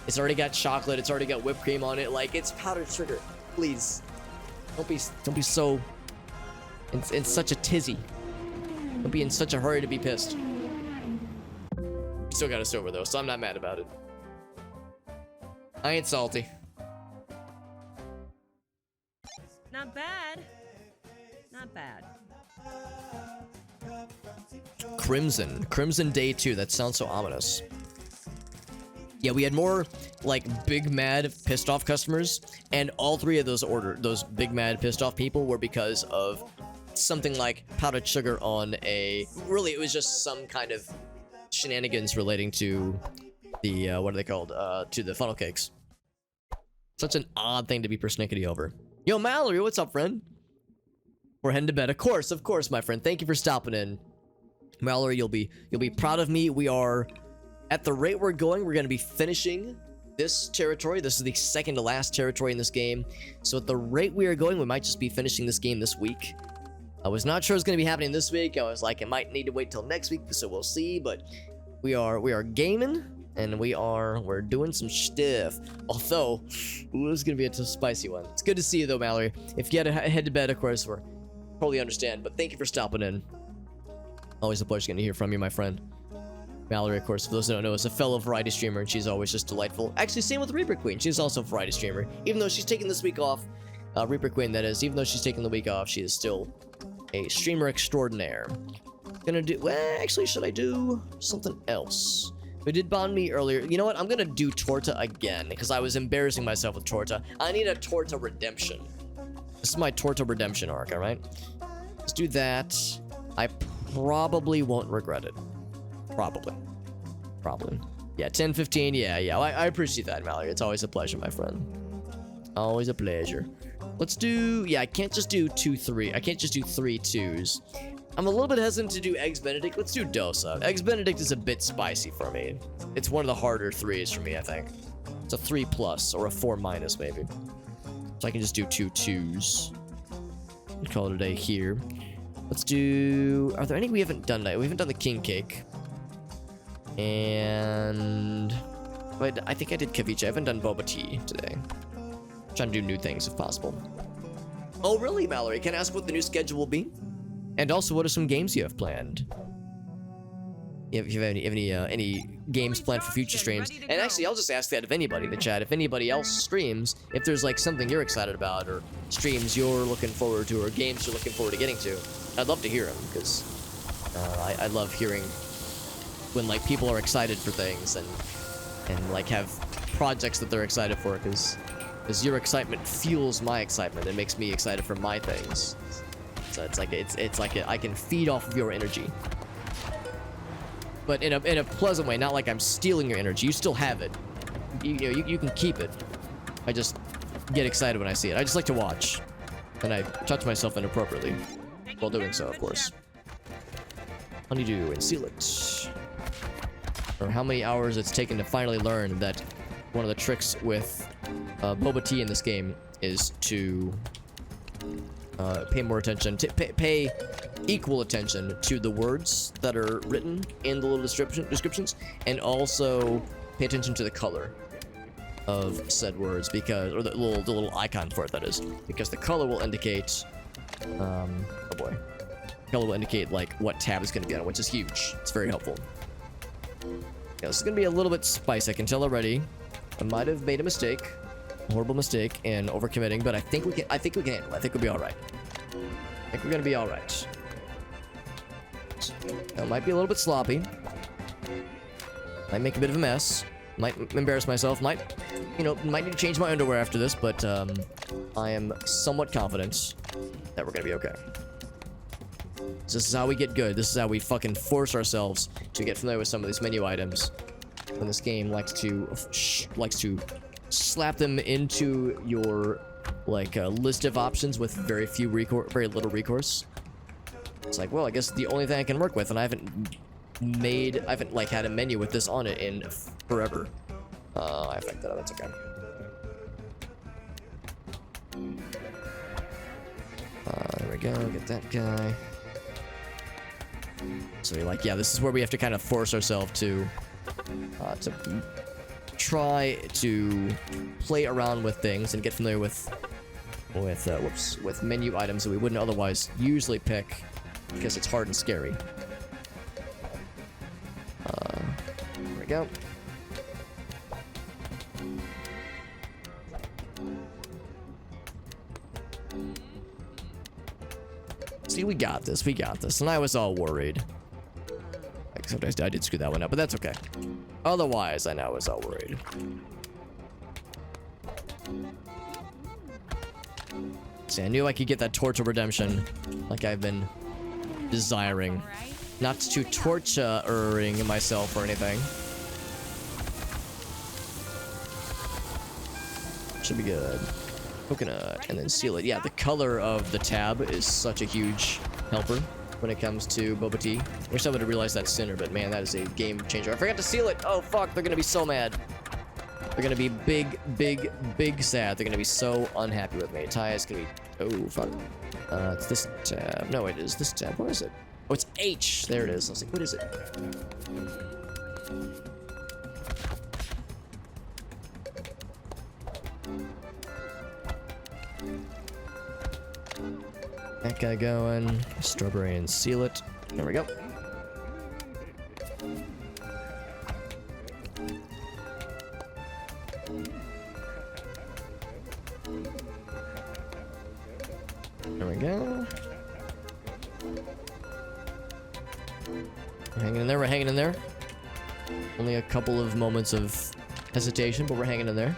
It's already got chocolate, it's already got whipped cream on it, like, it's powdered sugar. Please. Don't be so in such a tizzy. Don't be in such a hurry to be pissed. Still got us over though, so I'm not mad about it. I ain't salty. Not bad. Not bad. Crimson Day 2. That sounds so ominous. Yeah, we had more, like, big, mad, pissed off customers, and all three of those big, mad, pissed off people were because of something like powdered sugar on a... Really, it was just some kind of shenanigans relating to the, what are they called? To the funnel cakes. Such an odd thing to be persnickety over. Yo, Mallory, what's up, friend? We're heading to bed. Of course, my friend. Thank you for stopping in. Mallory, you'll be proud of me. We are... At the rate we're going, we're going to be finishing this territory. This is the second to last territory in this game. So at the rate we are going, we might just be finishing this game this week. I was not sure it was going to be happening this week. I was like, it might need to wait till next week, so we'll see. But we are gaming, and we're doing some stuff. Although, this is going to be a spicy one. It's good to see you, though, Mallory. If you had to head to bed, of course, we're totally understand. But thank you for stopping in. Always a pleasure getting to hear from you, my friend. Mallory, of course, for those who don't know, is a fellow variety streamer, and she's always just delightful. Actually, same with Reaper Queen. She's also a variety streamer. Even though she's taking this week off, Reaper Queen, that is, even though she's taking the week off, she is still a streamer extraordinaire. Gonna do... Well, actually, should I do something else? We did Banh Mi earlier. You know what? I'm gonna do Torta again, because I was embarrassing myself with Torta. I need a Torta redemption. This is my Torta redemption arc, alright? Let's do that. I probably won't regret it. Probably. Yeah, 10-15, yeah. I appreciate that, Mallory. It's always a pleasure, my friend. Always a pleasure. Let's do... Yeah, I can't just do 2-3. I can't just do 3 2s. I'm a little bit hesitant to do Eggs Benedict. Let's do Dosa. Eggs Benedict is a bit spicy for me. It's one of the harder 3s for me, I think. It's a 3+, or a 4-, maybe. So I can just do 2 2s. Call it a day here. Let's do... Are there any we haven't done tonight? We haven't done the king cake. And... Wait, I think I did ceviche. I haven't done boba tea today. I'm trying to do new things if possible. Oh, really, Mallory? Can I ask what the new schedule will be? And also, what are some games you have planned? If you have any games planned for future streams. And actually, I'll just ask that of anybody in the chat. If anybody else streams, if there's like something you're excited about, or streams you're looking forward to, or games you're looking forward to getting to, I'd love to hear them, because I love hearing when like people are excited for things and like have projects that they're excited for, because your excitement fuels my excitement. It makes me excited for my things. So it's like I can feed off of your energy, but in a pleasant way, not like I'm stealing your energy. You still have it. You can keep it. I just get excited when I see it. I just like to watch, and I touch myself inappropriately while doing so, of course. Honeydew and seal it. Or how many hours it's taken to finally learn that one of the tricks with boba tea in this game is to pay more attention, pay equal attention to the words that are written in the little descriptions, and also pay attention to the color of said words, because, or the little icon for it, that is, because the color will indicate, oh boy, color will indicate like what tab is going to be on, which is huge. It's very helpful. Yeah, this is going to be a little bit spicy. I can tell already. I might have made a mistake, a horrible mistake, in overcommitting, but I think we can handle it. I think we'll be all right. I think we're going to be all right. It might be a little bit sloppy. Might make a bit of a mess. Might embarrass myself. Might need to change my underwear after this, but I am somewhat confident that we're gonna be okay. This is how we get good. This is how we fucking force ourselves to get familiar with some of these menu items. When this game likes to slap them into your like list of options with very little recourse. It's like, well, I guess the only thing I can work with, and I haven't like had a menu with this on it in forever. I affect that. That's okay. There we go. Get that guy. So you're like, yeah, this is where we have to kind of force ourselves to try to play around with things and get familiar with menu items that we wouldn't otherwise usually pick, because it's hard and scary. There we go. See, we got this. We got this. And I was all worried. Except I did screw that one up, but that's okay. Otherwise, I know I was all worried. See, I knew I could get that torch of redemption, like I've been desiring. Not to torturing myself or anything. Should be good. Coconut, and then seal it. Yeah, the color of the tab is such a huge helper when it comes to boba tea. Wish I would have realized that sooner, but man, that is a game changer. I forgot to seal it. Oh fuck, they're gonna be so mad. They're gonna be big sad. They're gonna be so unhappy with me. Ty is gonna be, oh fuck. It's this tab. No, it is this tab. What is it? Oh, it's H. There it is. I was like, what is it? That guy going. Strawberry and seal it. There we go. There we go. We're hanging in there. We're hanging in there. Only a couple of moments of hesitation, but we're hanging in there.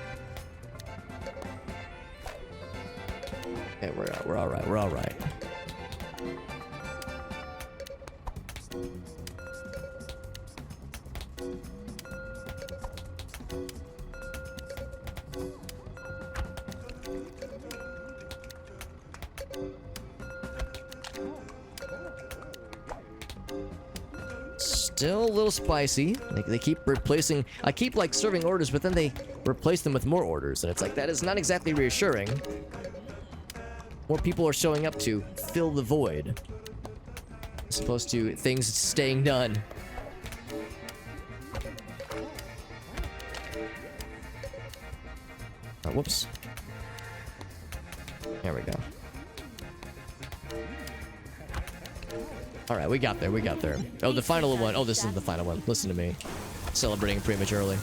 Okay, we're all right. We're all right. Still a little spicy. They keep replacing. I keep like serving orders, but then they replace them with more orders, and it's like that is not exactly reassuring. More people are showing up to fill the void, as opposed to things staying done. Oh, whoops. There we go. All right, we got there. We got there. Oh, the final one. Oh, this isn't the final one. Listen to me. Celebrating prematurely.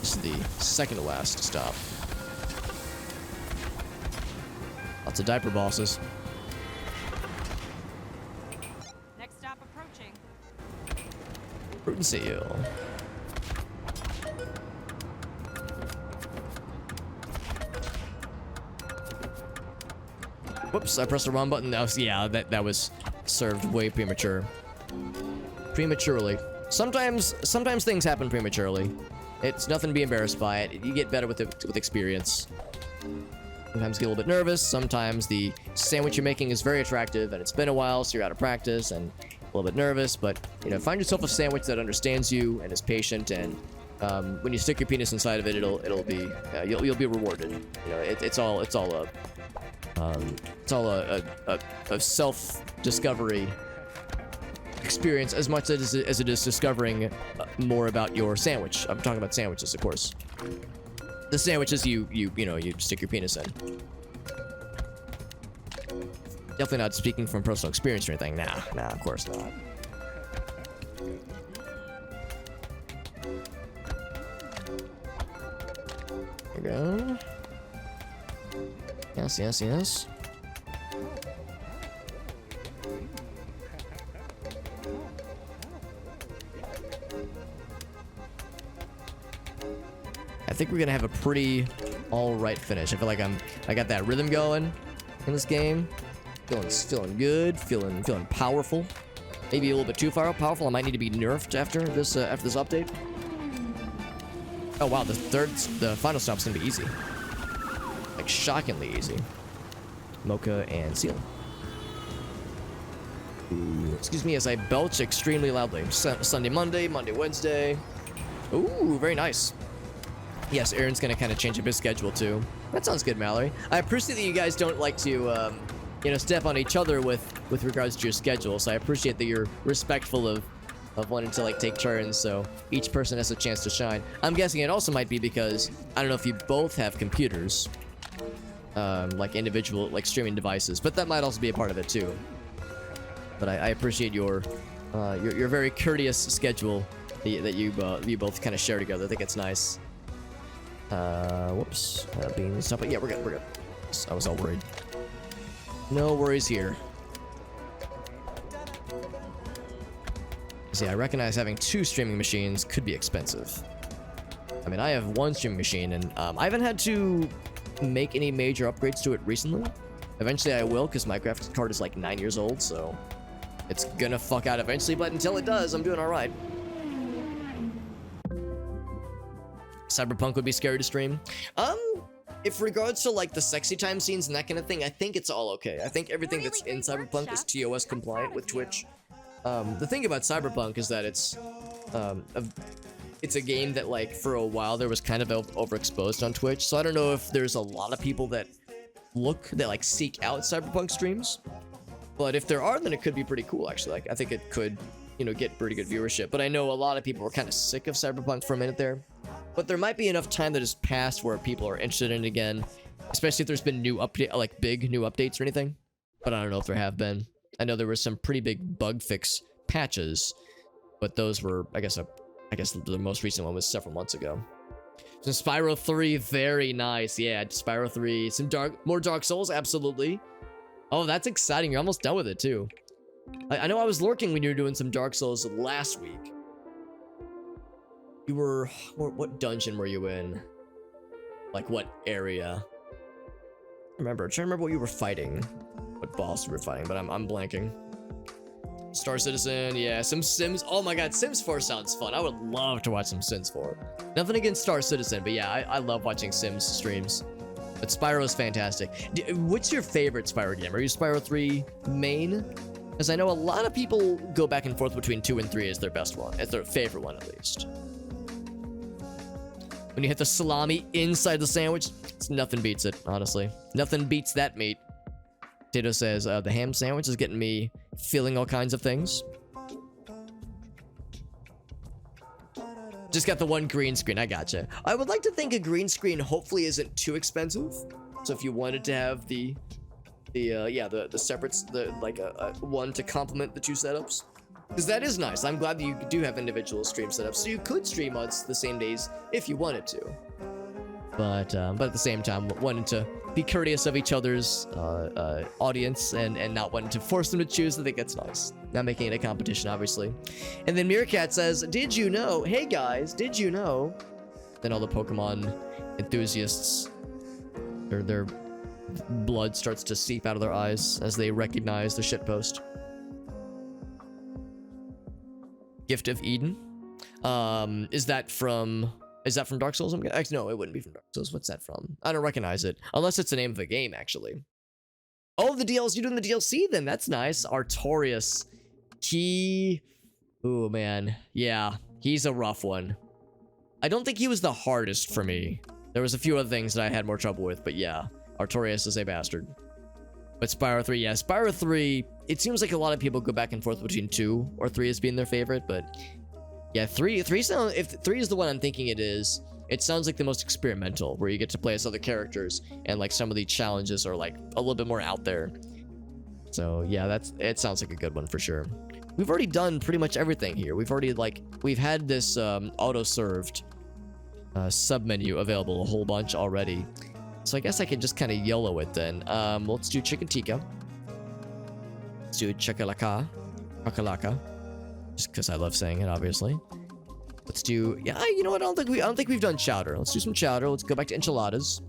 This is the second to last stop. Lots of diaper bosses. Next stop approaching. Fruit and seal. Whoops, I pressed the wrong button. That was, yeah, that was served way prematurely. Sometimes things happen prematurely. It's nothing to be embarrassed by it. You get better with experience. Sometimes get a little bit nervous. Sometimes the sandwich you're making is very attractive and it's been a while, so you're out of practice and a little bit nervous. But you know, find yourself a sandwich that understands you and is patient. And when you stick your penis inside of it, it'll be you'll be rewarded. You know, it's all a self-discovery experience as much as it is discovering more about your sandwich. I'm talking about sandwiches, of course. The sandwiches you stick your penis in. Definitely not speaking from personal experience or anything. Nah, of course not. There we go. Yes. I think we're gonna have a pretty alright finish. I feel like I got that rhythm going in this game. Feeling good, feeling powerful. Maybe a little bit too powerful. I might need to be nerfed after this update. Oh wow, the final stop's gonna be easy. Like shockingly easy. Mocha and seal. Ooh, excuse me as I belch extremely loudly. Sunday, Monday, Wednesday. Ooh, very nice. Yes, Aaron's gonna kind of change up his schedule too. That sounds good, Mallory. I appreciate that you guys don't like to, step on each other with regards to your schedule. So I appreciate that you're respectful of wanting to like take turns, so each person has a chance to shine. I'm guessing it also might be because I don't know if you both have computers, like individual like streaming devices, but that might also be a part of it too. But I appreciate your very courteous schedule that you both kind of share together. I think it's nice. Whoops. Beans. But yeah, we're good. I was all worried. No worries here. See, I recognize having 2 streaming machines could be expensive. I mean, I have 1 streaming machine, and I haven't had to make any major upgrades to it recently. Eventually I will, because my graphics card is like 9 years old, so it's gonna fuck out eventually, but until it does, I'm doing alright. Cyberpunk would be scary to stream. If regards to like the sexy time scenes and that kind of thing, I think it's all okay. I think everything that's in Cyberpunk is TOS compliant with Twitch. The thing about Cyberpunk is that it's a game that like for a while there was kind of overexposed on Twitch, so I don't know if there's a lot of people that like seek out Cyberpunk streams, but if there are, then it could be pretty cool actually. Like I think it could, get pretty good viewership. But I know a lot of people were kind of sick of Cyberpunk for a minute there. But there might be enough time that has passed where people are interested in it again, especially if there's been big new updates or anything. But I don't know if there have been. I know there were some pretty big bug fix patches, but those were, I guess the most recent one was several months ago. So Spyro 3, very nice. Yeah, Spyro 3, more Dark Souls, absolutely. Oh, that's exciting. You're almost done with it too. I know I was lurking when you were doing some Dark Souls last week. You were, what dungeon were you in? Like what area? I'm trying to remember what you were fighting. What boss you were fighting, but I'm blanking. Star Citizen, yeah, some Sims. Oh my god, Sims 4 sounds fun. I would love to watch some Sims 4. Nothing against Star Citizen, but yeah, I love watching Sims streams. But Spyro is fantastic. What's your favorite Spyro game? Are you Spyro 3 main? Because I know a lot of people go back and forth between 2 and 3 as their best one, as their favorite one at least. When you hit the salami inside the sandwich, nothing beats it, honestly. Nothing beats that meat. Tito says, the ham sandwich is getting me feeling all kinds of things. Just got the one green screen, I gotcha. I would like to think a green screen hopefully isn't too expensive. So if you wanted to have the separates, one to complement the 2 setups. Because that is nice. I'm glad that you do have individual stream setups, so you could stream on the same days if you wanted to. But at the same time, wanting to be courteous of each other's audience and not wanting to force them to choose. I think that's nice. Not making it a competition, obviously. And then Meerkat says, "Did you know? Hey guys, did you know?" Then all the Pokemon enthusiasts, their blood starts to seep out of their eyes as they recognize the shitpost. Gift of Eden. Is that from Dark Souls? No, it wouldn't be from Dark Souls. What's that from? I don't recognize it. Unless it's the name of the game, actually. Oh, the DLC. You're doing the DLC then. That's nice. Artorias. Oh, man. Yeah, he's a rough one. I don't think he was the hardest for me. There was a few other things that I had more trouble with, but yeah. Artorias is a bastard. But Spyro 3, yeah. Spyro 3, it seems like a lot of people go back and forth between 2 or 3 as being their favorite, but... yeah, 3 sound, if 3 is the one I'm thinking it is, it sounds like the most experimental, where you get to play as other characters, and like some of the challenges are like a little bit more out there. So yeah, it sounds like a good one for sure. We've already done pretty much everything here. We've had this auto-served sub-menu available a whole bunch already. So I guess I could just kind of YOLO it then. Let's do Chicken Tikka. Let's do Chakalaka. Just because I love saying it, obviously. Let's do, yeah, you know what? I don't think we've done chowder. Let's do some chowder. Let's go back to enchiladas.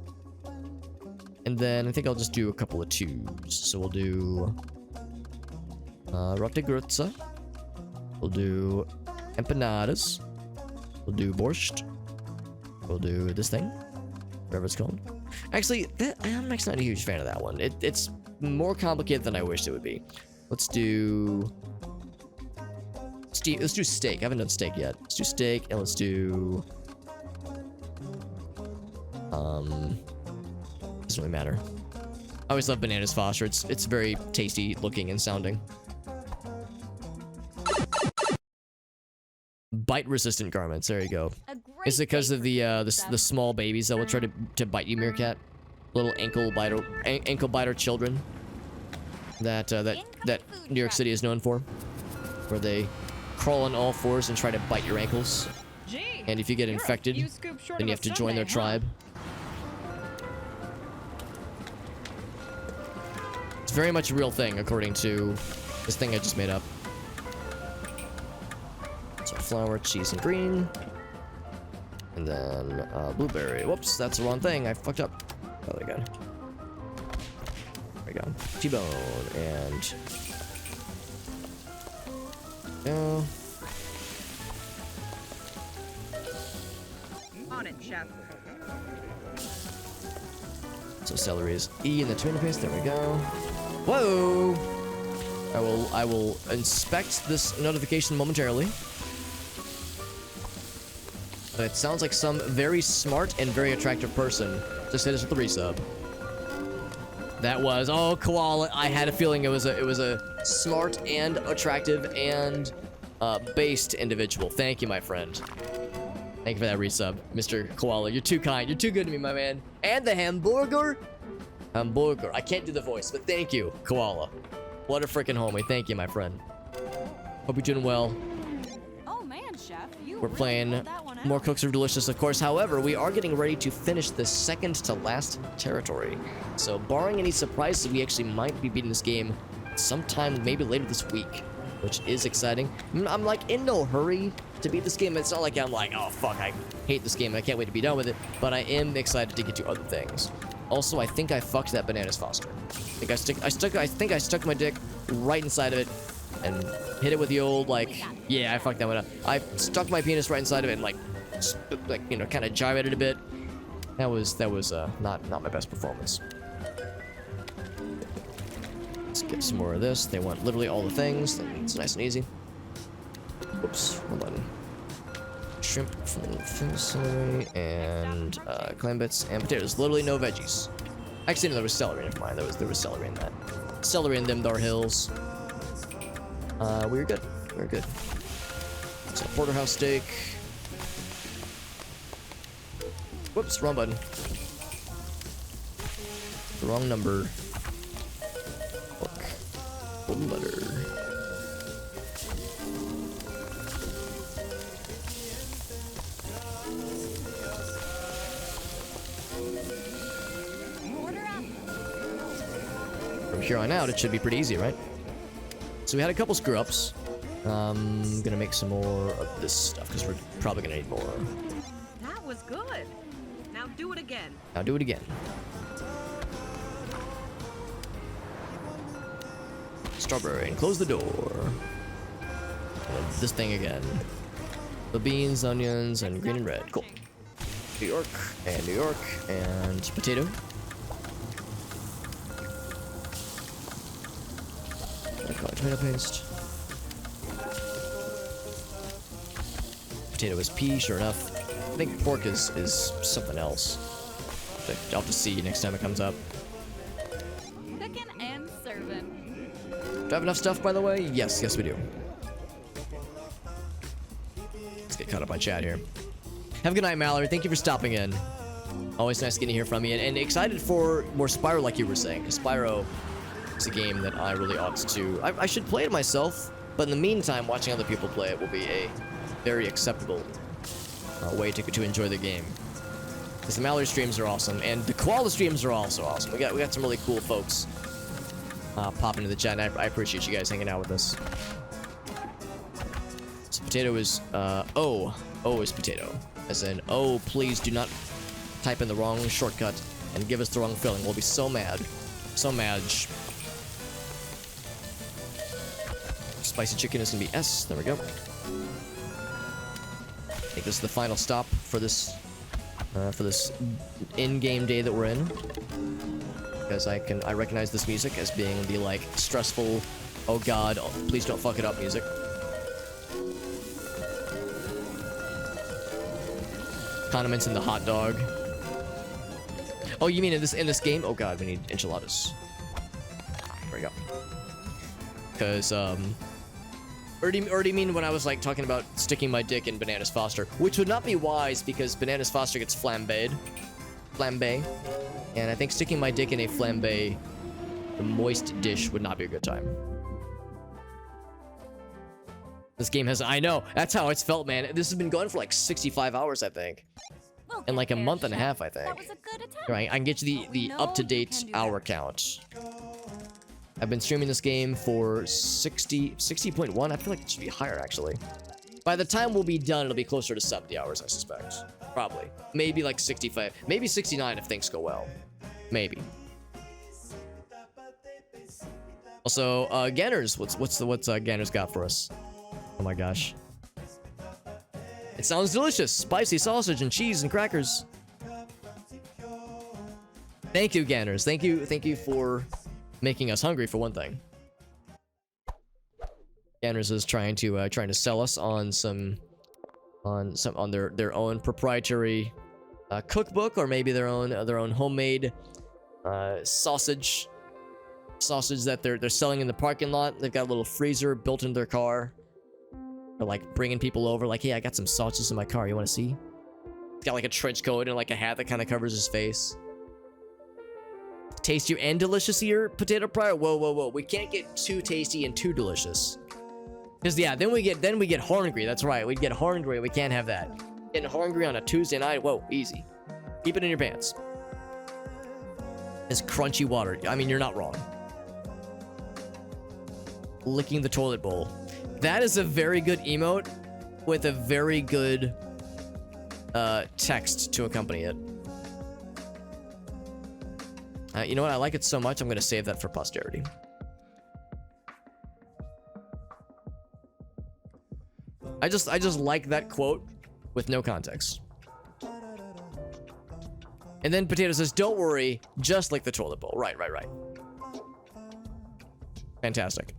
And then I think I'll just do a couple of 2s. So we'll do roti grutza. We'll do empanadas. We'll do borscht. We'll do this thing, whatever it's called. Actually, I'm actually not a huge fan of that one. It's more complicated than I wished it would be. Let's do steak. I haven't done steak yet. Let's do steak, and let's do... doesn't really matter. I always love Bananas Foster. It's very tasty looking and sounding. Bite-resistant garments. There you go. Is it because of the small babies that will try to bite you, Meerkat? Little ankle biter children that New York City is known for, where they crawl on all fours and try to bite your ankles. Gee, And if you get you're a infected, few scoops short then you of have to a join their Sunday, huh? tribe. It's very much a real thing, according to this thing I just made up. So flour, cheese, and green. And then blueberry. Whoops, that's the wrong thing. I fucked up. Oh, there we go. There we go. T-bone and... go. On it, chef. So celery is E in the tomato paste. There we go. Whoa! I will inspect this notification momentarily. But it sounds like some very smart and very attractive person just hit us with the resub. That was, oh, Koala. I had a feeling it was a smart and attractive and based individual. Thank you, my friend. Thank you for that resub, Mr. Koala. You're too kind. You're too good to me, my man. And the hamburger. Hamburger. I can't do the voice, but thank you, Koala. What a freaking homie. Thank you, my friend. Hope you're doing well. Oh man, chef, you We're really playing pulled that one out. more Cooks Are Delicious, of course. However, we are getting ready to finish the second to last territory. So, barring any surprises, we actually might be beating this game sometime maybe later this week, which is exciting. I'm like in no hurry to beat this game. It's not like I'm like, oh fuck, I hate this game and I can't wait to be done with it. But I am excited to get to other things. Also, I think I fucked that Bananas Foster. I think I stuck my dick right inside of it and hit it with the old, like, yeah, I fucked that one up. I stuck my penis right inside of it and, like you know, kind of gyrated a bit. That was not my best performance. Let's get some more of this. They want literally all the things. It's nice and easy. Oops, hold on. Shrimp, celery, and clam bits and potatoes. Literally no veggies. Actually, no, there was celery. Never mind. There was celery in that. Celery in them dar hills. We were good. We were good. So porterhouse steak. Whoops, wrong button. Wrong number. Pork. Golden butter. here on out, it should be pretty easy, right? So we had a couple screw-ups. Gonna make some more of this stuff, because we're probably gonna need more. That was good. Now do it again. Now do it again. Strawberry, and close the door. And this thing again. The beans, onions, and green and red. Cool. New York, and potato. I call it tomato paste. Potato is pea, sure enough. I think pork is something else. But I'll have to see next time it comes up. Cooking and serving. Do I have enough stuff, by the way? Yes, we do. Let's get caught up on chat here. Have a good night, Mallory. Thank you for stopping in. Always nice getting to hear from you. And excited for more Spyro, like you were saying. Spyro is a game that I really ought to... I should play it myself, but in the meantime, watching other people play it will be a very acceptable way to enjoy the game. Because the Mallory streams are awesome, and the Koala streams are also awesome. We got some really cool folks popping into the chat, and I appreciate you guys hanging out with us. So potato is O is potato, as in, oh, please do not type in the wrong shortcut and give us the wrong filling. We'll be so mad, so mad. Spicy chicken is gonna be S. There we go. I think this is the final stop for this in-game day that we're in, because I recognize this music as being the like stressful, oh god, oh, please don't fuck it up music. Condiments in the hot dog. Oh, you mean in this game? Oh god, we need enchiladas. There we go. Because or do you mean when I was like talking about sticking my dick in Bananas Foster, which would not be wise because Bananas Foster gets flambe, and I think sticking my dick in a flambe, a moist dish, would not be a good time. This game has, I know, that's how it's felt, man. This has been going for like 65 hours, I think, We'll and get like a there, month and a Chef. half, I think. That was a good attempt. Right, I can get you the No, up-to-date you can do hour that. count. I've been streaming this game for 60.1. I feel like it should be higher, actually. By the time we'll be done, it'll be closer to 70 hours, I suspect. Probably. Maybe like 65. Maybe 69 if things go well. Maybe. Also, Ganners. What's Ganners got for us? Oh my gosh. It sounds delicious. Spicy sausage and cheese and crackers. Thank you, Ganners. Thank you for making us hungry, for one thing. Ganners is trying to sell us on their own proprietary cookbook, or maybe their own homemade sausage that they're selling in the parking lot. They've got a little freezer built into their car. They're like bringing people over, like, hey, I got some sausages in my car. You want to see? It's got like a trench coat and like a hat that kind of covers his face. Tasty and delicious here, Potato Prior. Whoa. We can't get too tasty and too delicious. Because yeah, then we get horngry. That's right. We'd get horngry. We can't have that. Getting horngry on a Tuesday night. Whoa, easy. Keep it in your pants. It's crunchy water. I mean, you're not wrong. Licking the toilet bowl. That is a very good emote with a very good text to accompany it. You know what? I like it so much, I'm gonna save that for posterity. I just like that quote with no context. And then Potato says, "Don't worry, just like the toilet bowl." Right. Fantastic.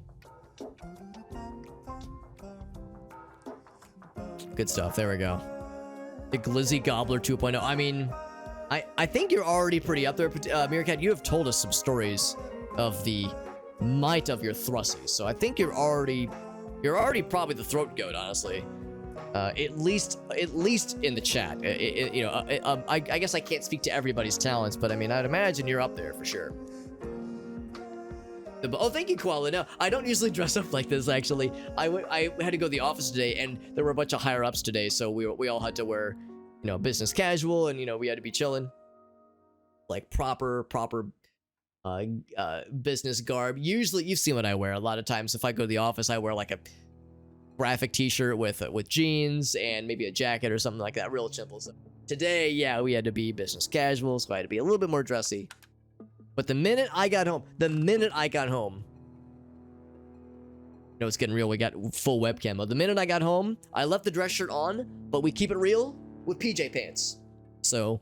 Good stuff. There we go. The Glizzy Gobbler 2.0. I mean, I think you're already pretty up there, Meerkat. You have told us some stories of the might of your thrussies, so I think you're already probably the throat goat, honestly. At least in the chat. I guess I can't speak to everybody's talents, but I mean, I'd imagine you're up there for sure. Oh, thank you, Koala. No, I don't usually dress up like this, actually. I had to go to the office today, and there were a bunch of higher-ups today, so we all had to wear, business casual, and, we had to be chilling. Like, proper business garb. Usually, you've seen what I wear. A lot of times, if I go to the office, I wear like a graphic T-shirt with jeans and maybe a jacket or something like that. Real simple. So today, yeah, we had to be business casual, so I had to be a little bit more dressy. But the minute I got home, you know, it's getting real. We got full webcam mode. The minute I got home, I left the dress shirt on, but we keep it real with PJ pants. So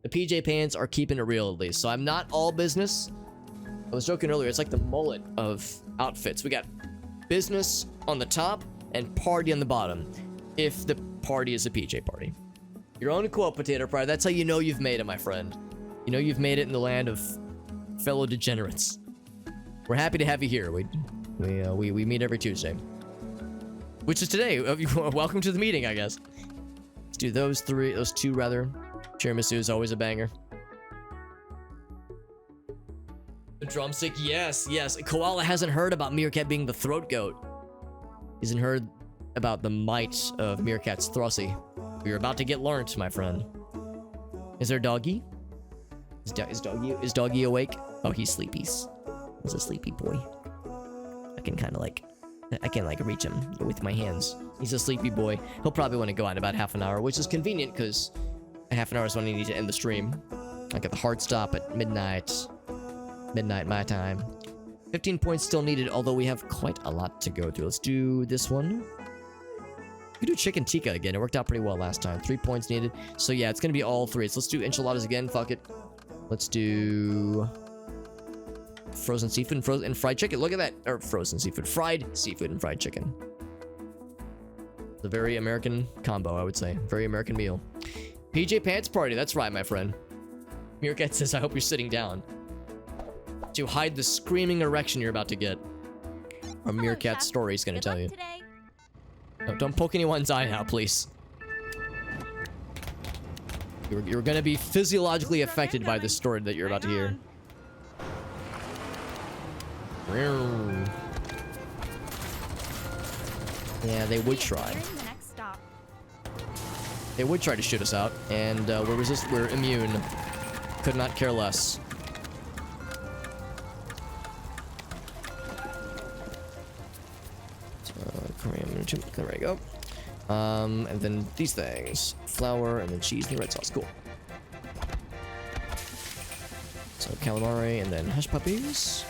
the PJ pants are keeping it real at least. So I'm not all business. I was joking earlier. It's like the mullet of outfits. We got business on the top and party on the bottom. If the party is a PJ party. Your own quote, Potato Fry. That's how you know you've made it, my friend. You know you've made it in the land of fellow degenerates. We're happy to have you here. We meet every Tuesday, which is today. Welcome to the meeting, I guess. Let's do those two rather. Tiramisu is always a banger. The drumstick, yes. Koala hasn't heard about Meerkat being the throat goat. He hasn't heard about the might of Meerkat's Throssie. You're about to get learnt, my friend. Is there doggy? Is doggy awake? Oh, he's sleepy. He's a sleepy boy. I can reach him with my hands. He's a sleepy boy. He'll probably want to go out in about half an hour, which is convenient because half an hour is when I need to end the stream. I got the hard stop at midnight my time. 15 points still needed, although we have quite a lot to go through. Let's do this one. We can do chicken tikka again. It worked out pretty well last time. 3 points needed. So yeah, it's gonna be all three. So let's do enchiladas again. Fuck it. Let's do frozen seafood and fried chicken. Look at that. Or frozen seafood. Fried seafood and fried chicken. It's a very American combo, I would say. Very American meal. PJ Pants party. That's right, my friend. Meerkat says, I hope you're sitting down to hide the screaming erection you're about to get. Or Meerkat's story is going to tell you. No, don't poke anyone's eye out, please. You're going to be physiologically affected by the story that you're about to hear. Yeah, they would try. They would try to shoot us out, and we're immune. Could not care less. There we go. And then these things. Flour, and then cheese, and the red sauce. Cool. So calamari, and then hush puppies.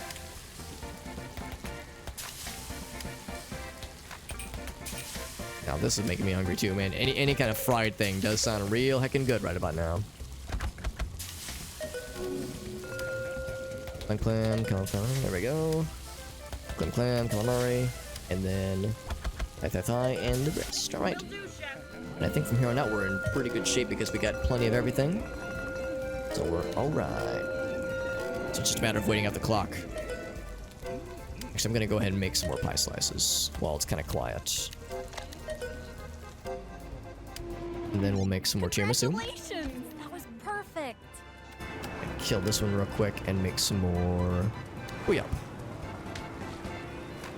Now this is making me hungry too, man. Any kind of fried thing does sound real heckin' good right about now. Clam, calamari, there we go. Clam, calamari, and then thigh and the rest. All right. And I think from here on out we're in pretty good shape because we got plenty of everything. So we're all right. So it's just a matter of waiting out the clock. Actually, I'm gonna go ahead and make some more pie slices while it's kind of quiet. And then we'll make some more tiramisu. Congratulations! That was perfect. Kill this one real quick and make some more booyah.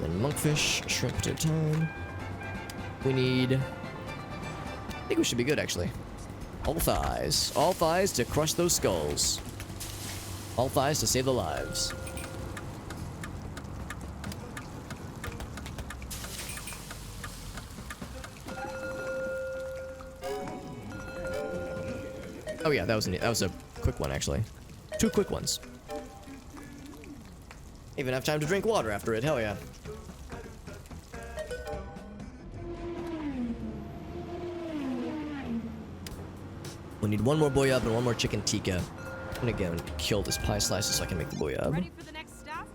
Then monkfish, shrimp at a time. We need... I think we should be good, actually. All thighs. All thighs to crush those skulls. All thighs to save the lives. Oh yeah, that was a quick one, actually. 2 quick ones. Even have time to drink water after it, hell yeah. We'll need one more boyab and one more chicken tikka. I'm gonna go and kill this pie slices so I can make the boyab. Ready for the next stop?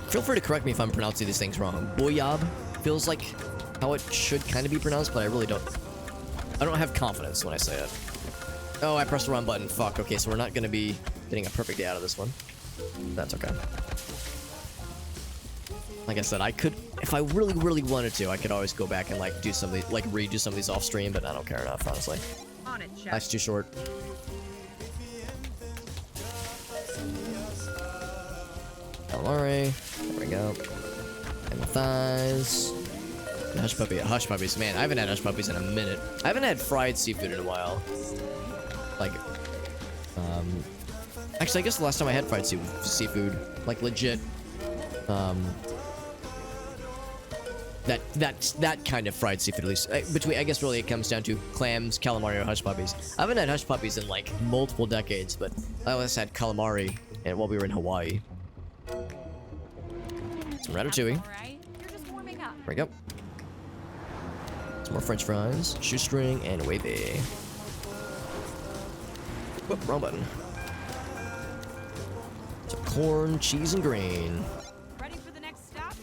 Feel free to correct me if I'm pronouncing these things wrong. Boyab feels like how it should kind of be pronounced, but I really don't. I don't have confidence when I say it. Oh, I pressed the wrong button. Fuck. Okay, so we're not gonna be getting a perfect day out of this one. That's okay. Like I said, I could, if I really, really wanted to, I could always go back and like do something, like redo some of these off stream, but I don't care enough, honestly. On it, chef. Life's too short. Calamari. There we go. And the thighs. And hush puppy. Hush puppies. Man, I haven't had hush puppies in a minute. I haven't had fried seafood in a while. Like, Actually, I guess the last time I had fried seafood, like legit, that kind of fried seafood, at least. I guess really it comes down to clams, calamari, or hush puppies. I haven't had hush puppies in like multiple decades, but I always had calamari while we were in Hawaii. Some ratatouille. All right, you're just warming up. There we go. Some more french fries, shoestring, and wavy. Whoop, wrong button. Some corn, cheese, and green. Ready for the next stop?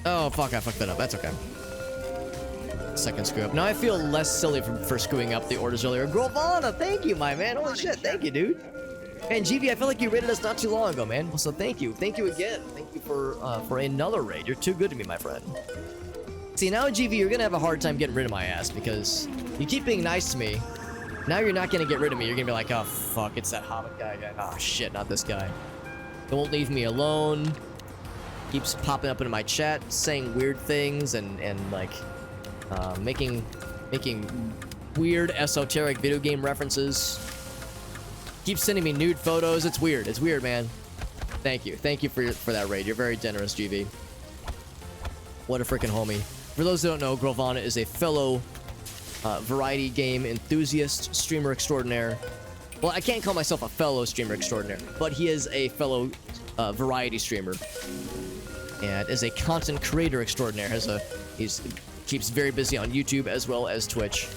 Oh, fuck, I fucked that up. That's okay. Second screw up. Now I feel less silly for screwing up the orders earlier. Grovana, thank you, my man. Holy shit, thank you, dude. And GV, I feel like you raided us not too long ago, man. So thank you. Thank you again. Thank you for another raid. You're too good to me, my friend. See, now, GV, you're gonna have a hard time getting rid of my ass because you keep being nice to me. Now you're not gonna get rid of me. You're gonna be like, oh, fuck, it's that Hobbit guy again. Oh, shit, not this guy. Don't leave me alone. Keeps popping up into my chat, saying weird things and like making weird esoteric video game references. Keeps sending me nude photos. It's weird. It's weird, man. Thank you. Thank you for that raid. You're very generous, GV. What a freaking homie. For those who don't know, Grovana is a fellow variety game enthusiast, streamer extraordinaire. Well, I can't call myself a fellow streamer extraordinaire, but he is a fellow variety streamer. And is a content creator extraordinaire. Keeps very busy on YouTube as well as Twitch.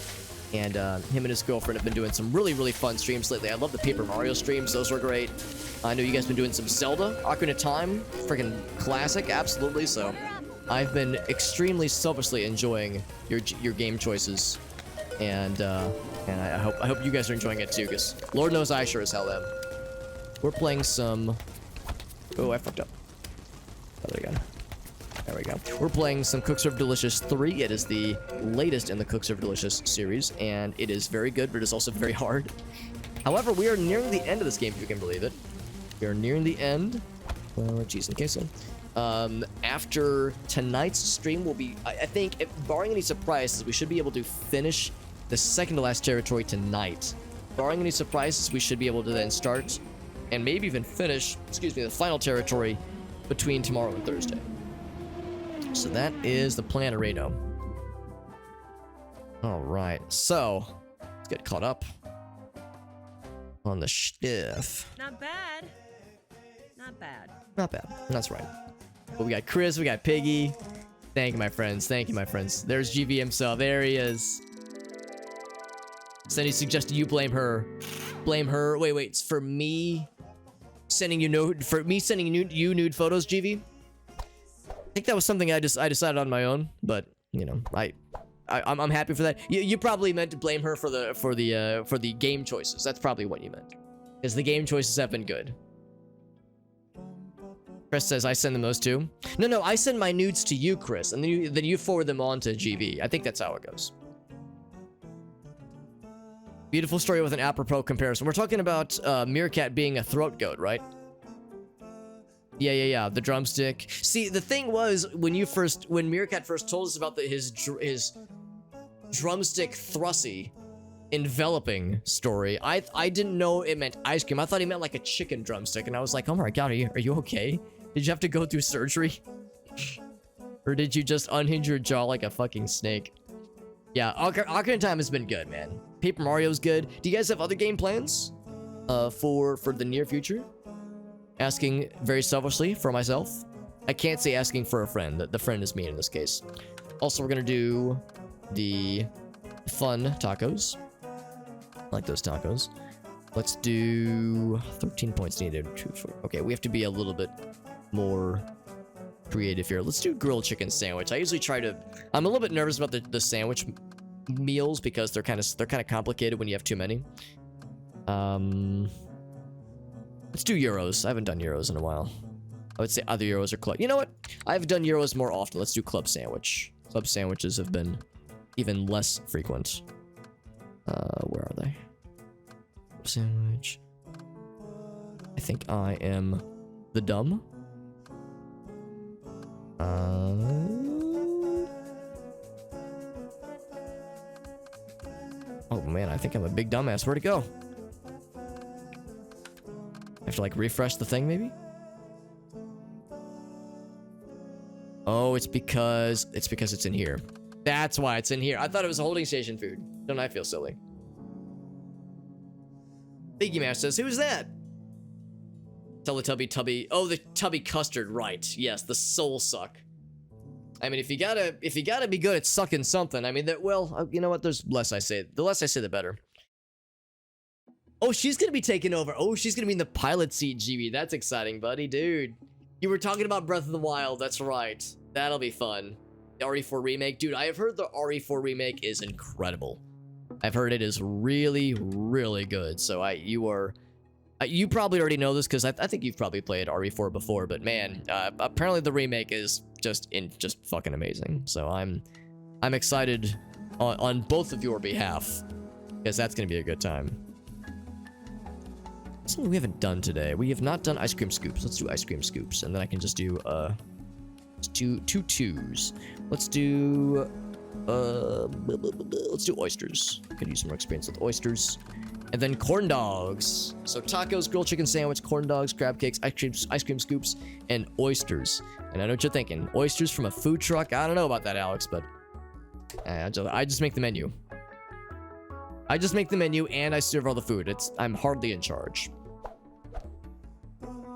And him and his girlfriend have been doing some really, really fun streams lately. I love the Paper Mario streams. Those were great. I know you guys have been doing some Zelda, Ocarina of Time. Freaking classic, absolutely. So I've been extremely selfishly enjoying your game choices. And I hope you guys are enjoying it too, because Lord knows I sure as hell am. We're playing some... Oh, I fucked up. Oh, there we go. There we go. We're playing some Cook Serve Delicious 3. It is the latest in the Cook Serve Delicious series, and it is very good, but it is also very hard. However, we are nearing the end of this game, if you can believe it. We are nearing the end. Cheese and queso. After tonight's stream will be, I think, barring any surprises, we should be able to finish the second to last territory tonight. Barring any surprises, we should be able to then start and maybe even finish, the final territory between tomorrow and Thursday. So that is the plan, Areno. All right, so let's get caught up on the stuff. Not bad. Not bad. Not bad. That's right. But we got Chris, we got Piggy. Thank you, my friends. Thank you, my friends. There's GV himself. There he is. Sandy suggested you blame her. Blame her. Wait. It's for me sending you nude photos, GV. I think that was something I decided on my own, but you know, I'm happy for that. You probably meant to blame her for the game choices. That's probably what you meant, because the game choices have been good. Chris says I send them those too. No, I send my nudes to you, Chris, and then you forward them on to GV. I think that's how it goes. Beautiful story with an apropos comparison. We're talking about Meerkat being a throat goat, right? Yeah. The drumstick. See, the thing was when Meerkat first told us about his drumstick Thrussie enveloping story, I didn't know it meant ice cream. I thought he meant like a chicken drumstick, and I was like, oh my god, are you okay? Did you have to go through surgery? Or did you just unhinge your jaw like a fucking snake? Yeah, Ocarina of Time has been good, man. Paper Mario's good. Do you guys have other game plans for the near future? Asking very selfishly for myself. I can't say asking for a friend. The friend is me in this case. Also, we're gonna do the fun tacos. I like those tacos. Let's do 13 points needed. Okay, we have to be a little bit more creative here. Let's do grilled chicken sandwich. I usually try to... I'm a little bit nervous about the sandwich meals because they're kind of complicated when you have too many. Let's do gyros. I haven't done gyros in a while. I would say other gyros or club. You know what? I've done gyros more often. Let's do club sandwich. Club sandwiches have been even less frequent. Where are they? Sandwich. I think I am The dumb? Oh man, I think I'm a big dumbass. Where'd it go? I have to like refresh the thing maybe? Oh, it's because it's in here. That's why it's in here. I thought it was holding station food. Don't I feel silly? Biggie Mash says, who's that? Teletubby Tubby. Oh, the Tubby Custard, right. Yes, the soul suck. I mean, if you gotta be good at sucking something, I mean, that, well, you know what? There's less I say. The less I say, the better. Oh, she's gonna be taking over. Oh, she's gonna be in the pilot seat, GB. That's exciting, buddy, dude. You were talking about Breath of the Wild. That's right. That'll be fun. The RE4 remake. Dude, I have heard the RE4 remake is incredible. I've heard it is really, really good. So you probably already know this because I think you've probably played RE4 before, but man, apparently the remake is just fucking amazing. So I'm excited on both of your behalf because that's gonna be a good time. Something we haven't done today. We have not done ice cream scoops. Let's do ice cream scoops, and then I can just do two twos. Let's do oysters. Could use some more experience with oysters. And then corn dogs. So tacos, grilled chicken sandwich, corn dogs, crab cakes, ice cream scoops, and oysters. And I know what you're thinking. Oysters from a food truck? I don't know about that, Alex, but I just make the menu. I just make the menu and I serve all the food. I'm hardly in charge.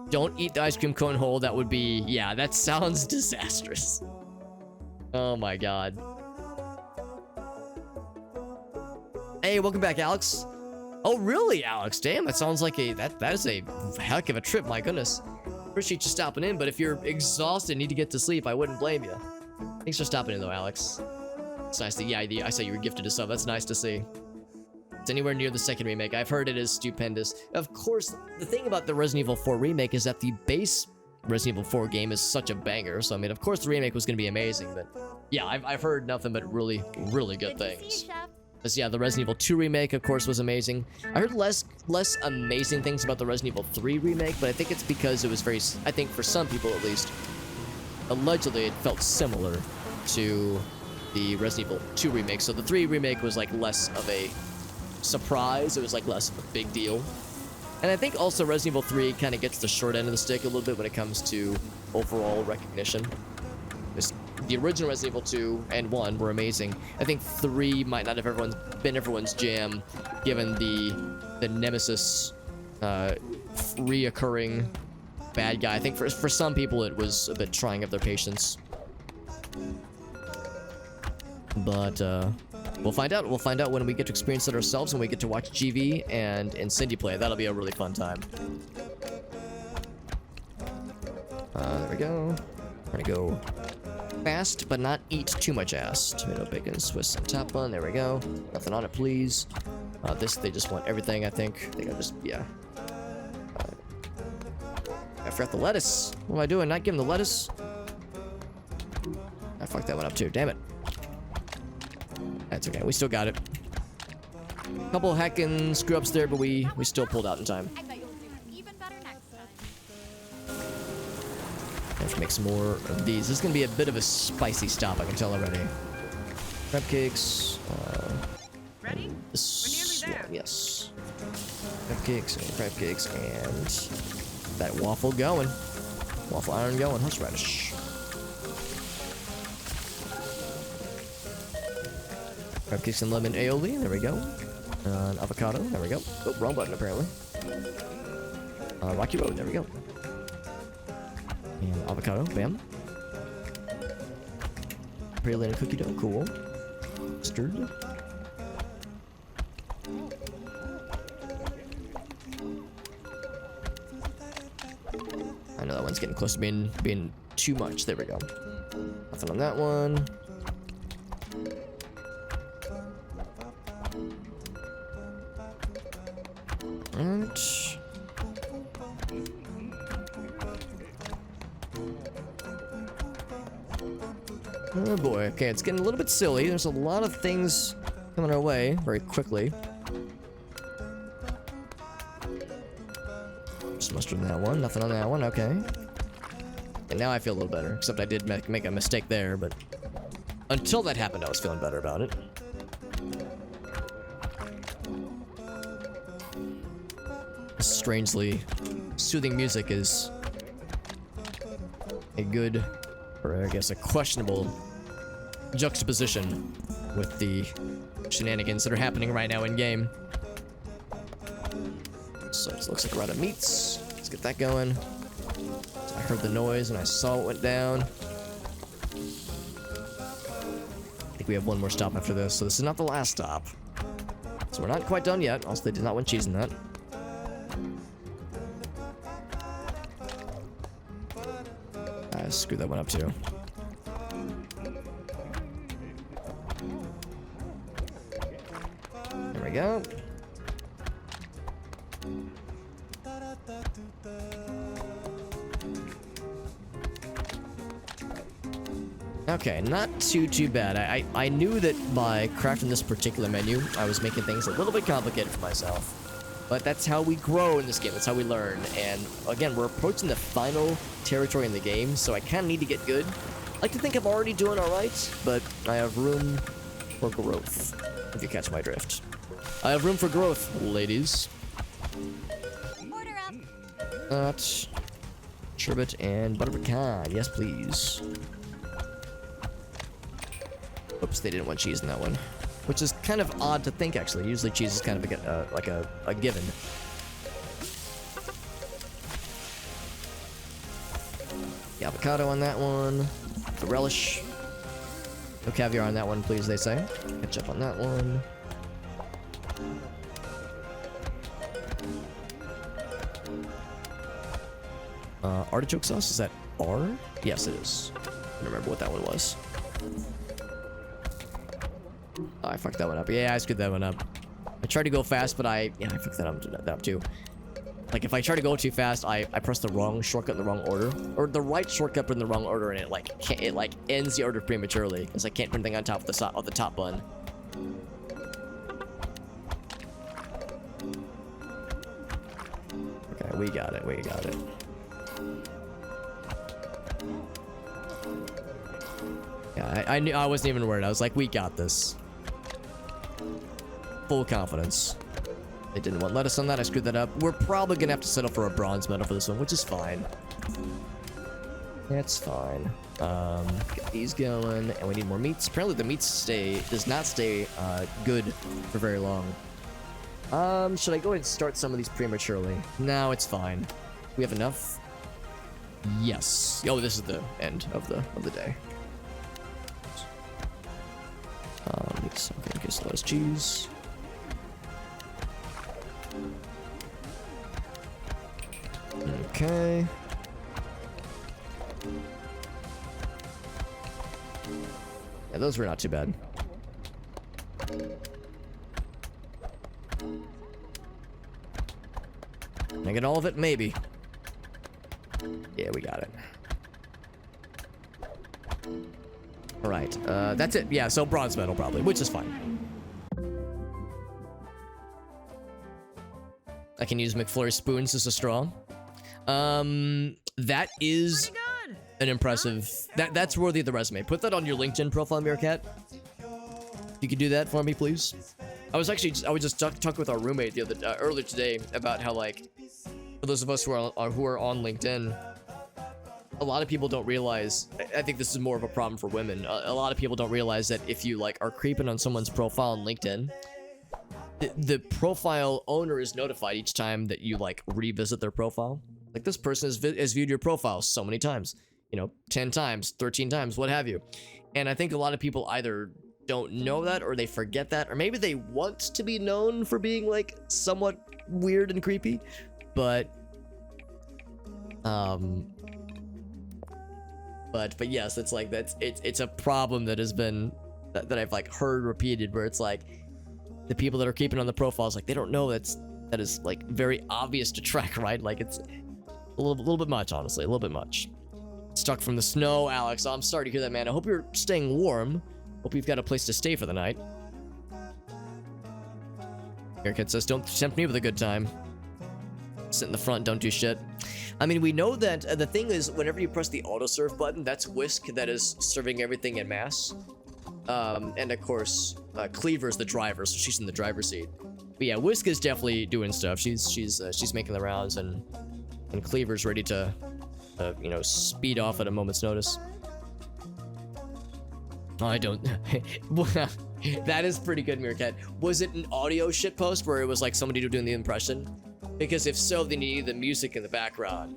Don't eat the ice cream cone whole. That would be, yeah, that sounds disastrous. Oh my god. Hey, welcome back, Alex. Oh, really, Alex? Damn, that sounds like that is a heck of a trip, my goodness. Appreciate you stopping in, but if you're exhausted and need to get to sleep, I wouldn't blame you. Thanks for stopping in, though, Alex. It's nice to, yeah, I saw you were gifted a sub. That's nice to see. It's anywhere near the second remake. I've heard it is stupendous. Of course, the thing about the Resident Evil 4 remake is that the base Resident Evil 4 game is such a banger. So, I mean, of course the remake was going to be amazing, but yeah, I've heard nothing but really, really good things. Yeah, the Resident Evil 2 remake, of course, was amazing. I heard less amazing things about the Resident Evil 3 remake, but I think it's because it was very, I think for some people at least, allegedly it felt similar to the Resident Evil 2 remake. So the 3 remake was like less of a surprise. It was like less of a big deal. And I think also Resident Evil 3 kind of gets the short end of the stick a little bit when it comes to overall recognition. The original Resident Evil 2 and 1 were amazing. I think 3 might not have been everyone's jam, given the Nemesis reoccurring bad guy. I think for some people it was a bit trying of their patience. But we'll find out. We'll find out when we get to experience it ourselves, when we get to watch GV and Cindy play. That'll be a really fun time. There we go. We're gonna go fast, but not eat too much ass. Tomato, bacon, Swiss on top bun. There we go. Nothing on it, please. This, they just want everything, I think. I think I just, yeah. I forgot the lettuce. What am I doing? Not giving the lettuce? I fucked that one up too. Damn it. That's okay. We still got it. Couple heckin' screw-ups there, but we still pulled out in time. I bet you'll do even better next time. Let's make some more of these. This is gonna be a bit of a spicy stop, I can tell already. Crab cakes. Ready? This We're nearly there. one, yes. Crab cakes and that waffle going. Waffle iron going. Horseradish. Crab cakes and lemon aioli. There we go. Avocado. There we go. Oh, wrong button apparently. Rocky Road. There we go. And avocado, bam. Praline and cookie dough, cool. Mustard. I know that one's getting close to being too much. There we go. Nothing on that one. And oh boy, okay, it's getting a little bit silly. There's a lot of things coming our way very quickly. Just Just mustard on that one. Nothing on that one. Okay. And now I feel a little better. Except I did make a mistake there, but until that happened, I was feeling better about it. Strangely, soothing music is a good, or I guess a questionable juxtaposition with the shenanigans that are happening right now in game. So it looks like we're out of meats. Let's get that going. So I heard the noise and I saw it went down. I think we have one more stop after this, so this is not the last stop. So we're not quite done yet. Also, they did not want cheese in that. I screwed that one up too. There we go. Okay, not too bad. I knew that by crafting this particular menu, I was making things a little bit complicated for myself. But that's how we grow in this game. That's how we learn. And again, we're approaching the final territory in the game, so I kind of need to get good. I like to think I'm already doing all right, but I have room for growth, if you catch my drift. I have room for growth, ladies. Order up. Sherbet and butter pecan. Yes, please. Oops, they didn't want cheese in that one. Which is kind of odd to think, actually. Usually cheese is kind of like a given. The avocado on that one. The relish. No caviar on that one, please, they say. Ketchup on that one. Artichoke sauce, is that R? Yes, it is. I don't remember what that one was. Oh, I fucked that one up. Yeah, I screwed that one up. I tried to go fast, but I fucked that up too. Like, if I try to go too fast, I press the wrong shortcut in the wrong order. Or the right shortcut but in the wrong order, and it ends the order prematurely. Because I can't put anything on top of the top bun. Okay, we got it. Yeah, I knew, I wasn't even worried. I was like, we got this. Full confidence. They didn't want lettuce on that. I screwed that up. We're probably gonna have to settle for a bronze medal for this one, which is fine. That's fine. Get these going, and we need more meats. Apparently the meats does not stay good for very long. Should I go ahead and start some of these prematurely? No, it's fine. We have enough. Yes. Oh, this is the end of the day. Need something. Okay, so let's cheese. Okay. Yeah, those were not too bad. Can I get all of it? Maybe. Yeah, we got it. Alright, that's it. Yeah, so bronze medal probably, which is fine. I can use McFlurry spoons as a straw. That is an impressive... That's worthy of the resume. Put that on your LinkedIn profile, Meerkat. You could do that for me, please. I was just talking with our roommate earlier today about how, like, for those of us who are on LinkedIn, a lot of people don't realize, I think this is more of a problem for women. A lot of people don't realize that if you, like, are creeping on someone's profile on LinkedIn, the profile owner is notified each time that you, like, revisit their profile. Like, this person has viewed your profile so many times, you know, 10 times, 13 times, what have you. And I think a lot of people either don't know that, or they forget that, or maybe they want to be known for being, like, somewhat weird and creepy, but yes, it's like it's a problem that has been that I've, like, heard repeated, where it's like the people that are keeping on the profiles, like, they don't know that is like very obvious to track, right? Like, it's a little bit much, honestly, a little bit much. Stuck from the snow, Alex. I'm sorry to hear that, man. I hope you're staying warm. Hope you've got a place to stay for the night. Meerkat says, don't tempt me with a good time. sit in the front, don't do shit. I mean, we know that the thing is, whenever you press the auto serve button, that's Whisk that is serving everything en masse. And of course, Cleaver is the driver, so she's in the driver's seat. But yeah, Whisk is definitely doing stuff. She's making the rounds, and Cleaver's ready to, you know, speed off at a moment's notice. I don't. That is pretty good, Meerkat. Was it an audio shitpost where it was like somebody doing the impression? Because if so, they need the music in the background.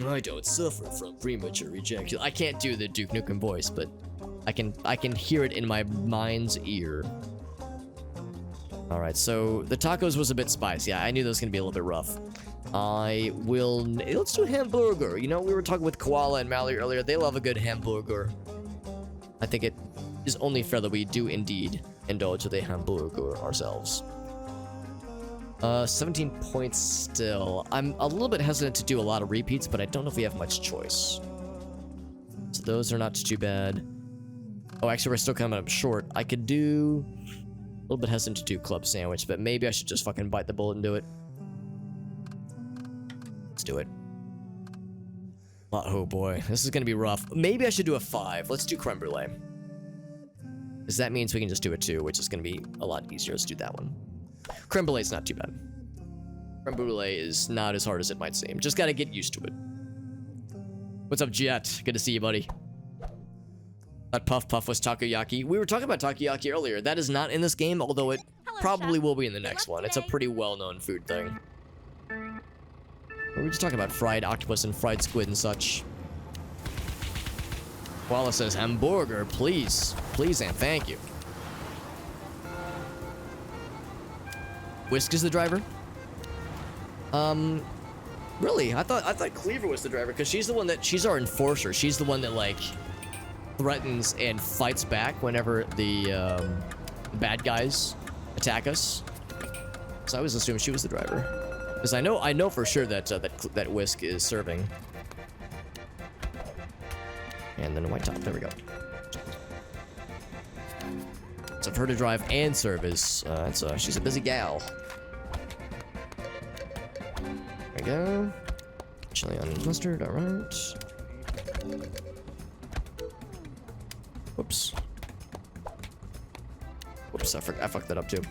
I don't suffer from premature rejection. I can't do the Duke Nukem voice, but I can hear it in my mind's ear. All right, so the tacos was a bit spicy. I knew that was gonna be a little bit rough. Let's do hamburger. You know, we were talking with Koala and Mallory earlier. They love a good hamburger. I think it is only fair that we do indeed indulge with a hamburger ourselves. 17 points still. I'm a little bit hesitant to do a lot of repeats, but I don't know if we have much choice. So those are not too bad. Oh, actually, we're still coming up short. I could do... A little bit hesitant to do club sandwich, but maybe I should just fucking bite the bullet and do it. Let's do it. Oh boy, this is gonna be rough. Maybe I should do a 5. Let's do creme brulee. Because that means we can just do a 2, which is gonna be a lot easier. Let's do that one. Creme brulee is not too bad. Creme brulee is not as hard as it might seem. Just gotta get used to it. What's up, Jet? Good to see you, buddy. That Puff Puff was takoyaki. We were talking about takoyaki earlier. That is not in this game, although it probably will be in the next one. It's a pretty well-known food thing. We were just talking about fried octopus and fried squid and such. Wallace says, hamburger, please. Please and thank you. Whisk is the driver? Really? I thought Cleaver was the driver, because she's the one that, she's our enforcer. She's the one that, like, threatens and fights back whenever the bad guys attack us. So I always assumed she was the driver. Because I know for sure that that Whisk is serving. And then a white top. There we go. So for her to drive and serve is she's a busy gal. There we go. Chili onion mustard. All right. Whoops. Whoops. I fucked that up too.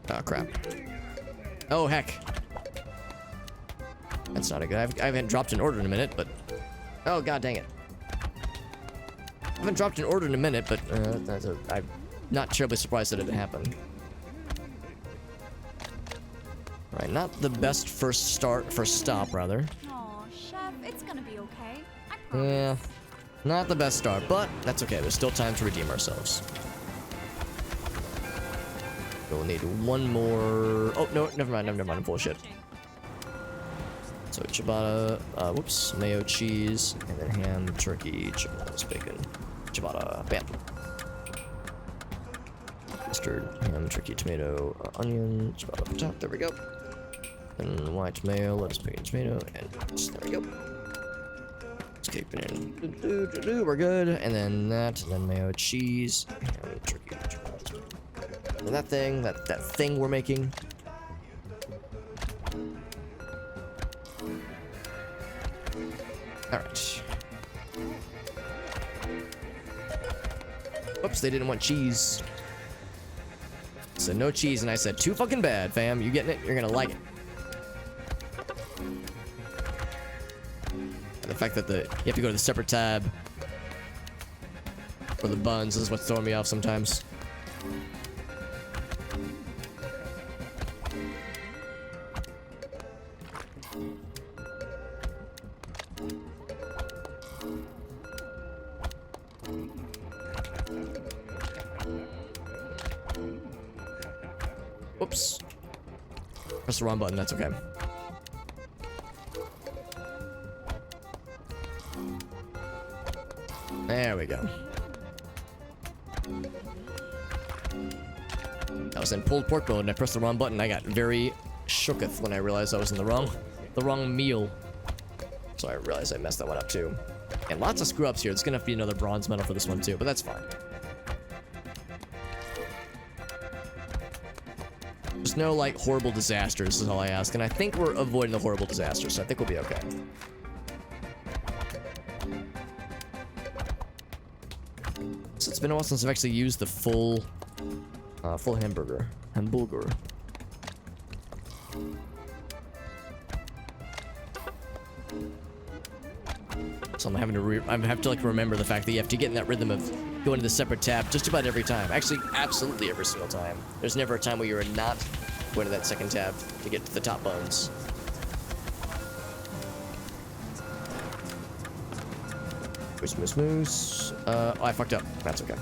Oh crap. Oh, heck. That's not a good... I haven't dropped an order in a minute, but... Oh, god dang it. I haven't dropped an order in a minute, but I'm not terribly surprised that it happened. Right, not the best first stop, rather. Aw, Chef, it's gonna be okay. I promise. Yeah, not the best start, but that's okay. There's still time to redeem ourselves. We'll need one more... Oh, no, never mind, I'm full of shit. So, ciabatta, whoops, mayo, cheese, and then ham, turkey, chickens, bacon, ciabatta, bam. Mustard, ham, turkey, tomato, onion, ciabatta up top, there we go. Then white mayo, lettuce, bacon, tomato, and there we go. Let's keep it in. We're good. And then that, and then mayo, cheese, ham, turkey, and that thing we're making. Alright. Whoops, they didn't want cheese. So no cheese, and I said, too fucking bad, fam. You getting it? You're gonna like it. And the fact that you have to go to the separate tab for the buns is what's throwing me off sometimes. Whoops. Press the wrong button, that's okay. There we go. I was in pulled pork mode and I pressed the wrong button. I got very shooketh when I realized I was in the wrong meal. So I realized I messed that one up too. And lots of screw ups here. It's gonna have to be another bronze medal for this one too, but that's fine. There's no, like, horrible disasters is all I ask. And I think we're avoiding the horrible disasters, so I think we'll be okay. So it's been a while since I've actually used the full hamburger. So I'm having to like remember the fact that you have to get in that rhythm of going to the separate tab just about every time. Actually, absolutely every single time. There's never a time where you're not going to that second tab to get to the top bones. Moose. Oh, I fucked up. That's okay.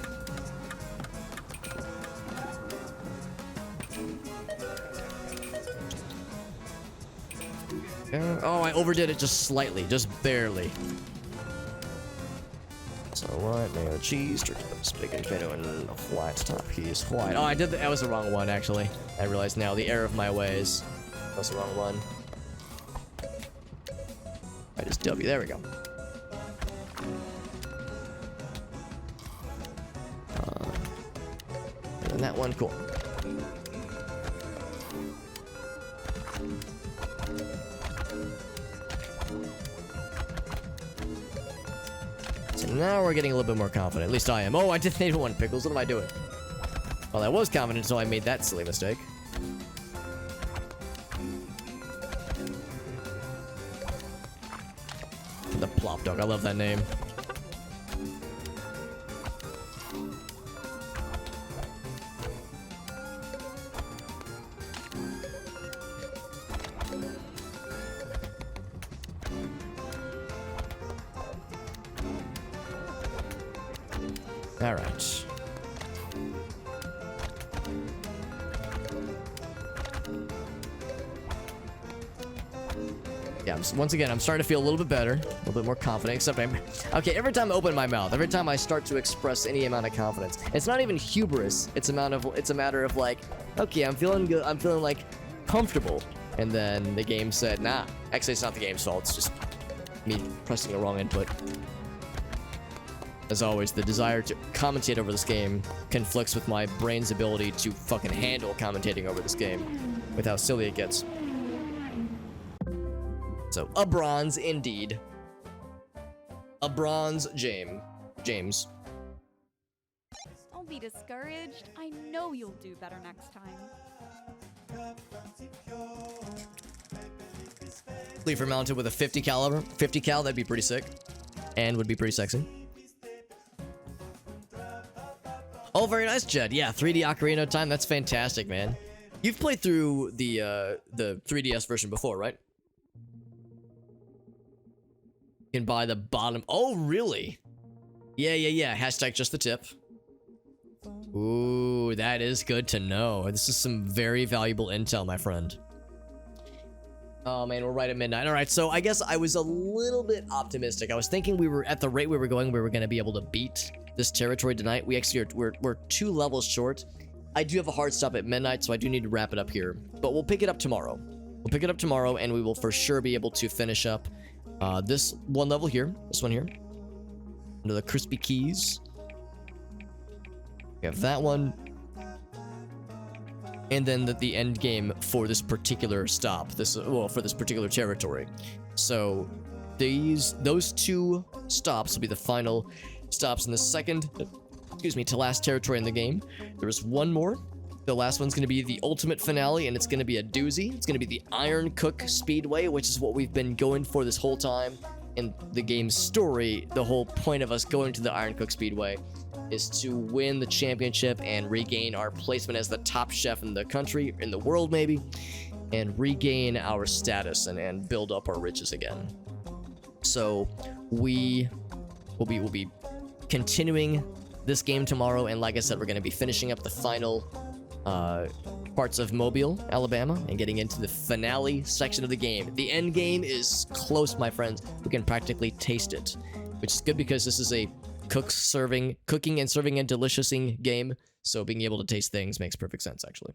Oh, I overdid it just slightly, just barely. So what? Mayo, cheese, turkey, bacon, tomato, and a white top piece. White. Oh, that was the wrong one, actually. I realize now, the error of my ways. That's the wrong one. I just W. There we go. And that one, cool. So now we're getting a little bit more confident. At least I am. Oh, I didn't even want pickles. What am I doing? Well, I was confident until I made that silly mistake. The Plop Dog. I love that name. All right. Yeah, once again, I'm starting to feel a little bit better, a little bit more confident, except okay, every time I open my mouth, every time I start to express any amount of confidence, it's not even hubris, it's a matter of like, okay, I'm feeling good, I'm feeling like comfortable, and then the game said, nah, actually it's not the game's fault, it's just me pressing the wrong input. As always, the desire to commentate over this game conflicts with my brain's ability to fucking handle commentating over this game with how silly it gets. So, a bronze indeed. A bronze James. Don't be discouraged. I know you'll do better next time. Lever mounted with a 50 cal, that'd be pretty sick. And would be pretty sexy. Oh, very nice, Jed. Yeah, 3D Ocarina of Time. That's fantastic, man. You've played through the 3DS version before, right? You can buy the bottom. Oh, really? Yeah. Hashtag just the tip. Ooh, that is good to know. This is some very valuable intel, my friend. Oh, man, we're right at midnight. All right, so I guess I was a little bit optimistic. I was thinking we were, at the rate we were going to be able to beat this territory tonight. We actually we're 2 levels short. I do have a hard stop at midnight, so I do need to wrap it up here. But we'll pick it up tomorrow. And we will for sure be able to finish up this one level here. This one here. Under the Crispy Keys. We have that one. And then the end game for this particular stop. For this particular territory. So those 2 stops will be the final stops in the second, to last territory in the game. There is one more. The last one's going to be the ultimate finale, and it's going to be a doozy. It's going to be the Iron Cook Speedway, which is what we've been going for this whole time. In the game's story, the whole point of us going to the Iron Cook Speedway is to win the championship and regain our placement as the top chef in the country, in the world maybe, and regain our status and build up our riches again. So we will be continuing this game tomorrow, and like I said, we're going to be finishing up the final parts of Mobile, Alabama, and getting into the finale section of the game. The end game is close, my friends. We can practically taste it, which is good because this is a cooking and serving and deliciousing game, so being able to taste things makes perfect sense, actually.